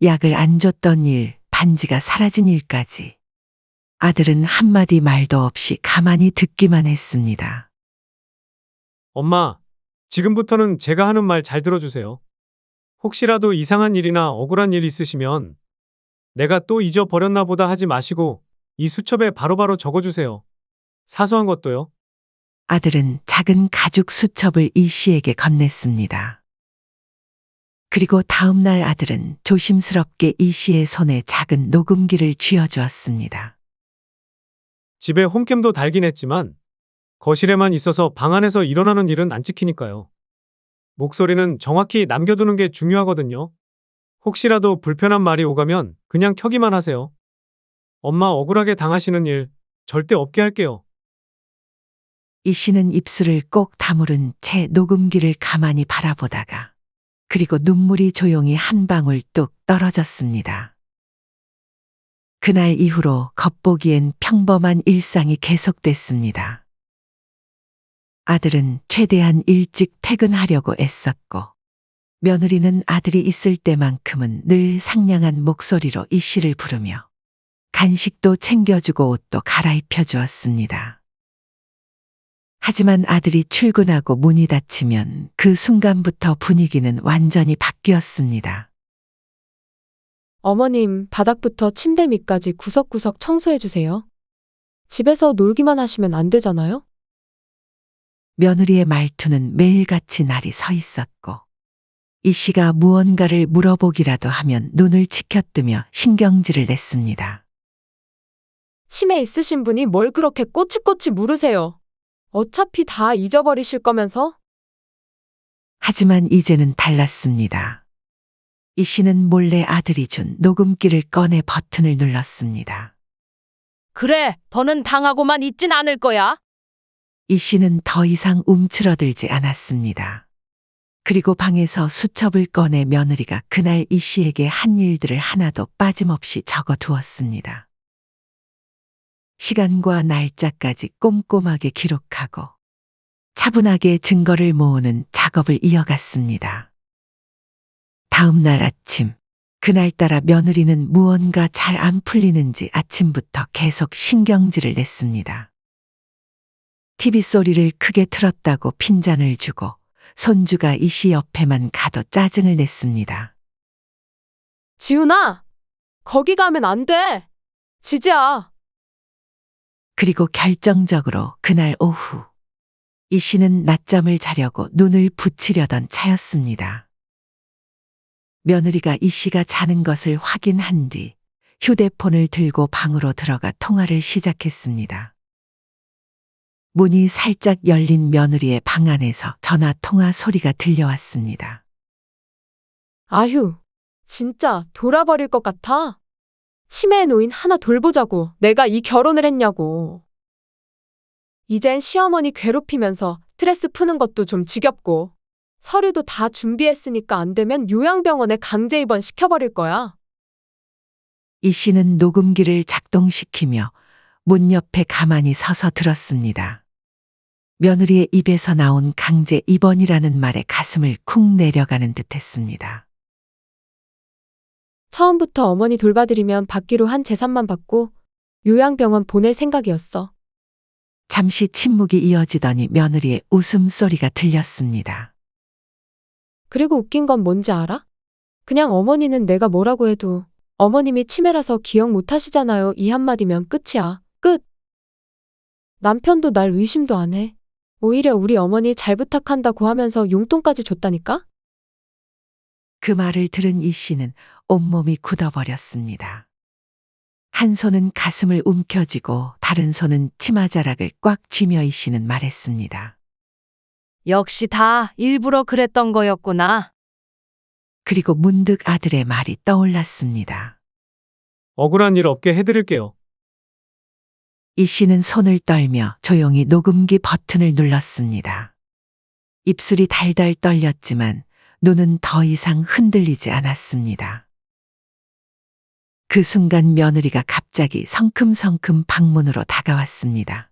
약을 안 줬던 일, 반지가 사라진 일까지. 아들은 한마디 말도 없이 가만히 듣기만 했습니다. 엄마, 지금부터는 제가 하는 말 잘 들어주세요. 혹시라도 이상한 일이나 억울한 일 있으시면 내가 또 잊어버렸나 보다 하지 마시고 이 수첩에 바로바로 적어주세요. 사소한 것도요. 아들은 작은 가죽 수첩을 이 씨에게 건넸습니다. 그리고 다음 날 아들은 조심스럽게 이 씨의 손에 작은 녹음기를 쥐어주었습니다. 집에 홈캠도 달긴 했지만 거실에만 있어서 방 안에서 일어나는 일은 안 찍히니까요. 목소리는 정확히 남겨두는 게 중요하거든요. 혹시라도 불편한 말이 오가면 그냥 켜기만 하세요. 엄마 억울하게 당하시는 일 절대 없게 할게요. 이 씨는 입술을 꼭 다무른 채 녹음기를 가만히 바라보다가 그리고 눈물이 조용히 한 방울 뚝 떨어졌습니다. 그날 이후로 겉보기엔 평범한 일상이 계속됐습니다. 아들은 최대한 일찍 퇴근하려고 애썼고 며느리는 아들이 있을 때만큼은 늘 상냥한 목소리로 이 씨를 부르며 간식도 챙겨주고 옷도 갈아입혀 주었습니다. 하지만 아들이 출근하고 문이 닫히면 그 순간부터 분위기는 완전히 바뀌었습니다. 어머님, 바닥부터 침대 밑까지 구석구석 청소해 주세요. 집에서 놀기만 하시면 안 되잖아요? 며느리의 말투는 매일같이 날이 서 있었고 이 씨가 무언가를 물어보기라도 하면 눈을 치켜뜨며 신경질을 냈습니다. 치매 있으신 분이 뭘 그렇게 꼬치꼬치 물으세요? 어차피 다 잊어버리실 거면서? 하지만 이제는 달랐습니다. 이 씨는 몰래 아들이 준 녹음기를 꺼내 버튼을 눌렀습니다. 그래, 더는 당하고만 있진 않을 거야. 이 씨는 더 이상 움츠러들지 않았습니다. 그리고 방에서 수첩을 꺼내 며느리가 그날 이 씨에게 한 일들을 하나도 빠짐없이 적어 두었습니다. 시간과 날짜까지 꼼꼼하게 기록하고 차분하게 증거를 모으는 작업을 이어갔습니다. 다음 날 아침, 그날따라 며느리는 무언가 잘 안 풀리는지 아침부터 계속 신경질을 냈습니다. TV 소리를 크게 틀었다고 핀잔을 주고 손주가 이 씨 옆에만 가도 짜증을 냈습니다. 지훈아! 거기 가면 안 돼! 지지야! 그리고 결정적으로 그날 오후 이 씨는 낮잠을 자려고 눈을 붙이려던 차였습니다. 며느리가 이 씨가 자는 것을 확인한 뒤 휴대폰을 들고 방으로 들어가 통화를 시작했습니다. 문이 살짝 열린 며느리의 방 안에서 전화 통화 소리가 들려왔습니다. 아휴, 진짜 돌아버릴 것 같아. 치매의 노인 하나 돌보자고 내가 이 결혼을 했냐고. 이젠 시어머니 괴롭히면서 스트레스 푸는 것도 좀 지겹고 서류도 다 준비했으니까 안 되면 요양병원에 강제 입원 시켜버릴 거야. 이 씨는 녹음기를 작동시키며 문 옆에 가만히 서서 들었습니다. 며느리의 입에서 나온 강제 입원이라는 말에 가슴을 쿵 내려가는 듯했습니다. 처음부터 어머니 돌봐드리면 받기로 한 재산만 받고 요양병원 보낼 생각이었어. 잠시 침묵이 이어지더니 며느리의 웃음소리가 들렸습니다. 그리고 웃긴 건 뭔지 알아? 그냥 어머니는 내가 뭐라고 해도 어머님이 치매라서 기억 못 하시잖아요. 이 한마디면 끝이야. 끝. 남편도 날 의심도 안 해. 오히려 우리 어머니 잘 부탁한다고 하면서 용돈까지 줬다니까? 그 말을 들은 이 씨는 온몸이 굳어버렸습니다. 한 손은 가슴을 움켜쥐고 다른 손은 치마자락을 꽉 쥐며 이 씨는 말했습니다. 역시 다 일부러 그랬던 거였구나. 그리고 문득 아들의 말이 떠올랐습니다. 억울한 일 없게 해드릴게요. 이 씨는 손을 떨며 조용히 녹음기 버튼을 눌렀습니다. 입술이 달달 떨렸지만 눈은 더 이상 흔들리지 않았습니다. 그 순간 며느리가 갑자기 성큼성큼 방문으로 다가왔습니다.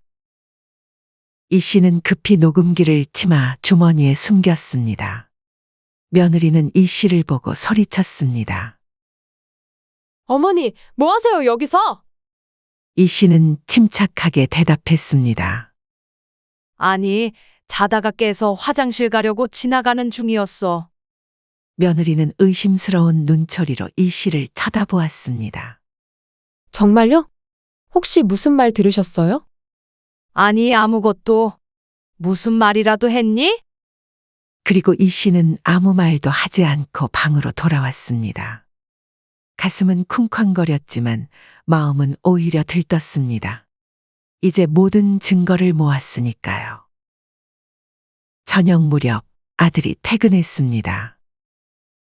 이 씨는 급히 녹음기를 치마 주머니에 숨겼습니다. 며느리는 이 씨를 보고 소리쳤습니다. 어머니, 뭐 하세요, 여기서? 이 씨는 침착하게 대답했습니다. 아니, 자다가 깨서 화장실 가려고 지나가는 중이었어. 며느리는 의심스러운 눈초리로 이 씨를 쳐다보았습니다. 정말요? 혹시 무슨 말 들으셨어요? 아니, 아무것도. 무슨 말이라도 했니? 그리고 이 씨는 아무 말도 하지 않고 방으로 돌아왔습니다. 가슴은 쿵쾅거렸지만 마음은 오히려 들떴습니다. 이제 모든 증거를 모았으니까요. 저녁 무렵 아들이 퇴근했습니다.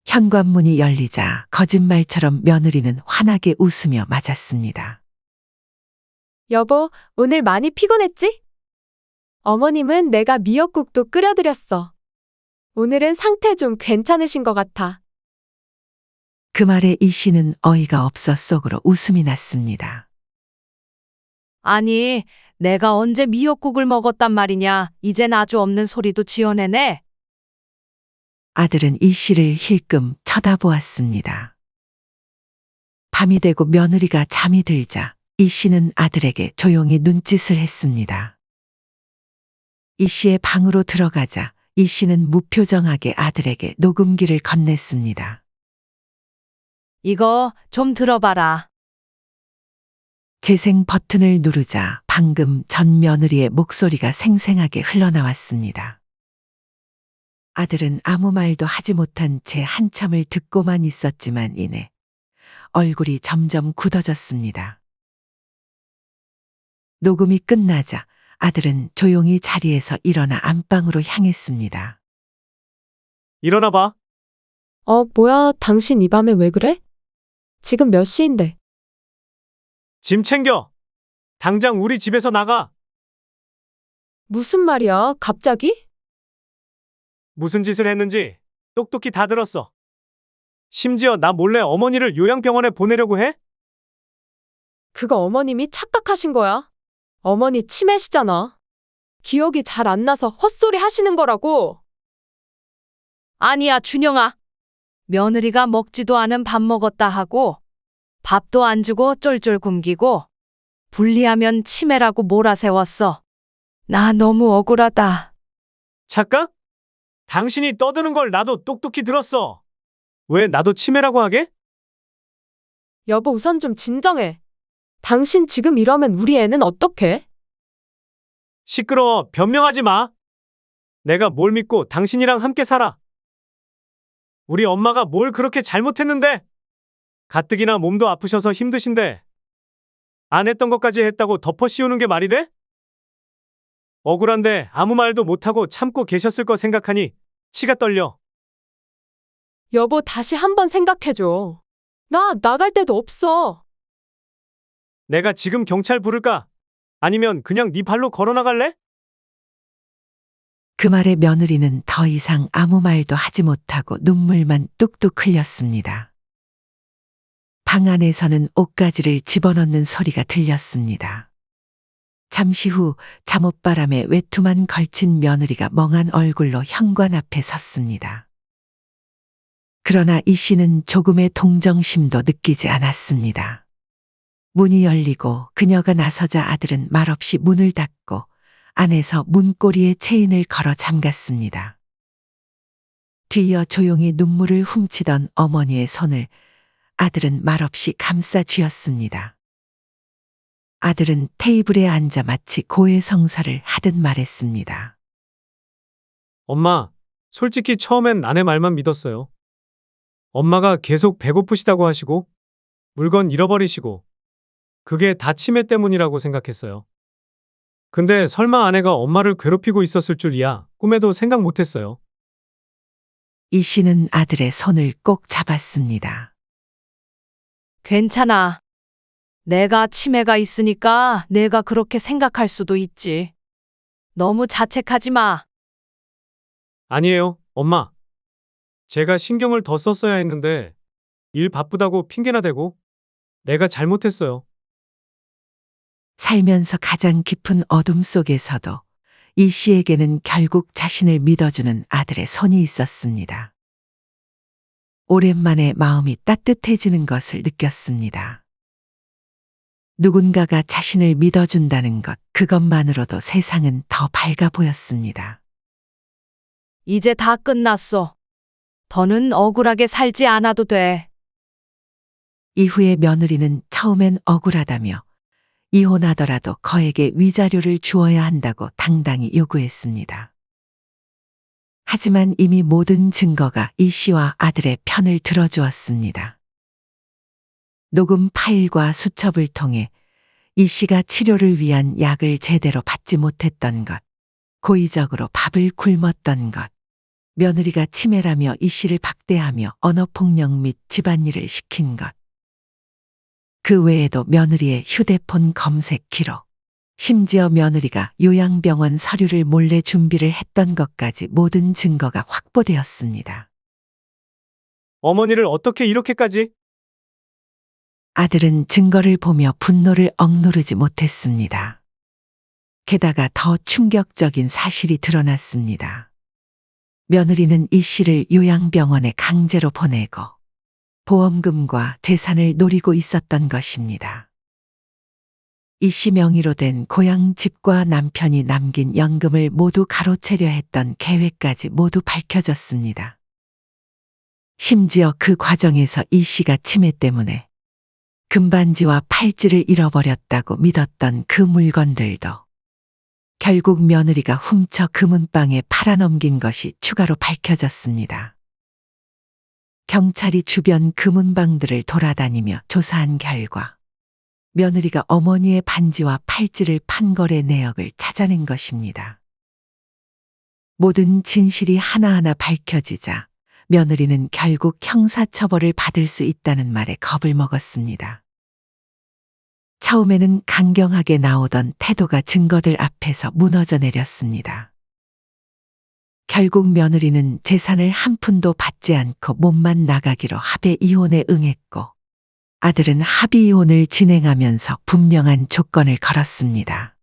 현관문이 열리자 거짓말처럼 며느리는 환하게 웃으며 맞았습니다. 여보, 오늘 많이 피곤했지? 어머님은 내가 미역국도 끓여드렸어. 오늘은 상태 좀 괜찮으신 것 같아. 그 말에 이 씨는 어이가 없어 속으로 웃음이 났습니다. 아니, 내가 언제 미역국을 먹었단 말이냐. 이젠 아주 없는 소리도 지어내네. 아들은 이 씨를 힐끔 쳐다보았습니다. 밤이 되고 며느리가 잠이 들자 이 씨는 아들에게 조용히 눈짓을 했습니다. 이 씨의 방으로 들어가자 이 씨는 무표정하게 아들에게 녹음기를 건넸습니다. 이거 좀 들어봐라. 재생 버튼을 누르자 방금 전 며느리의 목소리가 생생하게 흘러나왔습니다. 아들은 아무 말도 하지 못한 채 한참을 듣고만 있었지만 이내 얼굴이 점점 굳어졌습니다. 녹음이 끝나자 아들은 조용히 자리에서 일어나 안방으로 향했습니다. 일어나 봐. 뭐야, 당신 이 밤에 왜 그래? 지금 몇 시인데? 짐 챙겨. 당장 우리 집에서 나가. 무슨 말이야, 갑자기? 무슨 짓을 했는지 똑똑히 다 들었어. 심지어 나 몰래 어머니를 요양병원에 보내려고 해? 그거 어머님이 착각하신 거야. 어머니 치매시잖아. 기억이 잘 안 나서 헛소리 하시는 거라고. 아니야, 준영아. 며느리가 먹지도 않은 밥 먹었다 하고 밥도 안 주고 쫄쫄 굶기고 분리하면 치매라고 몰아세웠어. 나 너무 억울하다. 착각? 당신이 떠드는 걸 나도 똑똑히 들었어. 왜 나도 치매라고 하게? 여보, 우선 좀 진정해. 당신 지금 이러면 우리 애는 어떡해? 시끄러워. 변명하지 마. 내가 뭘 믿고 당신이랑 함께 살아. 우리 엄마가 뭘 그렇게 잘못했는데? 가뜩이나 몸도 아프셔서 힘드신데 안 했던 것까지 했다고 덮어 씌우는 게 말이 돼? 억울한데 아무 말도 못하고 참고 계셨을 거 생각하니 치가 떨려. 여보, 다시 한번 생각해줘. 나 나갈 데도 없어. 내가 지금 경찰 부를까? 아니면 그냥 네 발로 걸어 나갈래? 그 말에 며느리는 더 이상 아무 말도 하지 못하고 눈물만 뚝뚝 흘렸습니다. 방 안에서는 옷가지를 집어넣는 소리가 들렸습니다. 잠시 후 잠옷바람에 외투만 걸친 며느리가 멍한 얼굴로 현관 앞에 섰습니다. 그러나 이 씨는 조금의 동정심도 느끼지 않았습니다. 문이 열리고 그녀가 나서자 아들은 말없이 문을 닫고 안에서 문고리에 체인을 걸어 잠갔습니다. 뒤이어 조용히 눈물을 훔치던 어머니의 손을 아들은 말없이 감싸 쥐었습니다. 아들은 테이블에 앉아 마치 고해성사를 하듯 말했습니다. 엄마, 솔직히 처음엔 아내 말만 믿었어요. 엄마가 계속 배고프시다고 하시고, 물건 잃어버리시고, 그게 다 치매 때문이라고 생각했어요. 근데 설마 아내가 엄마를 괴롭히고 있었을 줄이야 꿈에도 생각 못했어요. 이 씨는 아들의 손을 꼭 잡았습니다. 괜찮아. 내가 치매가 있으니까 내가 그렇게 생각할 수도 있지. 너무 자책하지 마. 아니에요, 엄마. 제가 신경을 더 썼어야 했는데, 일 바쁘다고 핑계나 대고, 내가 잘못했어요. 살면서 가장 깊은 어둠 속에서도 이 씨에게는 결국 자신을 믿어주는 아들의 손이 있었습니다. 오랜만에 마음이 따뜻해지는 것을 느꼈습니다. 누군가가 자신을 믿어준다는 것, 그것만으로도 세상은 더 밝아 보였습니다. 이제 다 끝났어. 더는 억울하게 살지 않아도 돼. 이후에 며느리는 처음엔 억울하다며 이혼하더라도 거에게 위자료를 주어야 한다고 당당히 요구했습니다. 하지만 이미 모든 증거가 이 씨와 아들의 편을 들어주었습니다. 녹음 파일과 수첩을 통해 이 씨가 치료를 위한 약을 제대로 받지 못했던 것, 고의적으로 밥을 굶었던 것, 며느리가 치매라며 이 씨를 박대하며 언어폭력 및 집안일을 시킨 것, 그 외에도 며느리의 휴대폰 검색 기록, 심지어 며느리가 요양병원 서류를 몰래 준비를 했던 것까지 모든 증거가 확보되었습니다. 어머니를 어떻게 이렇게까지? 아들은 증거를 보며 분노를 억누르지 못했습니다. 게다가 더 충격적인 사실이 드러났습니다. 며느리는 이 씨를 요양병원에 강제로 보내고 보험금과 재산을 노리고 있었던 것입니다. 이 씨 명의로 된 고향 집과 남편이 남긴 연금을 모두 가로채려 했던 계획까지 모두 밝혀졌습니다. 심지어 그 과정에서 이 씨가 치매 때문에 금반지와 팔찌를 잃어버렸다고 믿었던 그 물건들도 결국 며느리가 훔쳐 금은방에 팔아넘긴 것이 추가로 밝혀졌습니다. 경찰이 주변 금은방들을 돌아다니며 조사한 결과 며느리가 어머니의 반지와 팔찌를 판 거래 내역을 찾아낸 것입니다. 모든 진실이 하나하나 밝혀지자 며느리는 결국 형사처벌을 받을 수 있다는 말에 겁을 먹었습니다. 처음에는 강경하게 나오던 태도가 증거들 앞에서 무너져 내렸습니다. 결국 며느리는 재산을 한 푼도 받지 않고 몸만 나가기로 합의 이혼에 응했고 아들은 합의 이혼을 진행하면서 분명한 조건을 걸었습니다.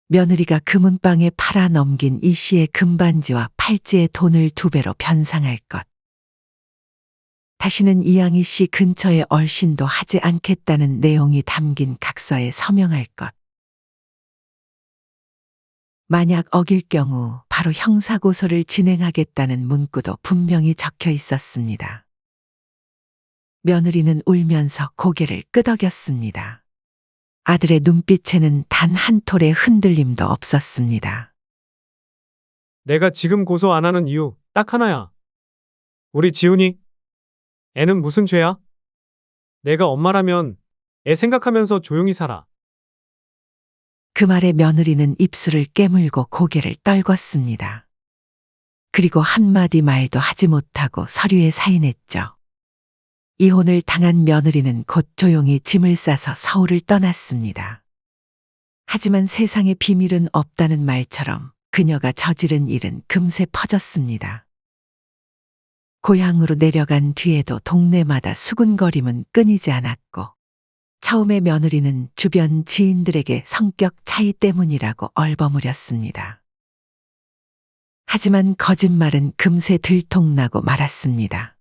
며느리가 금은방에 팔아 넘긴 이 씨의 금반지와 팔찌의 돈을 2배로 변상할 것. 다시는 이양희 씨 근처에 얼씬도 하지 않겠다는 내용이 담긴 각서에 서명할 것. 만약 어길 경우 바로 형사고소를 진행하겠다는 문구도 분명히 적혀 있었습니다. 며느리는 울면서 고개를 끄덕였습니다. 아들의 눈빛에는 단 한 톨의 흔들림도 없었습니다. 내가 지금 고소 안 하는 이유 딱 하나야. 우리 지훈이. 애는 무슨 죄야? 내가 엄마라면 애 생각하면서 조용히 살아. 그 말에 며느리는 입술을 깨물고 고개를 떨궜습니다. 그리고 한마디 말도 하지 못하고 서류에 사인했죠. 이혼을 당한 며느리는 곧 조용히 짐을 싸서 서울을 떠났습니다. 하지만 세상에 비밀은 없다는 말처럼 그녀가 저지른 일은 금세 퍼졌습니다. 고향으로 내려간 뒤에도 동네마다 수군거림은 끊이지 않았고 처음에 며느리는 주변 지인들에게 성격 차이 때문이라고 얼버무렸습니다. 하지만 거짓말은 금세 들통나고 말았습니다.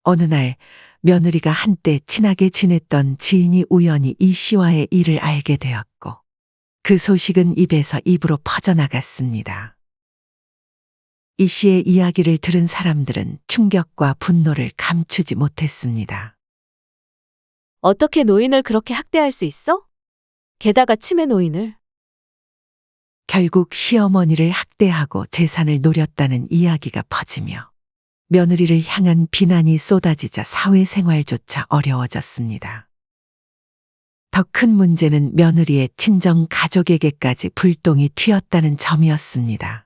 어느 날 며느리가 한때 친하게 지냈던 지인이 우연히 이 씨와의 일을 알게 되었고 그 소식은 입에서 입으로 퍼져나갔습니다. 이 씨의 이야기를 들은 사람들은 충격과 분노를 감추지 못했습니다. 어떻게 노인을 그렇게 학대할 수 있어? 게다가 치매 노인을. 결국 시어머니를 학대하고 재산을 노렸다는 이야기가 퍼지며 며느리를 향한 비난이 쏟아지자 사회생활조차 어려워졌습니다. 더 큰 문제는 며느리의 친정 가족에게까지 불똥이 튀었다는 점이었습니다.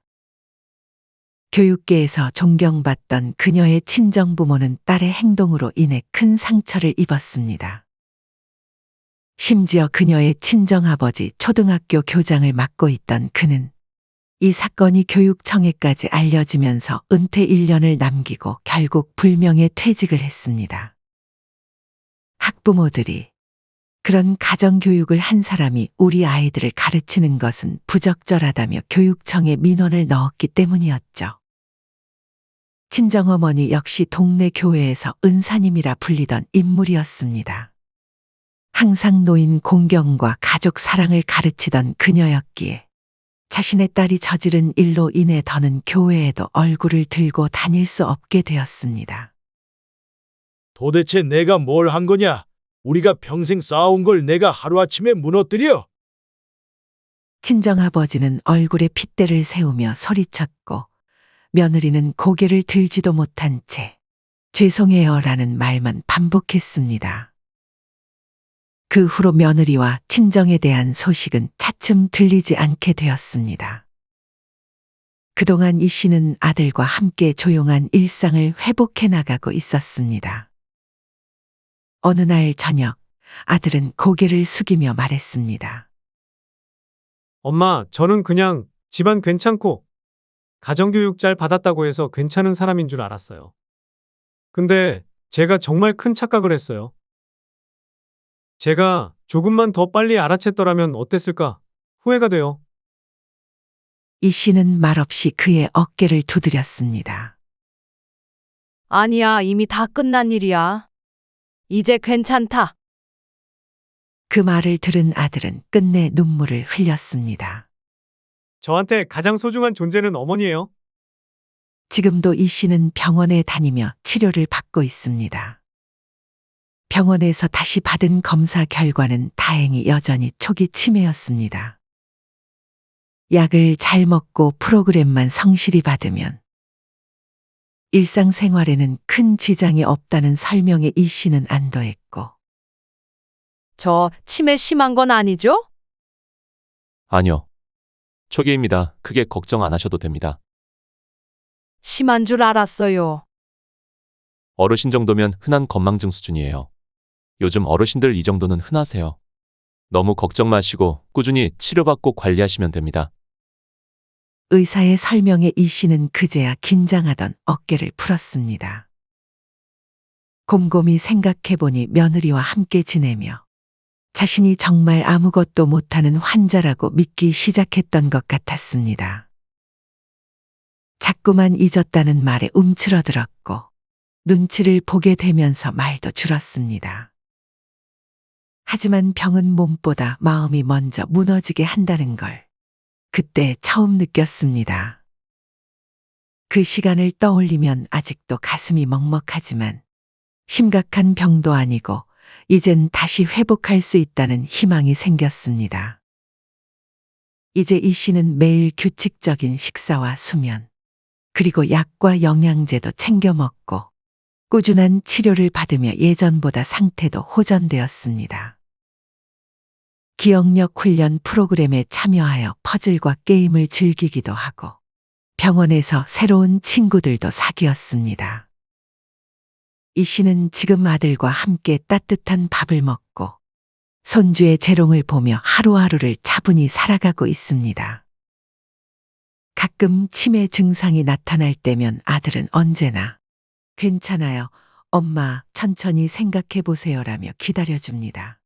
교육계에서 존경받던 그녀의 친정부모는 딸의 행동으로 인해 큰 상처를 입었습니다. 심지어 그녀의 친정아버지 초등학교 교장을 맡고 있던 그는 이 사건이 교육청에까지 알려지면서 은퇴 1년을 남기고 결국 불명예 퇴직을 했습니다. 학부모들이 그런 가정교육을 한 사람이 우리 아이들을 가르치는 것은 부적절하다며 교육청에 민원을 넣었기 때문이었죠. 친정어머니 역시 동네 교회에서 은사님이라 불리던 인물이었습니다. 항상 노인 공경과 가족 사랑을 가르치던 그녀였기에 자신의 딸이 저지른 일로 인해 더는 교회에도 얼굴을 들고 다닐 수 없게 되었습니다. 도대체 내가 뭘 한 거냐? 우리가 평생 쌓아온 걸 내가 하루아침에 무너뜨려? 친정아버지는 얼굴에 핏대를 세우며 소리쳤고 며느리는 고개를 들지도 못한 채 죄송해요라는 말만 반복했습니다. 그 후로 며느리와 친정에 대한 소식은 차츰 들리지 않게 되었습니다. 그동안 이 씨는 아들과 함께 조용한 일상을 회복해 나가고 있었습니다. 어느 날 저녁, 아들은 고개를 숙이며 말했습니다. 엄마, 저는 그냥 집안 괜찮고 가정교육 잘 받았다고 해서 괜찮은 사람인 줄 알았어요. 근데 제가 정말 큰 착각을 했어요. 제가 조금만 더 빨리 알아챘더라면 어땠을까? 후회가 돼요. 이 씨는 말없이 그의 어깨를 두드렸습니다. 아니야, 이미 다 끝난 일이야. 이제 괜찮다. 그 말을 들은 아들은 끝내 눈물을 흘렸습니다. 저한테 가장 소중한 존재는 어머니예요. 지금도 이 씨는 병원에 다니며 치료를 받고 있습니다. 병원에서 다시 받은 검사 결과는 다행히 여전히 초기 치매였습니다. 약을 잘 먹고 프로그램만 성실히 받으면 일상생활에는 큰 지장이 없다는 설명에 이 씨는 안도했고 저 치매 심한 건 아니죠? 아니요. 초기입니다. 크게 걱정 안 하셔도 됩니다. 심한 줄 알았어요. 어르신 정도면 흔한 건망증 수준이에요. 요즘 어르신들 이 정도는 흔하세요. 너무 걱정 마시고 꾸준히 치료받고 관리하시면 됩니다. 의사의 설명에 이 씨는 그제야 긴장하던 어깨를 풀었습니다. 곰곰이 생각해보니 며느리와 함께 지내며 자신이 정말 아무것도 못하는 환자라고 믿기 시작했던 것 같았습니다. 자꾸만 잊었다는 말에 움츠러들었고 눈치를 보게 되면서 말도 줄었습니다. 하지만 병은 몸보다 마음이 먼저 무너지게 한다는 걸 그때 처음 느꼈습니다. 그 시간을 떠올리면 아직도 가슴이 먹먹하지만 심각한 병도 아니고 이젠 다시 회복할 수 있다는 희망이 생겼습니다. 이제 이 씨는 매일 규칙적인 식사와 수면, 그리고 약과 영양제도 챙겨 먹고 꾸준한 치료를 받으며 예전보다 상태도 호전되었습니다. 기억력 훈련 프로그램에 참여하여 퍼즐과 게임을 즐기기도 하고 병원에서 새로운 친구들도 사귀었습니다. 이 씨는 지금 아들과 함께 따뜻한 밥을 먹고 손주의 재롱을 보며 하루하루를 차분히 살아가고 있습니다. 가끔 치매 증상이 나타날 때면 아들은 언제나 괜찮아요, 엄마, 천천히 생각해 보세요라며 기다려줍니다.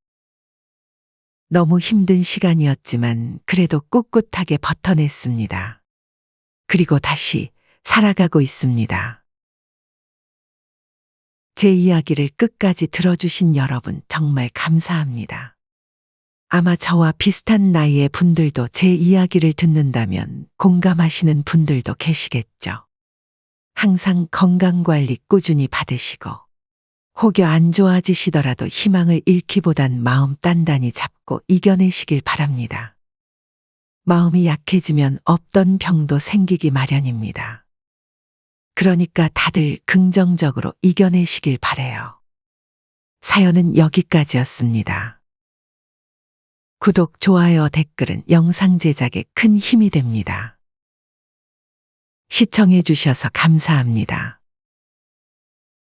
너무 힘든 시간이었지만 그래도 꿋꿋하게 버텨냈습니다. 그리고 다시 살아가고 있습니다. 제 이야기를 끝까지 들어주신 여러분 정말 감사합니다. 아마 저와 비슷한 나이의 분들도 제 이야기를 듣는다면 공감하시는 분들도 계시겠죠. 항상 건강관리 꾸준히 받으시고 혹여 안 좋아지시더라도 희망을 잃기보단 마음 단단히 잡고 이겨내시길 바랍니다. 마음이 약해지면 없던 병도 생기기 마련입니다. 그러니까 다들 긍정적으로 이겨내시길 바래요. 사연은 여기까지였습니다. 구독, 좋아요, 댓글은 영상 제작에 큰 힘이 됩니다. 시청해 주셔서 감사합니다.